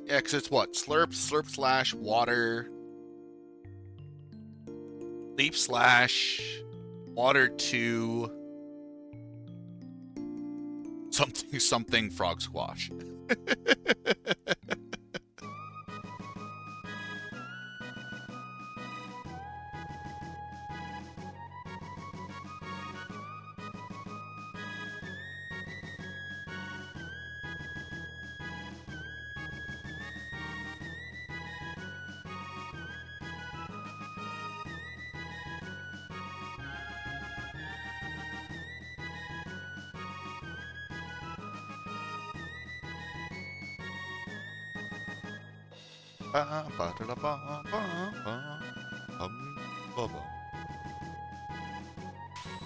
Yeah, because it's what? Slurp, Slurp Slash, Water, Leap Slash, Water 2, something Frog Squash.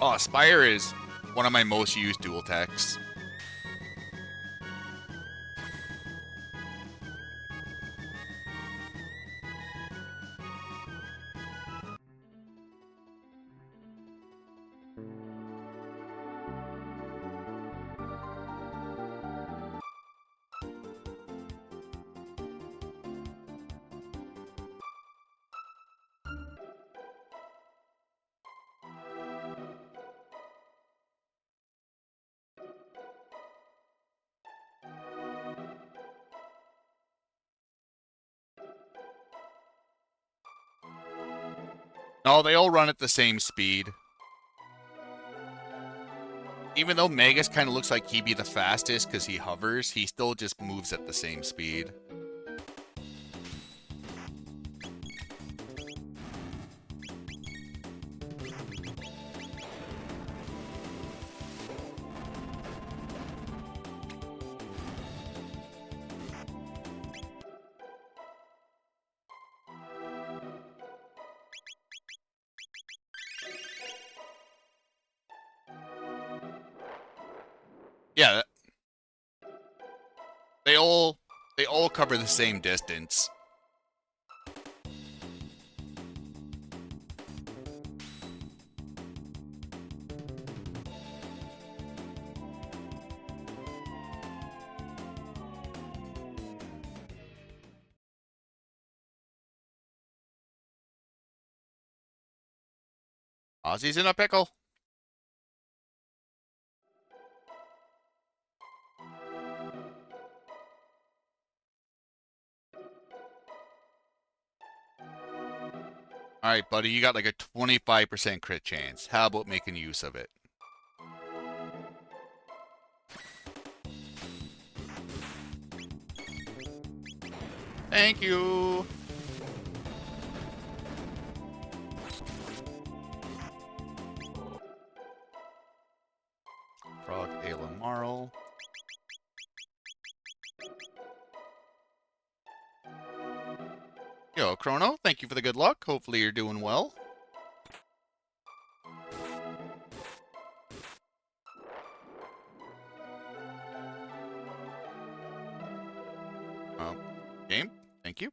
Oh, Spire is one of my most used dual techs. No, they all run at the same speed. Even though Magus kind of looks like he'd be the fastest because he hovers, he still just moves at the same speed. Yeah, they all cover the same distance. Ozzy's in a pickle. All right, buddy, you got like a 25% crit chance. How about making use of it? Thank you. Yo, Chrono, thank you for the good luck. Hopefully you're doing well. Game, thank you.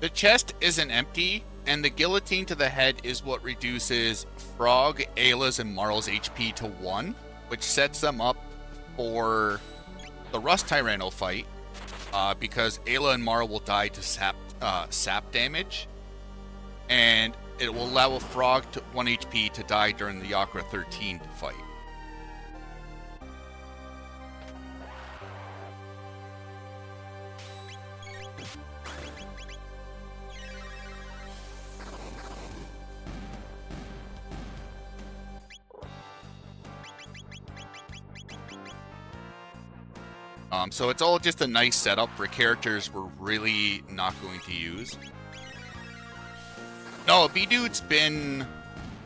The chest isn't empty, and the guillotine to the head is what reduces Frog, Ayla's, and Marl's HP to 1, which sets them up for the Rust Tyranno fight, because Ayla and Marl will die to sap damage, and it will allow a Frog to 1 HP to die during the Yakra 13 fight. So it's all just a nice setup for characters we're really not going to use. No, B-Dude's been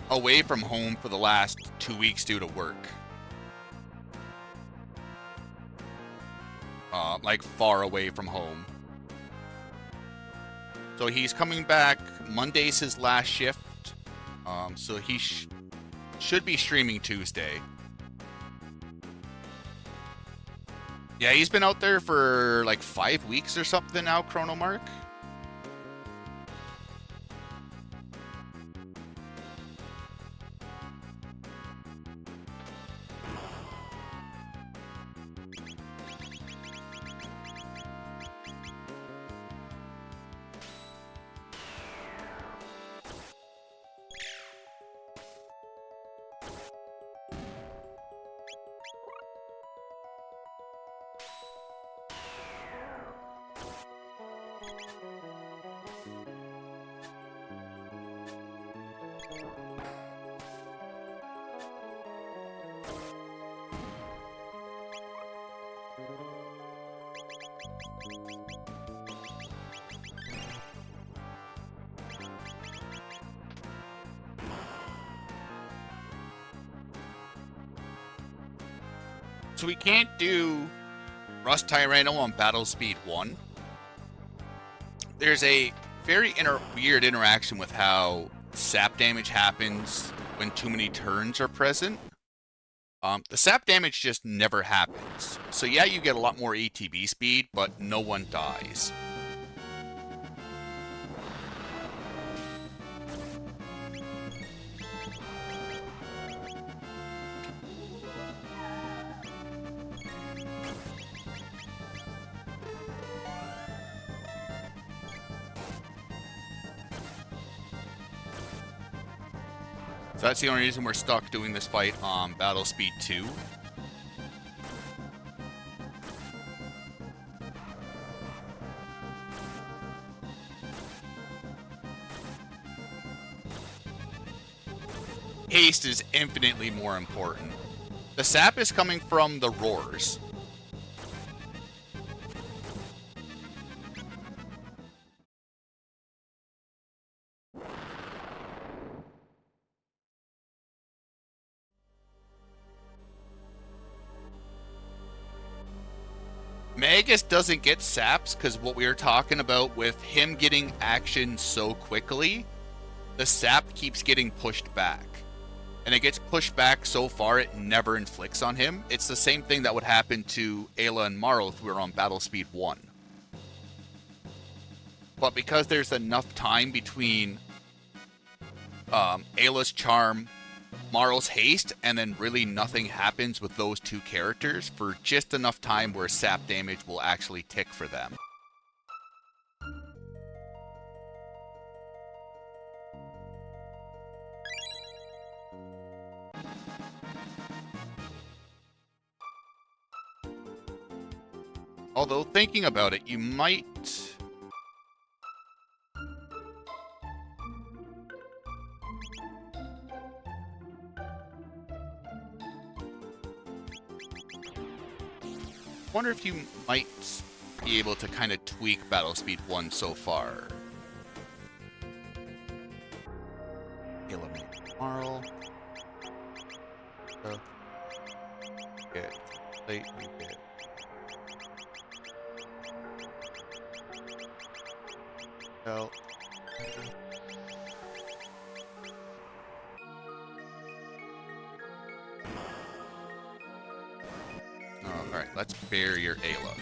away from home for the last 2 weeks due to work. Like far away from home. So he's coming back. Monday's his last shift. So he should be streaming Tuesday. Yeah, he's been out there for like 5 weeks or something now, Chrono Mark. So we can't do Rust Tyranno on Battle Speed 1. There's a very weird interaction with how sap damage happens when too many turns are present. The sap damage just never happens. So yeah, you get a lot more ATB speed, but no one dies. So that's the only reason we're stuck doing this fight on Battle Speed 2. Haste is infinitely more important. The sap is coming from the roars. Magus doesn't get saps because what we were talking about with him getting action so quickly, the sap keeps getting pushed back. And it gets pushed back so far it never inflicts on him. It's the same thing that would happen to Ayla and Marl if we were on Battle Speed 1. But because there's enough time between Ayla's charm, Marl's haste, and then really nothing happens with those two characters for just enough time where sap damage will actually tick for them. Although, thinking about it, you might... wonder if you might be able to kind of tweak Battle Speed 1 so far. Element Marl. Get plate, you get. Well. Alright, let's bury your Ayla.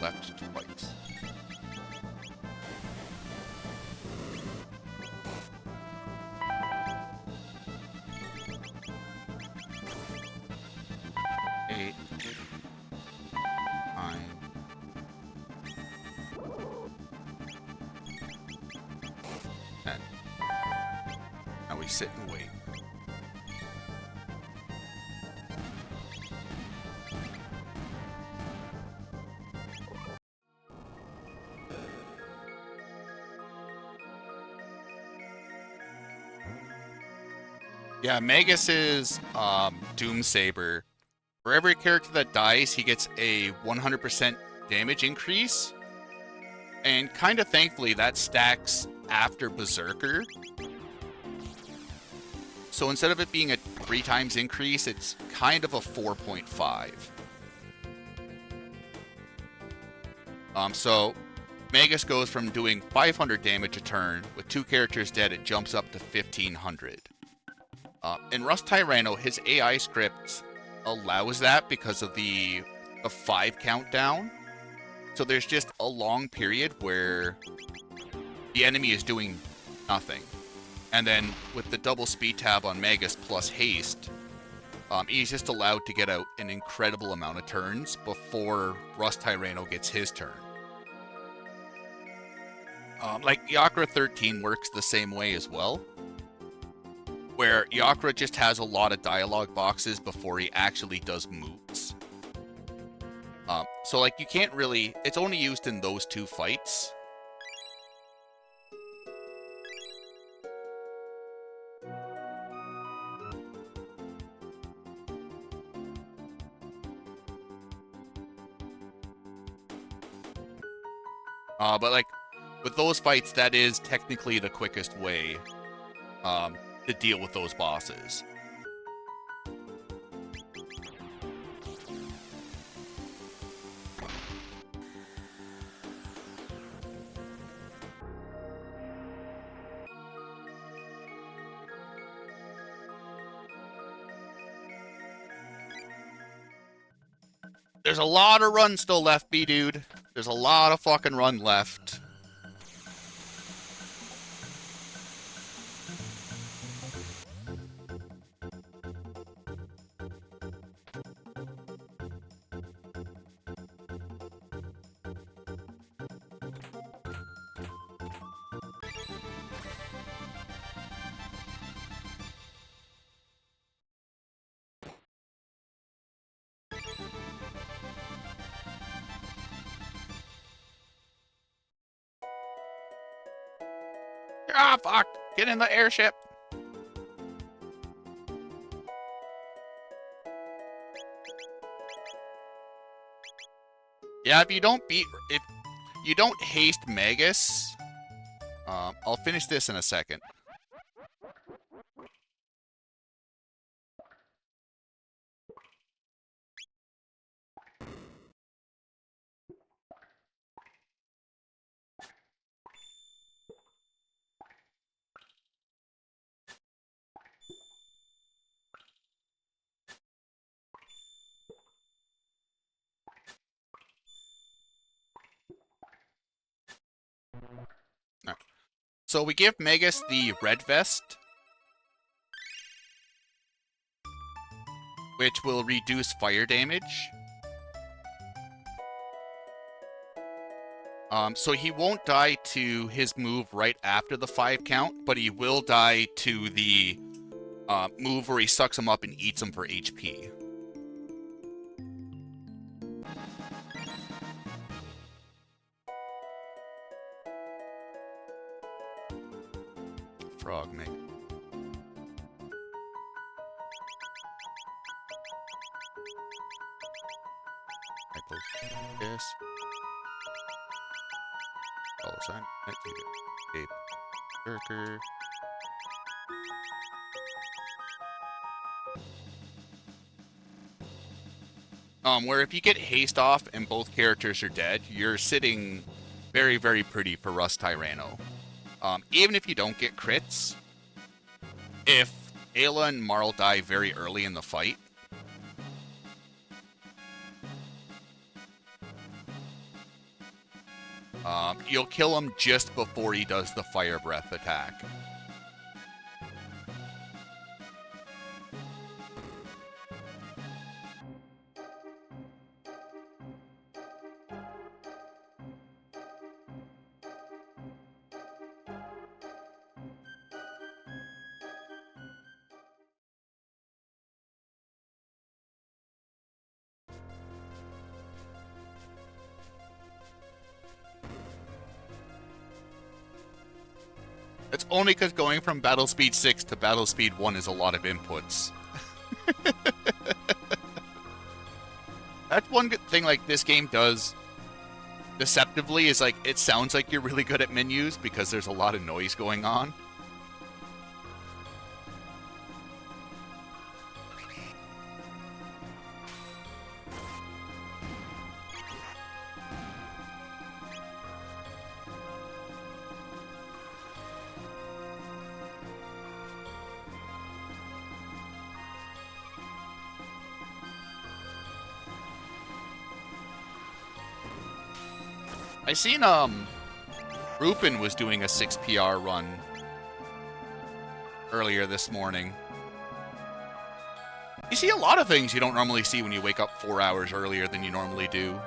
Left twice. Eight. 9. 10. Now we sit and wait. Yeah, Magus's Doom Saber. For every character that dies, he gets a 100% damage increase. And kind of thankfully, that stacks after Berserker. So instead of it being a 3 times increase, it's kind of a 4.5. So Magus goes from doing 500 damage a turn. With 2 characters dead, it jumps up to 1500. In Rust Tyranno, his AI script allows that because of the 5 countdown. So there's just a long period where the enemy is doing nothing. And then with the double speed tab on Magus plus haste, he's just allowed to get out an incredible amount of turns before Rust Tyranno gets his turn. Like Yakra 13 works the same way as well, where Yakra just has a lot of dialogue boxes before he actually does moves. So like you can't really, it's only used in those 2 fights. But like with those fights, that is technically the quickest way to deal with those bosses. There's a lot of run still left, B-dude. There's a lot of fucking run left. Ah, fuck! Get in the airship! Yeah, if you don't beat... you don't haste Magus. I'll finish this in a second. Right. So we give Magus the red vest, which will reduce fire damage. So he won't die to his move right after the 5 count, but he will die to the move where he sucks him up and eats him for HP. Frog, mate. I post this. Follow sign. Escape. Berker. Where if you get haste off and both characters are dead, you're sitting very, very pretty for Rust Tyranno. Even if you don't get crits, if Ayla and Marl die very early in the fight, you'll kill him just before he does the Fire Breath attack. It's only because going from Battle Speed 6 to Battle Speed 1 is a lot of inputs. That's one good thing like this game does deceptively is like it sounds like you're really good at menus because there's a lot of noise going on. I seen Rupin was doing a 6 PR run earlier this morning. You see a lot of things you don't normally see when you wake up 4 hours earlier than you normally do.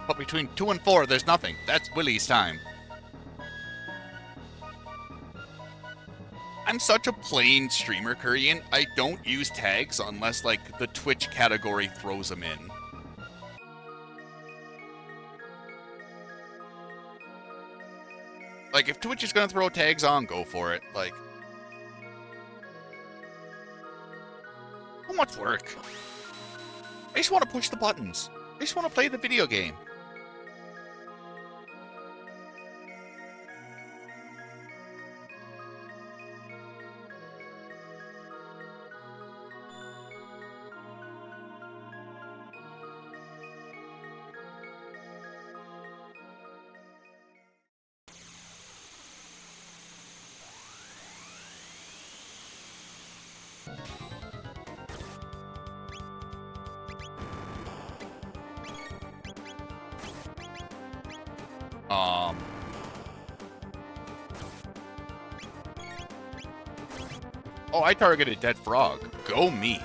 But between 2 and 4, there's nothing. That's Willie's time. I'm such a plain streamer, Kurian. I don't use tags unless, like, the Twitch category throws them in. Like, if Twitch is gonna throw tags on, go for it. Like, how much work? I just want to push the buttons. I just want to play the video game. Oh, I targeted Dead Frog. Go me.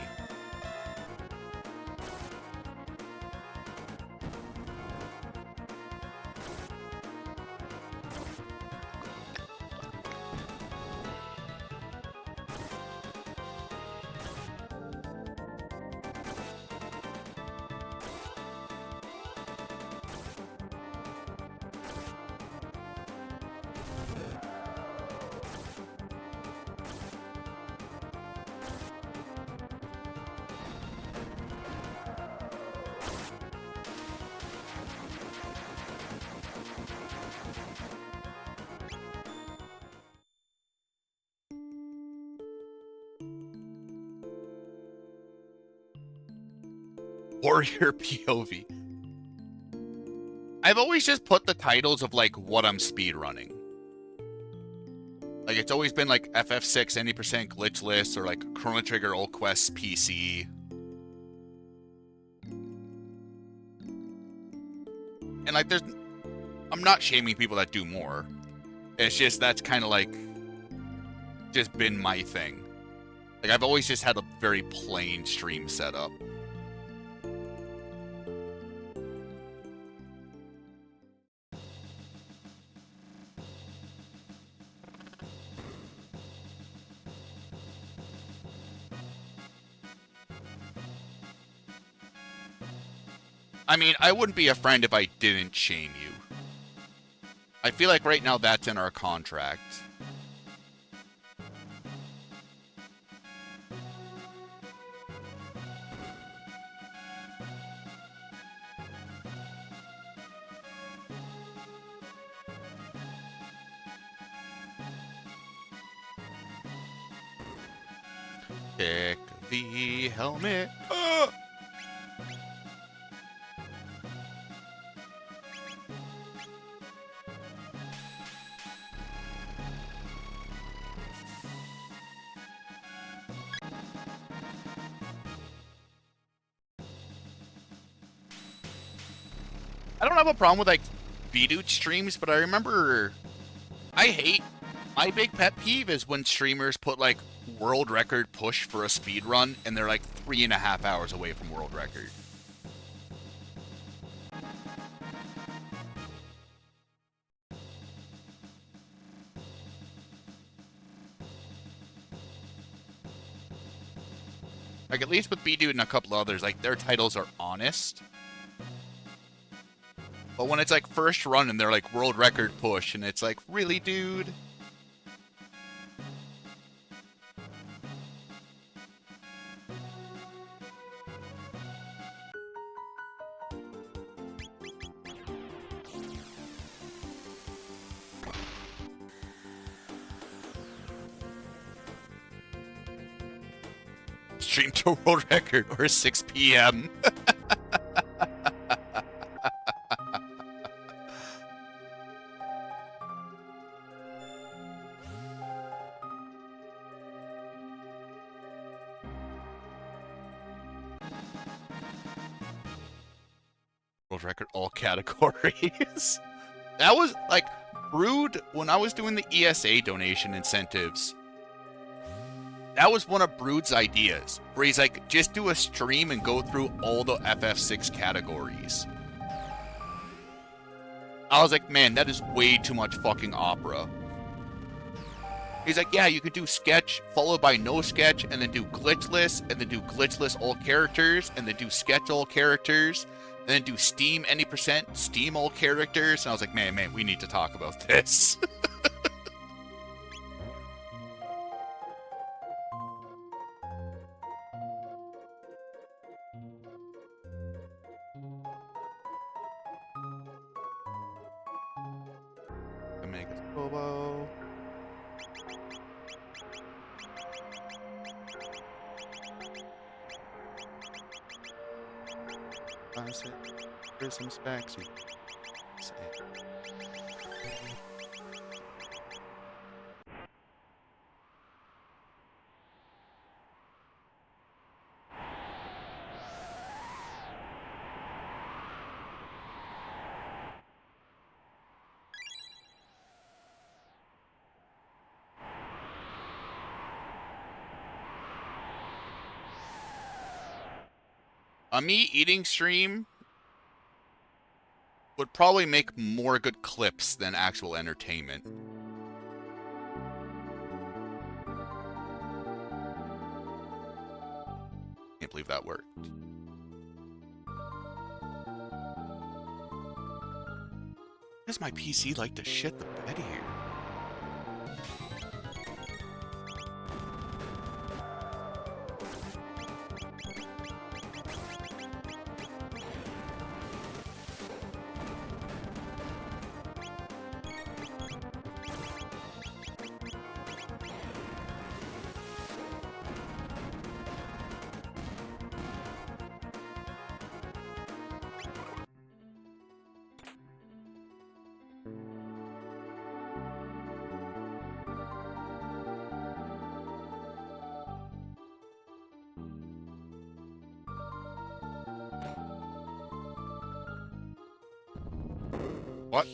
Warrior POV. I've always just put the titles of like what I'm speedrunning. Like it's always been like FF6 any% glitchless or like Chrono Trigger Old Quest PC. And like I'm not shaming people that do more. It's just that's kind of like just been my thing. Like I've always just had a very plain stream setup. I mean, I wouldn't be a friend if I didn't shame you. I feel like right now that's in our contract. Pick the helmet. I don't have a problem with like B-Dude streams, but I remember my big pet peeve is when streamers put like world record push for a speed run and they're like 3.5 hours away from world record. Like at least with B-Dude and a couple others, like their titles are honest. But when it's like first run and they're like world record push and it's like, really, dude? Stream to world record or 6 p.m. World record all categories. That was like Brood when I was doing the ESA donation incentives. That was one of Brood's ideas, where he's like, just do a stream and go through all the FF6 categories. I was like, man, that is way too much fucking opera. He's like, yeah, you could do sketch followed by no sketch, and then do glitchless, and then do glitchless all characters, and then do sketch all characters, and then do Steam any%, Steam all characters. And I was like, man, we need to talk about this. Bobo. Here's some specs. A me eating stream would probably make more good clips than actual entertainment. Can't believe that worked. Does my PC like to shit the bed here? What?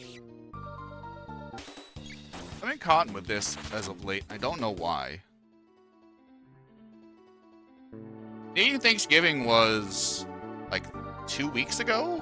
I've been caught with this as of late. I don't know why. Canadian Thanksgiving was like 2 weeks ago?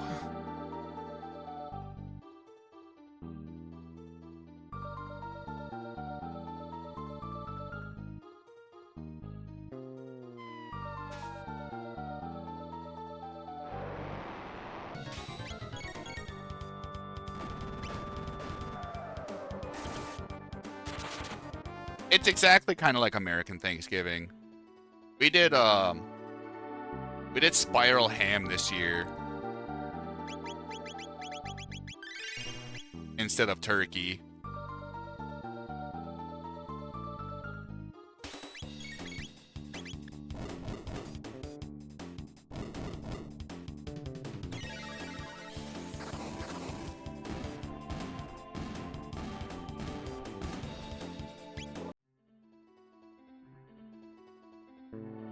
It's exactly kind of like American Thanksgiving. We did spiral ham this year instead of turkey.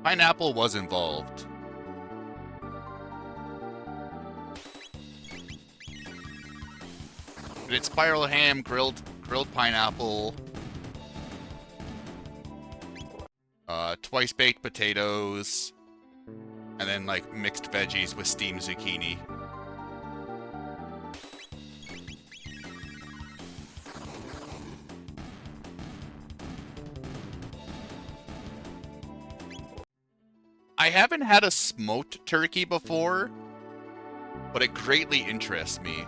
Pineapple was involved. But it's spiral ham, grilled pineapple, twice baked potatoes, and then like mixed veggies with steamed zucchini. I haven't had a smoked turkey before, but it greatly interests me.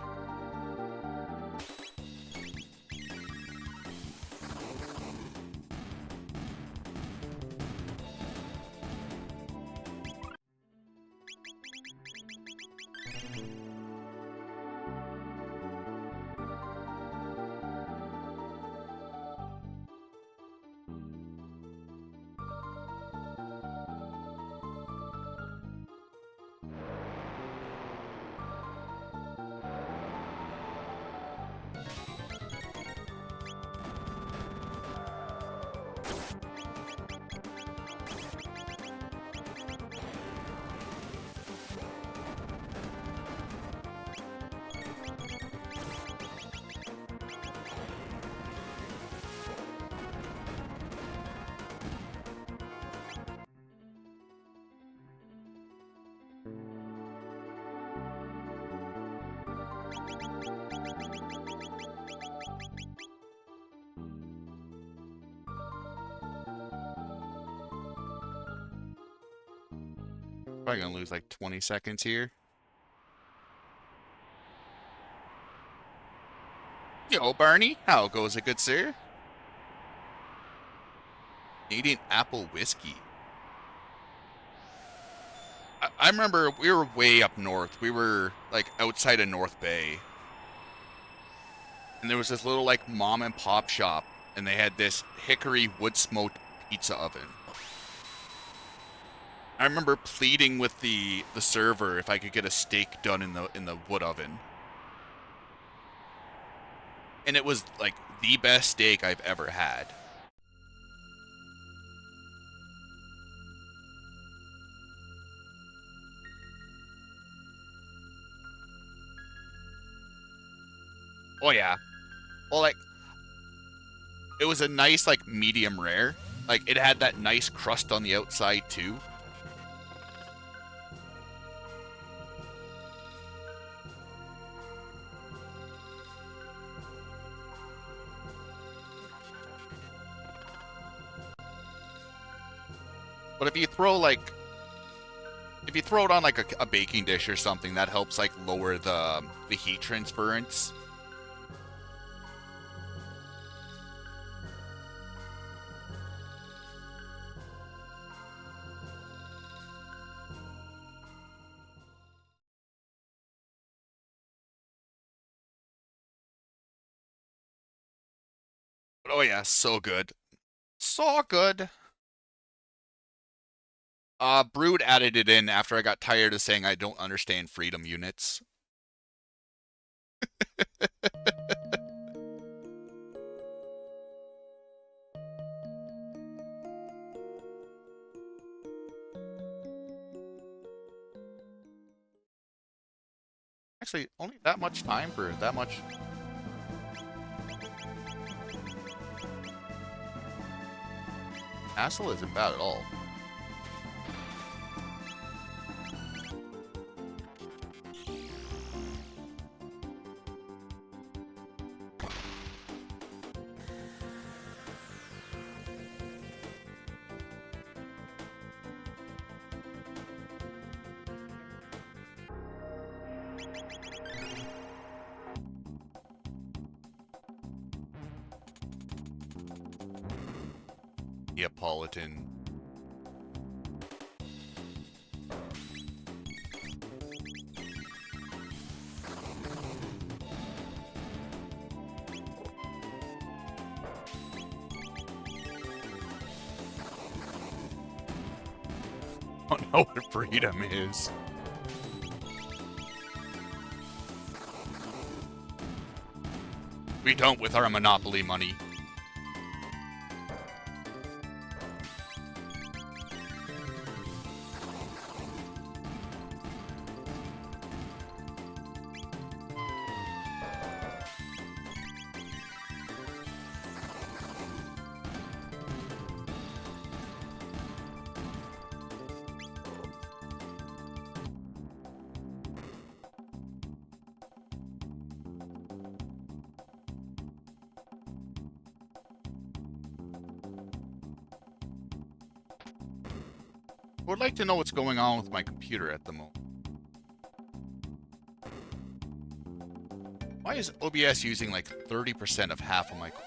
Probably gonna lose like 20 seconds here. Yo, Barney, how goes it, good sir? Canadian apple whiskey. I remember we were way up north. We were like outside of North Bay. And there was this little like mom and pop shop, and they had this hickory wood smoked pizza oven. I remember pleading with the server if I could get a steak done in the wood oven. And it was like the best steak I've ever had. Oh yeah. Well, like it was a nice like medium rare. Like it had that nice crust on the outside too. But if you throw it on like a baking dish or something, that helps like lower the heat transference. But oh yeah, so good. So good. Brood added it in after I got tired of saying I don't understand freedom units. Actually, only that much time for that much. Hassle isn't bad at all. Neapolitan. I don't know what freedom is. We don't with our monopoly money. I would like to know what's going on with my computer at the moment. Why is OBS using like 30% of half of my core?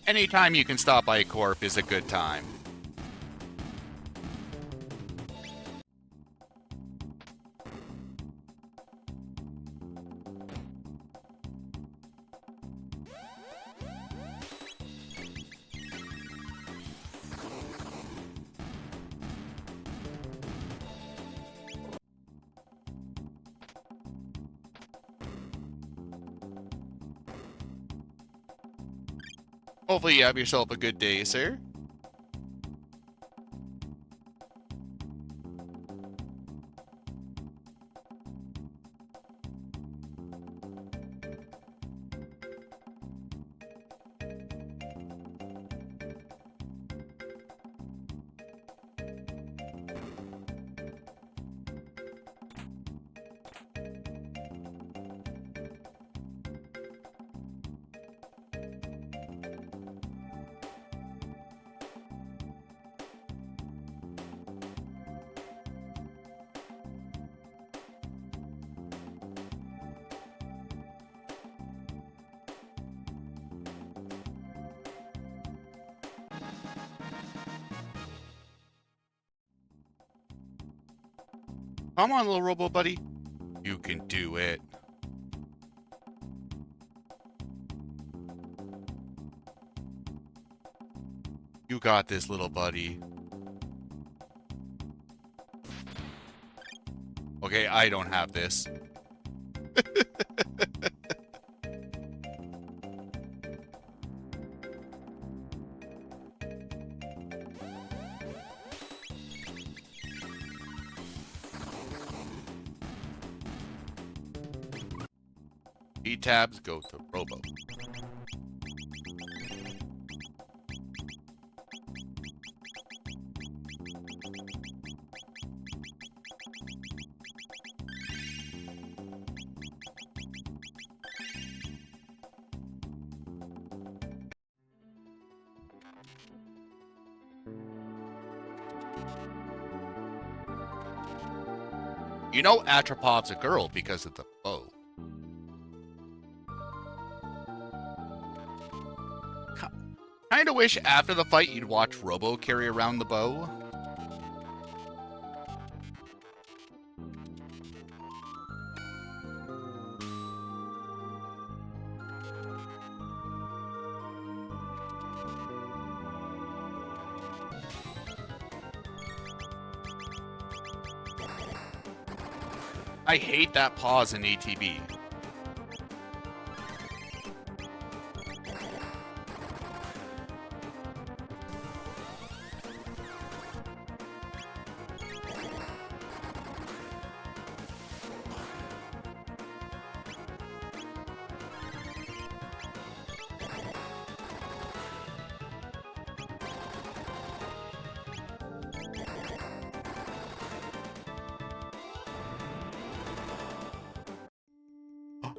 Anytime you can stop iCorp is a good time. Hopefully you have yourself a good day, sir. Come on, little robo buddy. You can do it. You got this, little buddy. Okay, I don't have this. B-tabs go to Robo. You know Atropov's a girl because of the bow. Kinda wish after the fight you'd watch Robo carry around the bow. I hate that pause in ATB.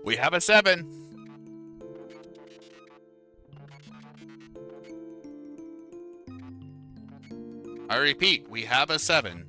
We have a 7. I repeat, we have a 7.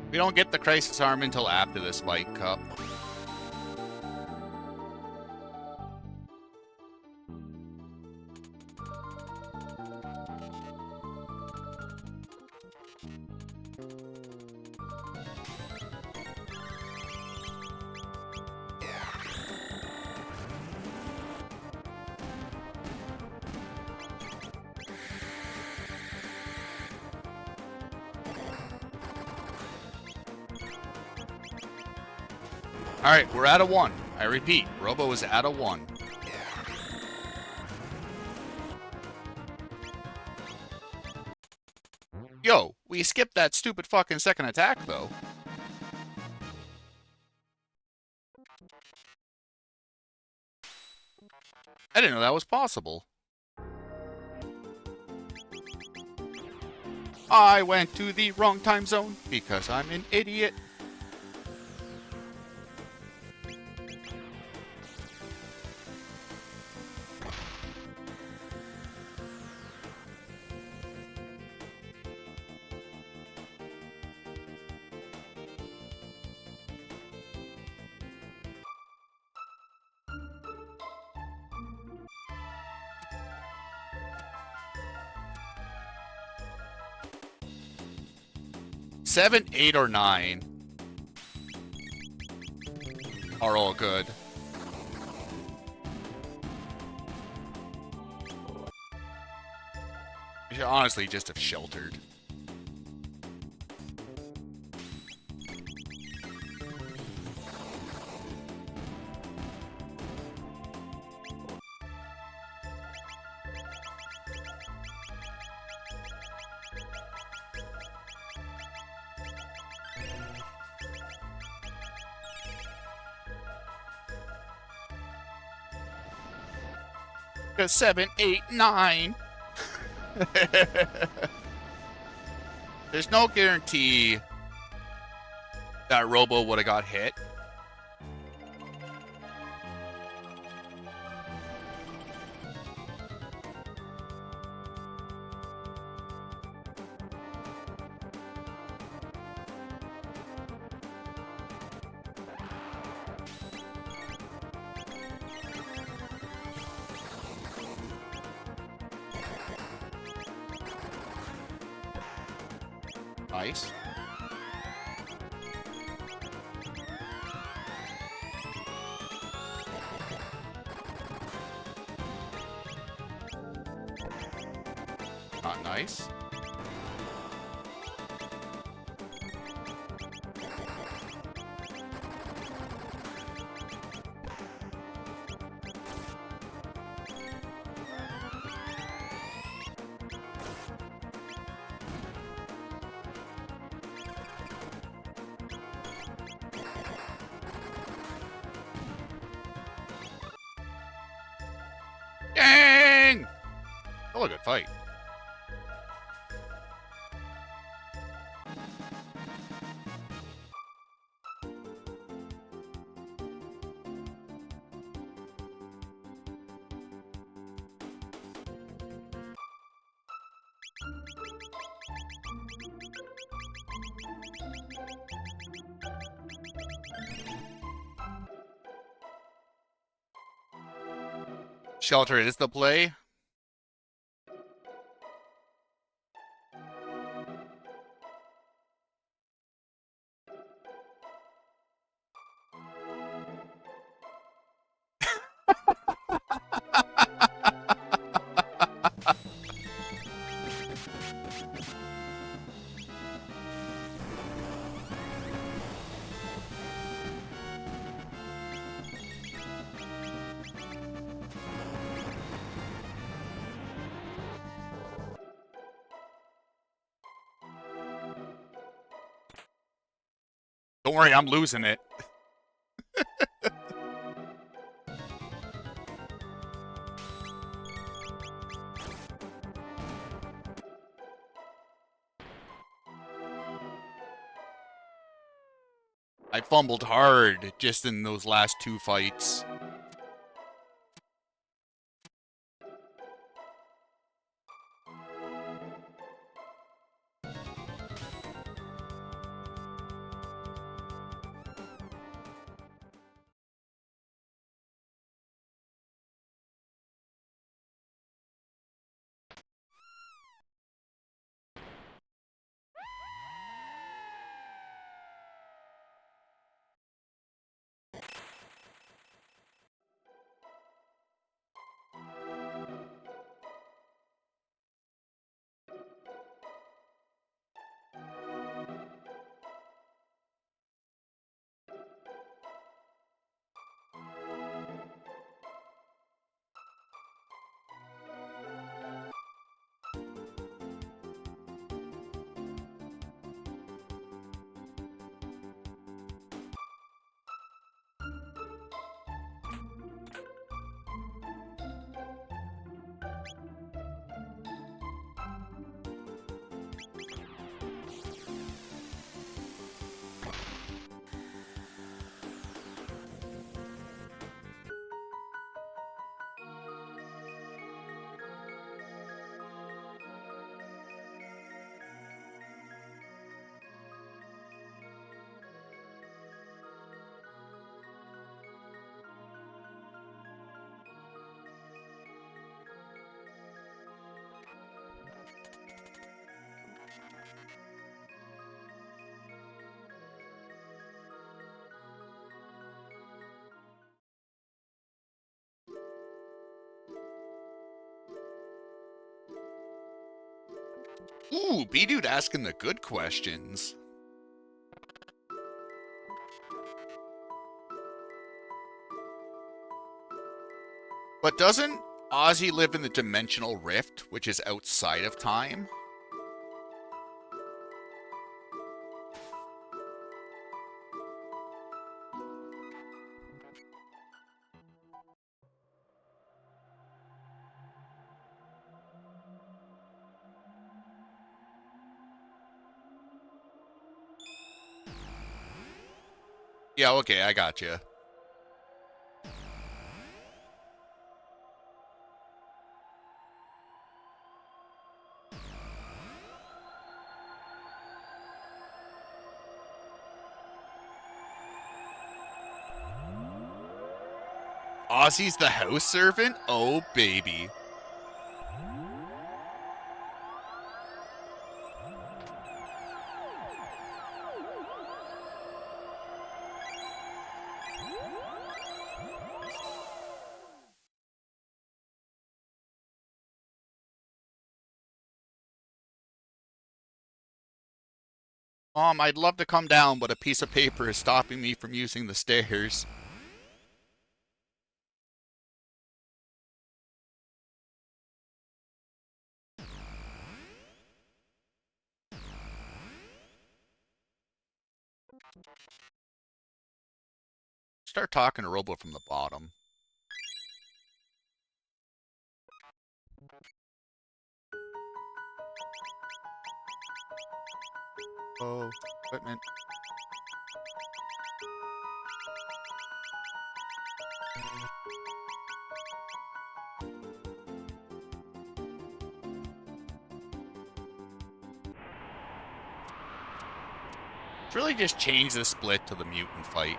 We don't get the Crisis Arm until after this Light Cup. Alright, we're at a 1. I repeat, Robo is at a 1. Yo, we skipped that stupid fucking second attack, though. I didn't know that was possible. I went to the wrong time zone because I'm an idiot. Seven, 8, or 9 are all good. I should honestly just have sheltered. A 7, 8, 9. There's no guarantee that Robo would have got hit. Nice. Not nice. Still a good fight. Shelter is the play. Don't worry, I'm losing it. I fumbled hard just in those last two fights. Ooh, B-Dude asking the good questions. But doesn't Ozzy live in the dimensional rift, which is outside of time? Yeah, okay, I got you. Ozzy's the house servant? Oh, baby. I'd love to come down, but a piece of paper is stopping me from using the stairs. Start talking to Robo from the bottom. Oh, equipment. Let's really just change the split to the mutant fight.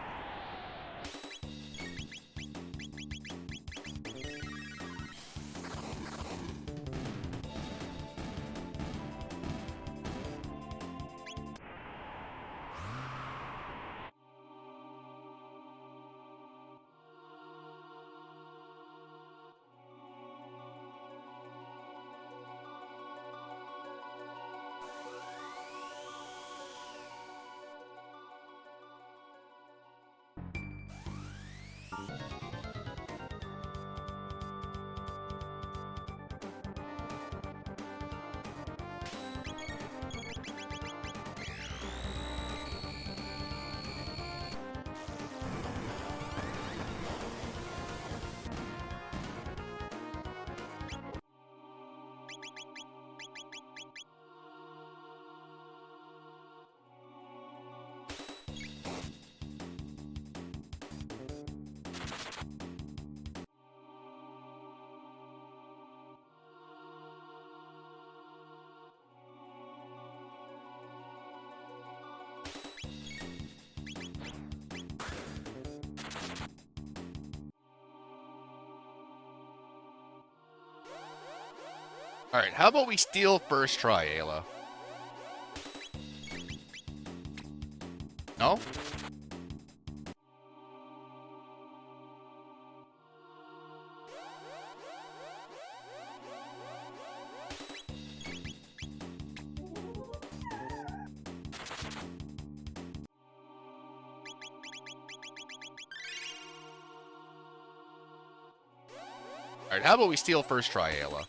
Alright, how about we steal first try, Ayla? No? Alright, how about we steal first try, Ayla?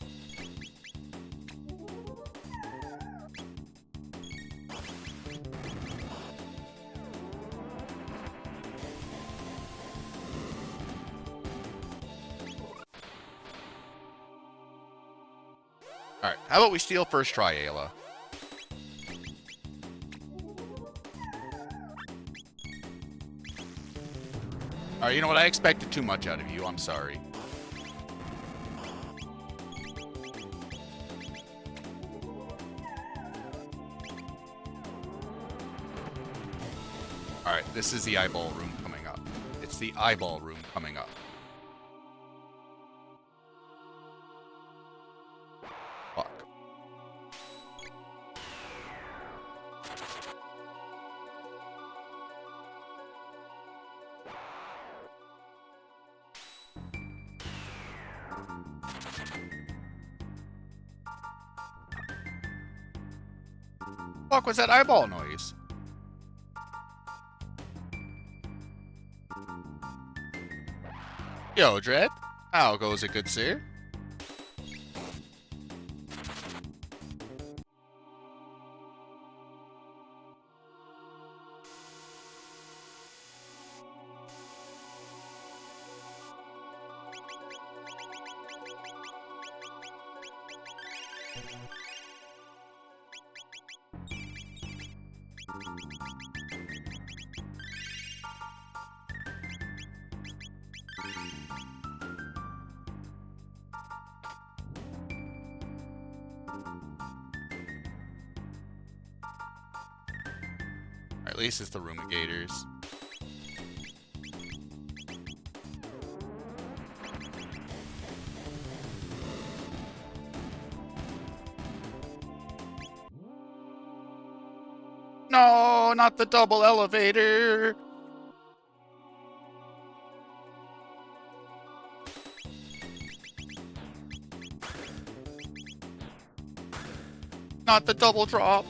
Alright, how about we steal first try, Ayla? Alright, you know what? I expected too much out of you. I'm sorry. Alright, this is the eyeball room coming up. It's the eyeball room coming up. Fuck. Fuck was that eyeball noise? Yo, Dread. How goes it, good sir? Or at least it's the Rumigators. No, not the double elevator. Not the double drop.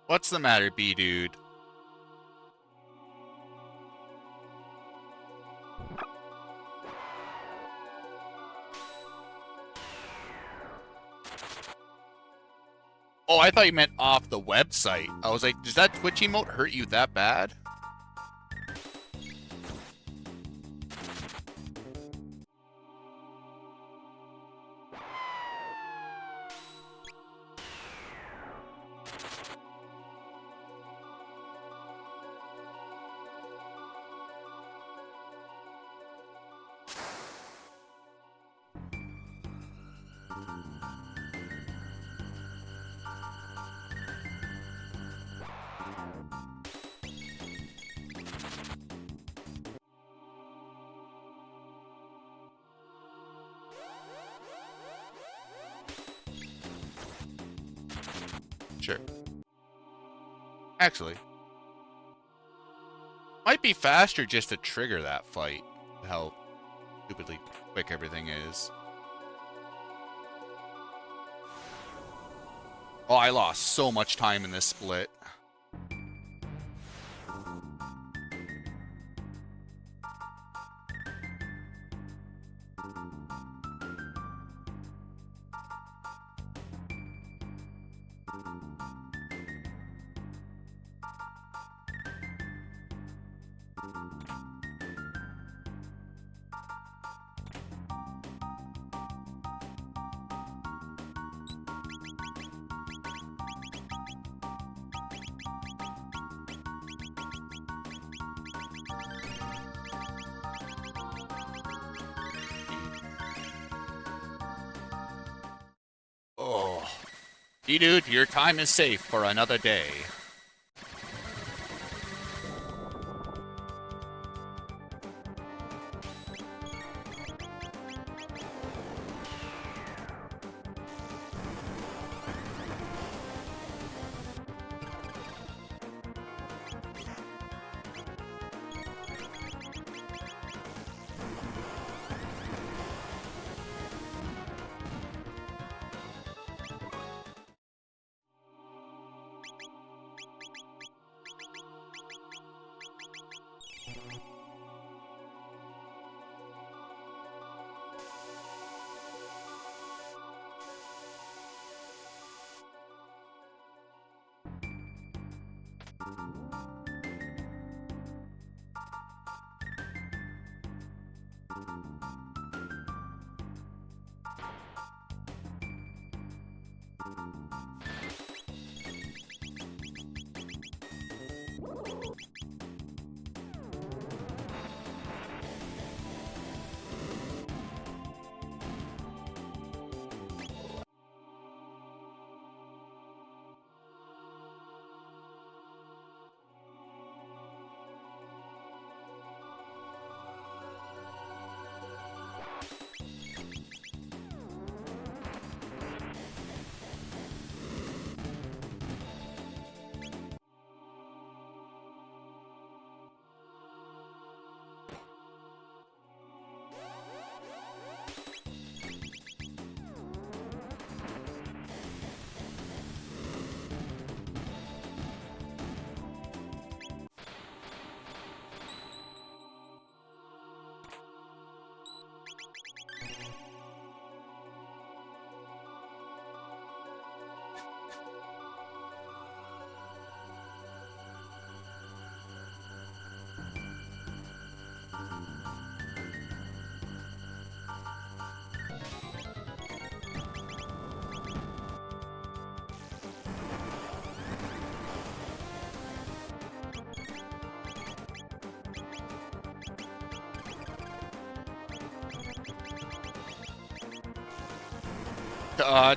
What's the matter, B-dude? Oh, I thought you meant off the website. I was like, does that Twitch emote hurt you that bad? Sure. Actually, might be faster just to trigger that fight. How stupidly quick everything is. Oh, I lost so much time in this split. Oh. D-dude, your time is safe for another day.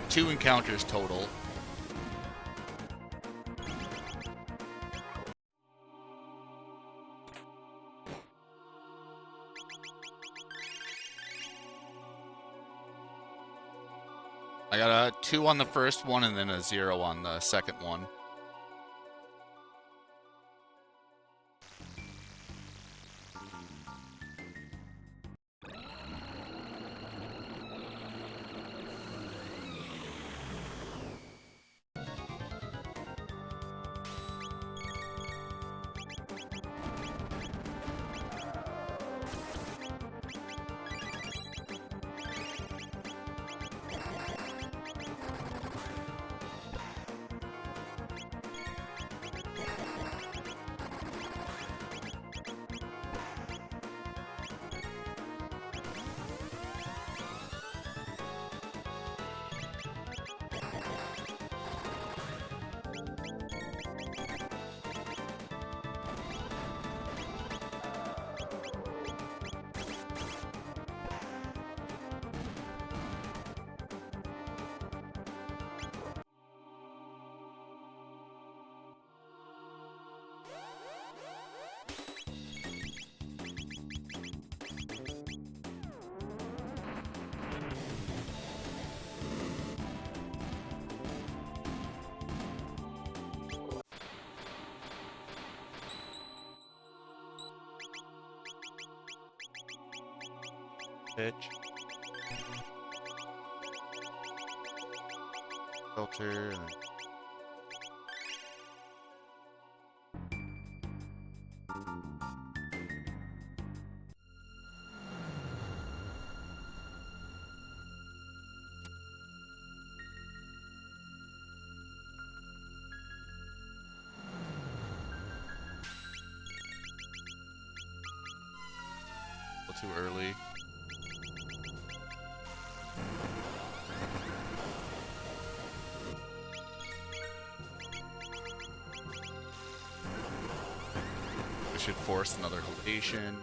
Two encounters total. I got a 2 on the first one and then a 0 on the second one. pitch. Filter. And a little too early. We should force another halation.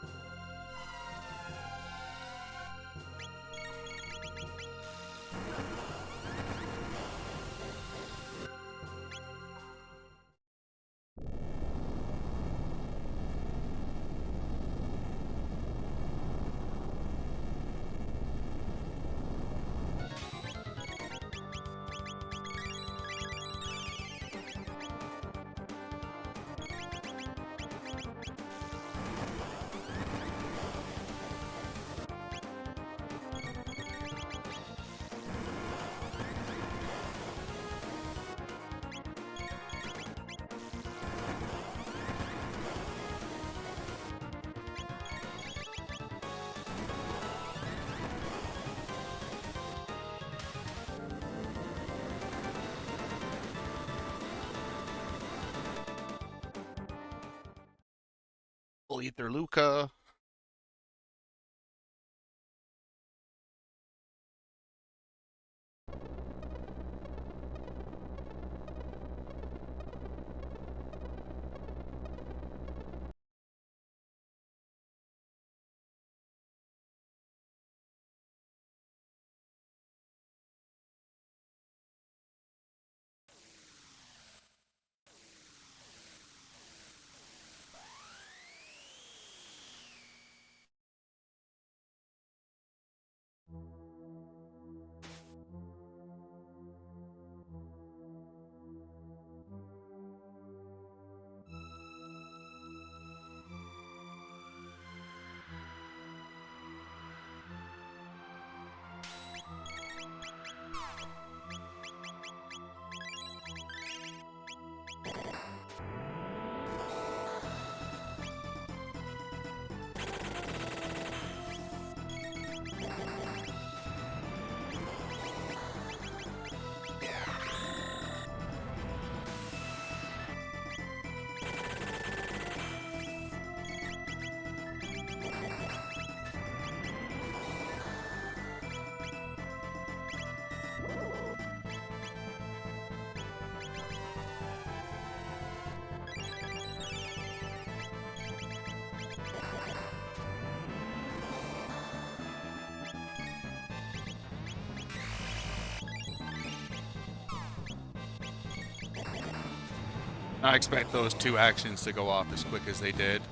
Ether Luca. I expect those two actions to go off as quick as they did.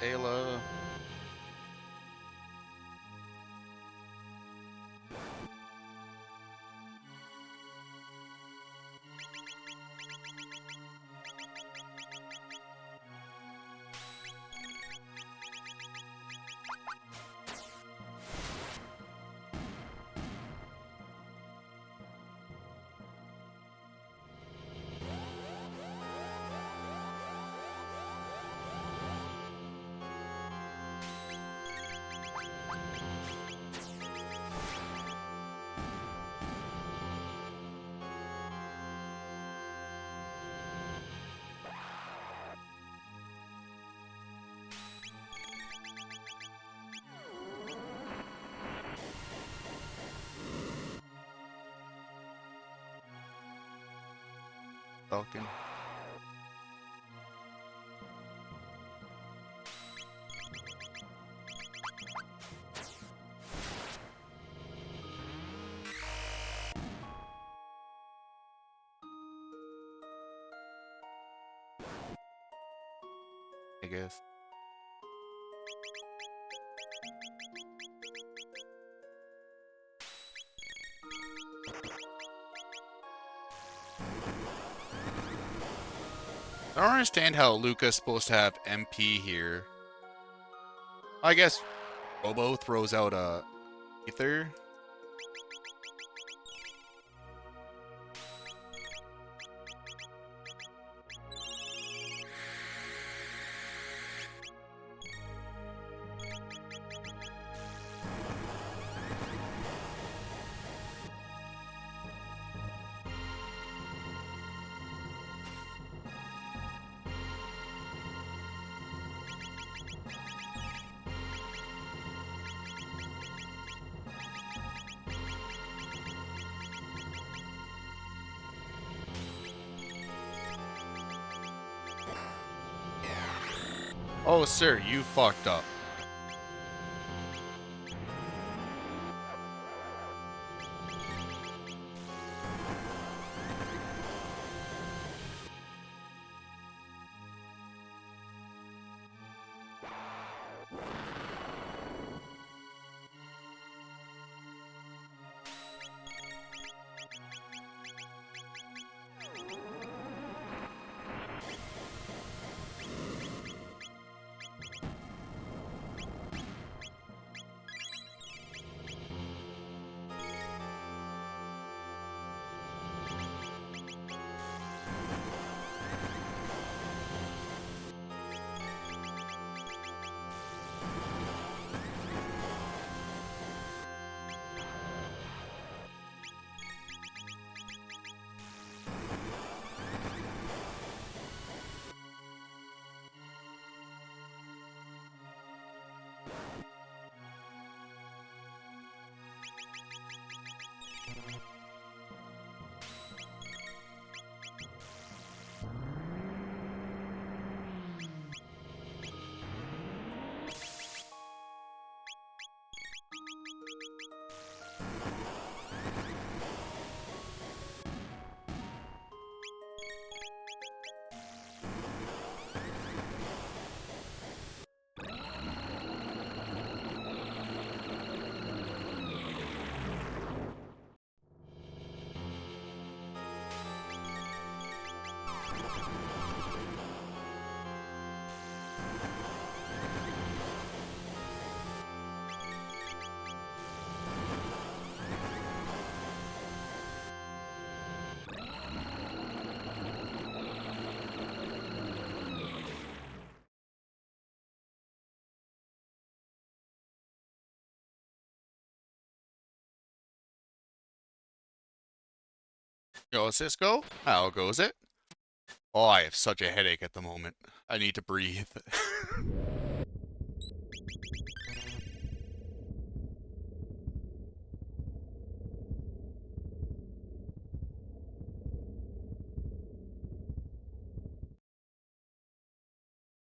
Ayla. Falcon. I guess. I don't understand how Luca's supposed to have MP here. I guess Bobo throws out a ether. Oh, sir, you fucked up. Yo, Cisco? How goes it? Oh, I have such a headache at the moment. I need to breathe.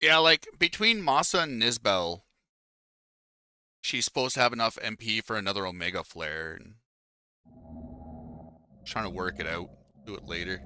Yeah, like, between Masa and Nisbel, she's supposed to have enough MP for another Omega Flare, and trying to work it out. Do it later.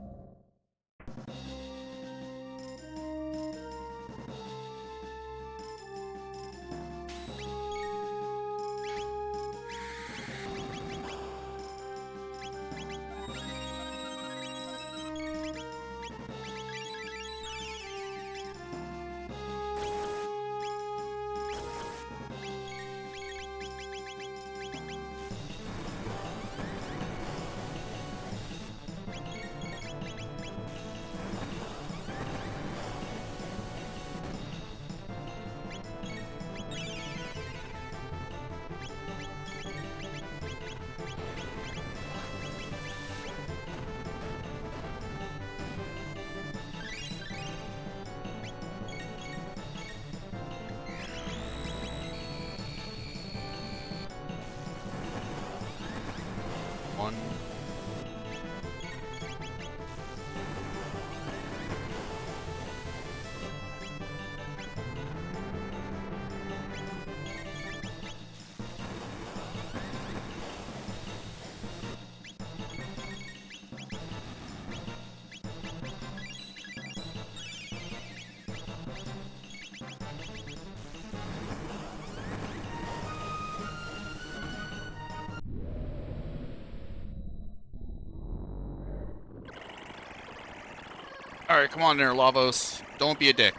Alright, come on there, Lavos. Don't be a dick.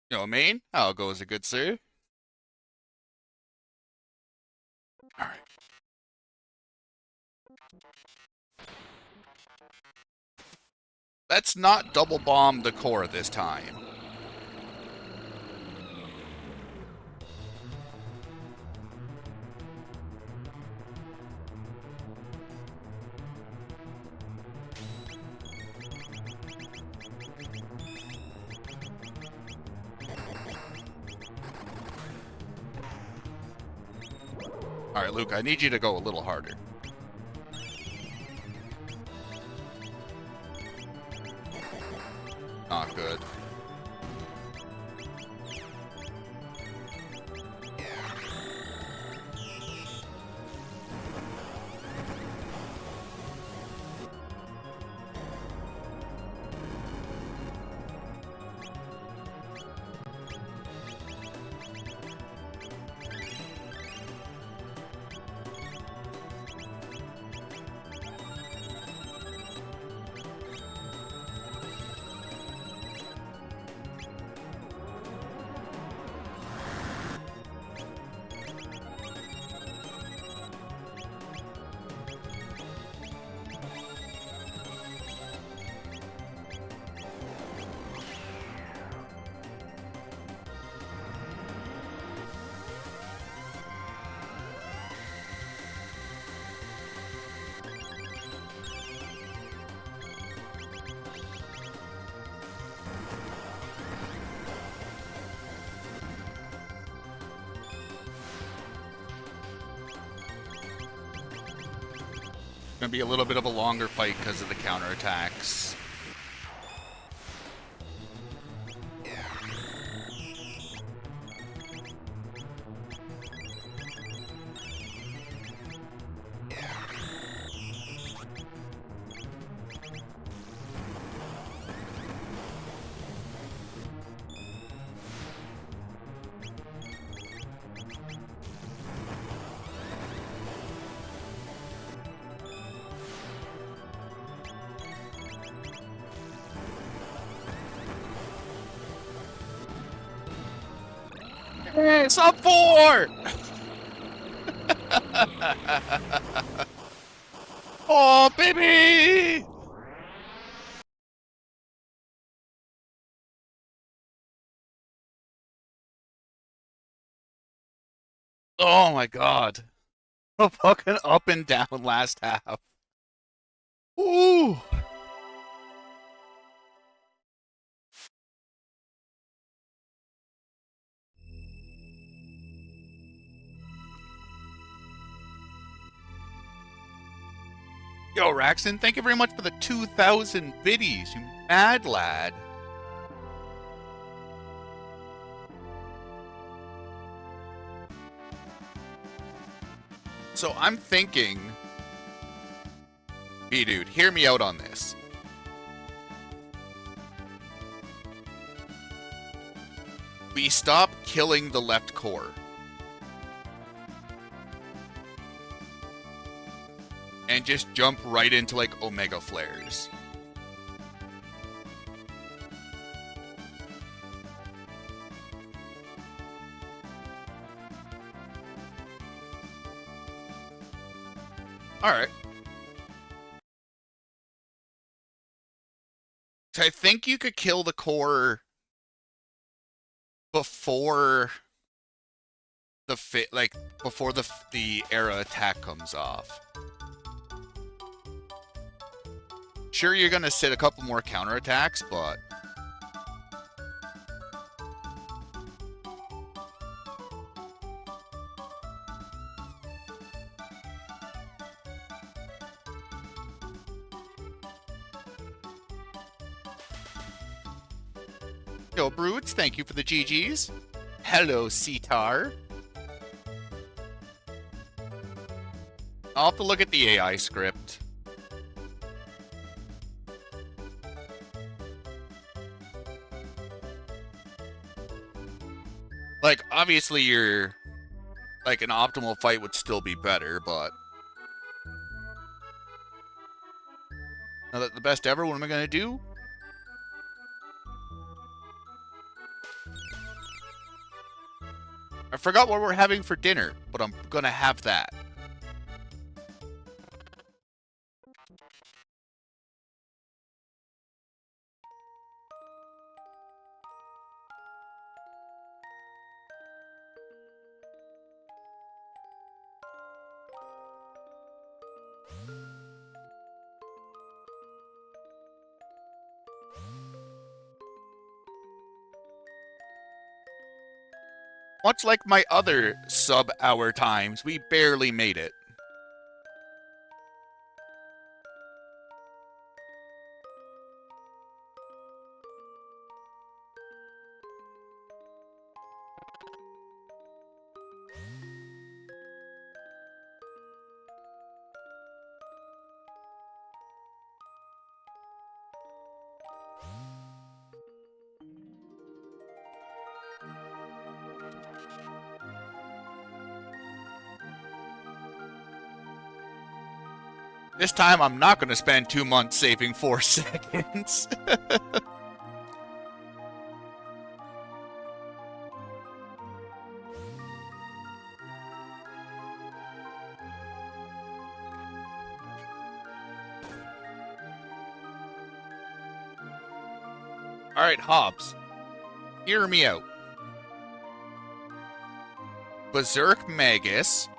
You know, main? How goes it, good sir? Alright. Let's not double bomb the core this time. Alright, Luke, I need you to go a little harder. Not good. Gonna be a little bit of a longer fight because of the counterattacks. It's up 4! Oh, baby! Oh my god. A fucking up and down last half. Ooh! Yo, Raxon, thank you very much for the 2,000 biddies, you mad lad. So I'm thinking... Hey, dude, hear me out on this. We stop killing the left core. And just jump right into, like, Omega Flares. Alright. I think you could kill the core before the before the era attack comes off. Sure, you're gonna sit a couple more counterattacks, but yo, Brutes, thank you for the GGs. Hello, Cetar. I'll have to look at the AI script. Like, obviously, you're like an optimal fight would still be better, but now that the best ever, what am I gonna do? I forgot what we're having for dinner, but I'm gonna have that. Much like my other sub-hour times, we barely made it. This time, I'm not gonna spend 2 months saving 4 seconds. Alright, Hobbs. Hear me out. Berserk Magus.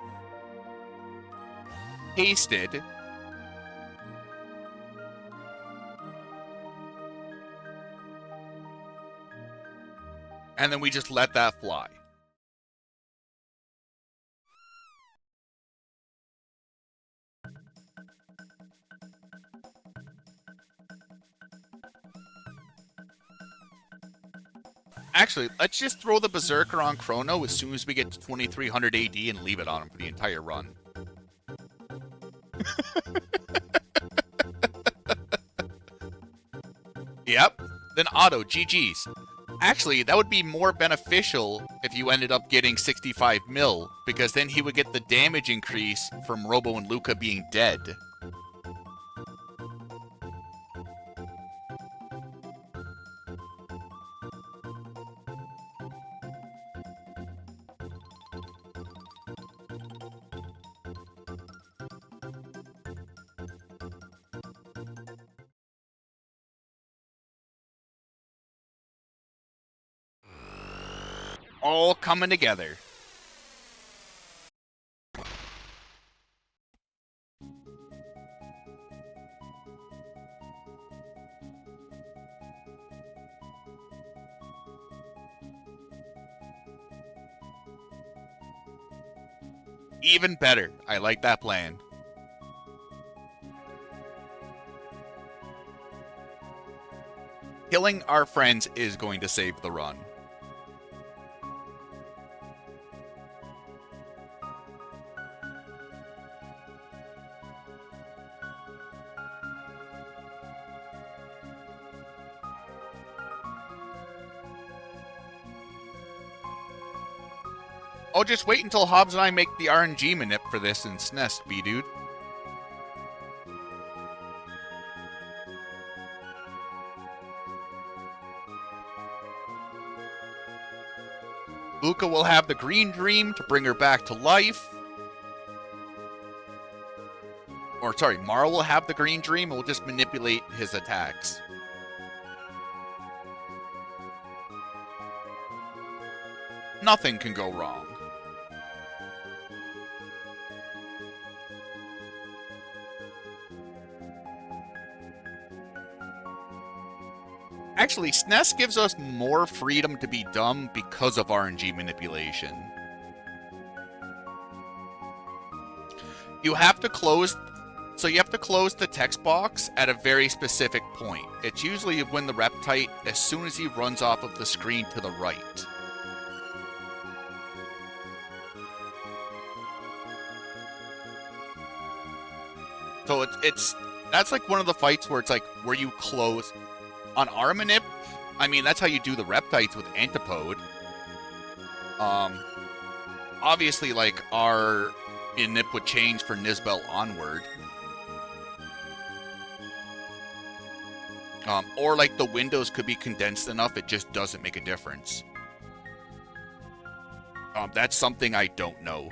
Hasted. And then we just let that fly. Actually, let's just throw the Berserker on Chrono as soon as we get to 2300 AD and leave it on him for the entire run. Yep. Then auto, GG's. Actually, that would be more beneficial if you ended up getting 65 mil, because then he would get the damage increase from Robo and Luca being dead. All coming together. Even better. I like that plan. Killing our friends is going to save the run. Oh, just wait until Hobbs and I make the RNG manip for this in SNES, B-dude. Luca will have the green dream to bring her back to life. Or, sorry, Mara will have the green dream and we'll just manipulate his attacks. Nothing can go wrong. Actually, SNES gives us more freedom to be dumb because of RNG manipulation. You have to close... So you have to close the text box at a very specific point. It's usually when the Reptite, as soon as he runs off of the screen to the right. So it's that's like one of the fights where it's like, where you close... On Armanip, I mean, that's how you do the Reptites with Antipode. Obviously, like, our init would change for Nisbel onward. Or, like, the windows could be condensed enough it just doesn't make a difference. That's something I don't know.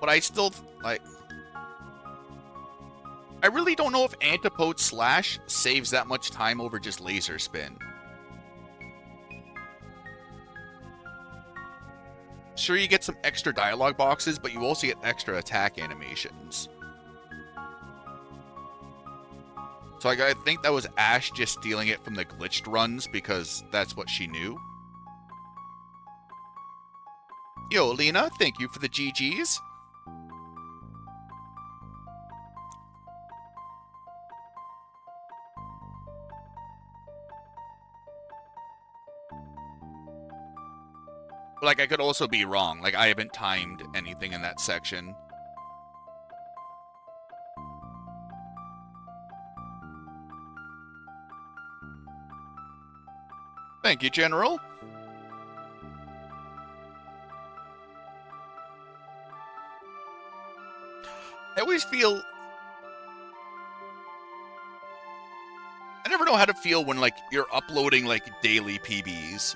But I still, like... I really don't know if Antipode Slash saves that much time over just Laser Spin. Sure, you get some extra dialogue boxes, but you also get extra attack animations. So I think that was Ash just stealing it from the glitched runs because that's what she knew. Yo, Lena, thank you for the GGs. Like, I could also be wrong. Like, I haven't timed anything in that section. Thank you, General. I always feel... I never know how to feel when, like, you're uploading, like, daily PBs.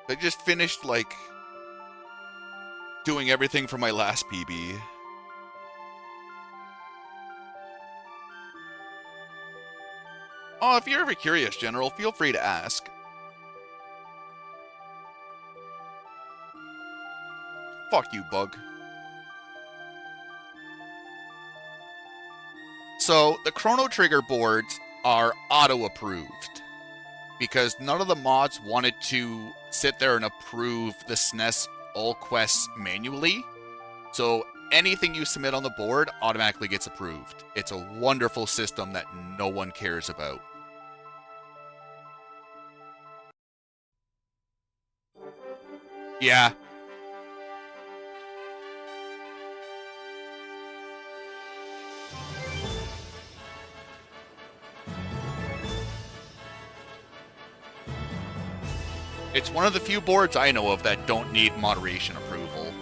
I just finished, like, doing everything for my last PB. Oh, if you're ever curious, General, feel free to ask. Fuck you, Bug. So, the Chrono Trigger boards are auto-approved. Because none of the mods wanted to sit there and approve the SNES all quests manually. So anything you submit on the board automatically gets approved. It's a wonderful system that no one cares about. Yeah. It's one of the few boards I know of that don't need moderation approval.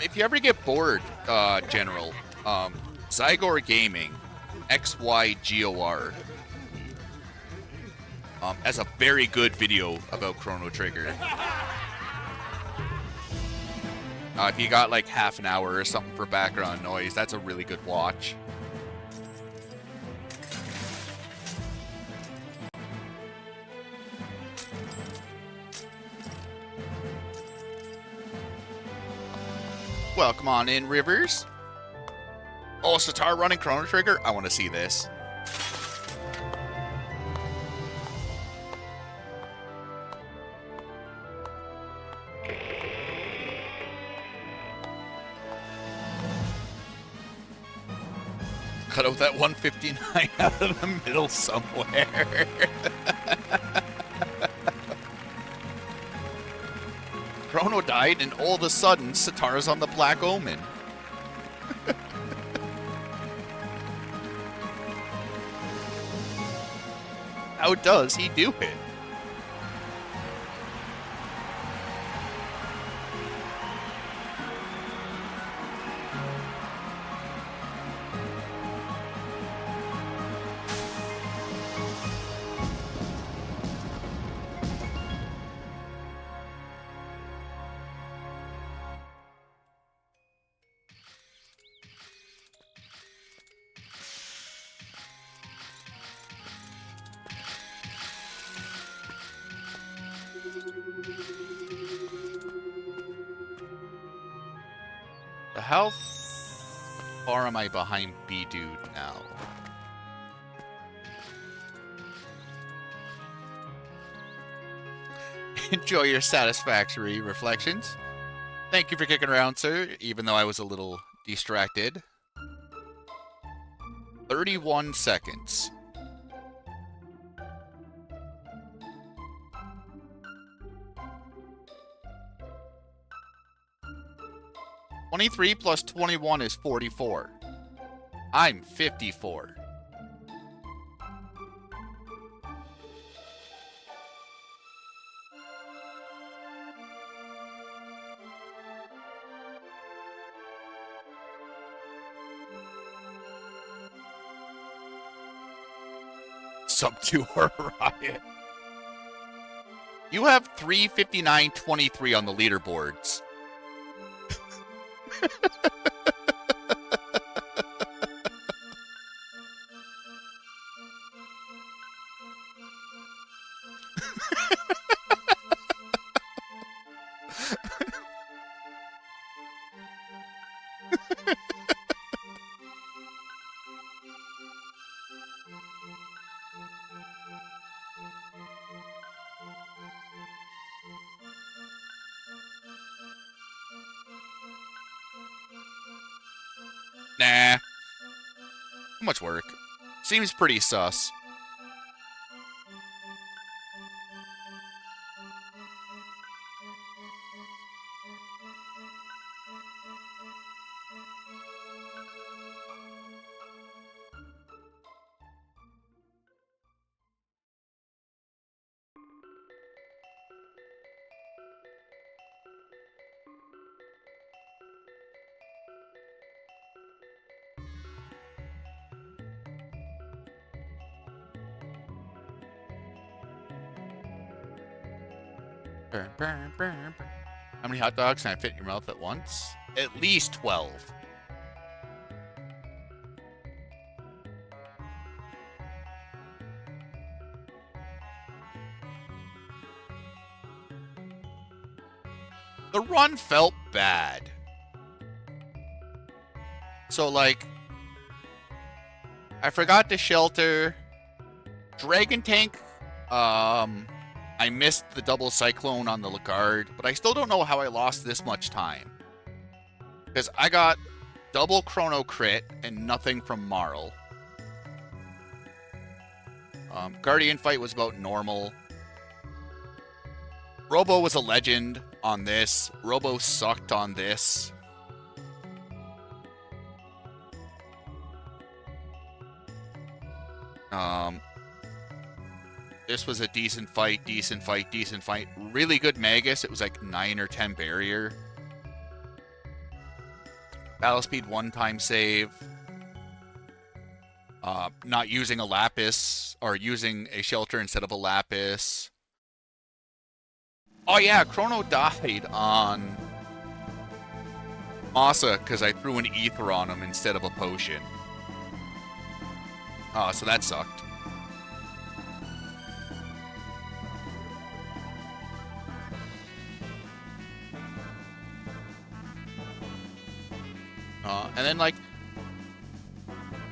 If you ever get bored, General, Zygor Gaming, XYGOR, has a very good video about Chrono Trigger. If you got like half an hour or something for background noise, that's a really good watch. Welcome on in, Rivers. Oh, Sitar running Chrono Trigger? I want to see this. Cut out that 159 out of the middle somewhere. Chrono died, and all of a sudden, Sitar's on the Black Omen. How does he do it? How far am I behind B-Dude now? Enjoy your satisfactory reflections. Thank you for kicking around, sir, even though I was a little distracted. 31 seconds. $23 plus 21 is 44. I'm 54. Sub-2 riot. You have 359.23 on the leaderboards. Nah. Too much work. Seems pretty sus. How many hot dogs can I fit in your mouth at once? At least 12. The run felt bad. So, like, I forgot to shelter. Dragon Tank, I missed the double cyclone on the Lagarde, but I still don't know how I lost this much time. Because I got double Chrono crit and nothing from Marl. Guardian fight was about normal. Robo was a legend on this. Robo sucked on this. This was a decent fight, decent fight, decent fight. Really good Magus. It was like 9 or 10 barrier. Battle speed 1-time save. Not using a Lapis, or using a Shelter instead of a Lapis. Oh yeah, Chrono died on Masa because I threw an Ether on him instead of a potion. So that sucked. And then, like,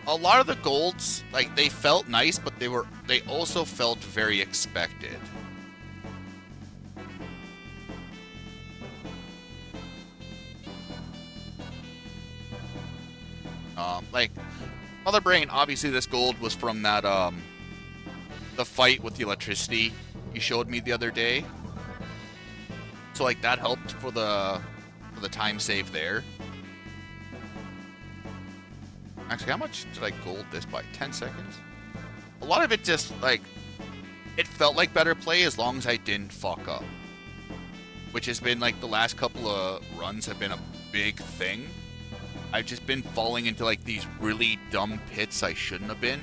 a lot of the golds, like, they felt nice, but they also felt very expected. Like, Mother Brain, obviously this gold was from that, the fight with the electricity you showed me the other day. So, like, that helped for the time save there. Actually, how much did I gold this by? 10 seconds? A lot of it just, like, it felt like better play as long as I didn't fuck up. Which has been, like, the last couple of runs have been a big thing. I've just been falling into, like, these really dumb pits I shouldn't have been.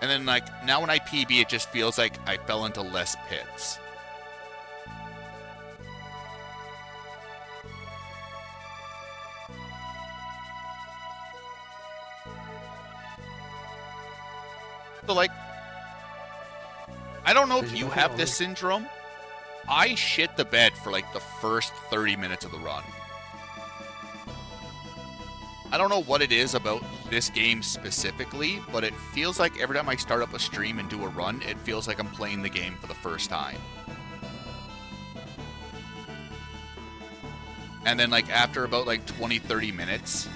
And then, like, now when I PB, it just feels like I fell into less pits. So, like, I don't know if you have this syndrome. I shit the bed for, like, the first 30 minutes of the run. I don't know what it is about this game specifically, but it feels like every time I start up a stream and do a run, it feels like I'm playing the game for the first time. And then like after about like 20, 30 minutes,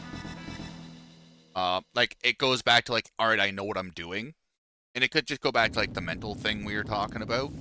like it goes back to like, all right, I know what I'm doing. And it could just go back to like the mental thing we were talking about.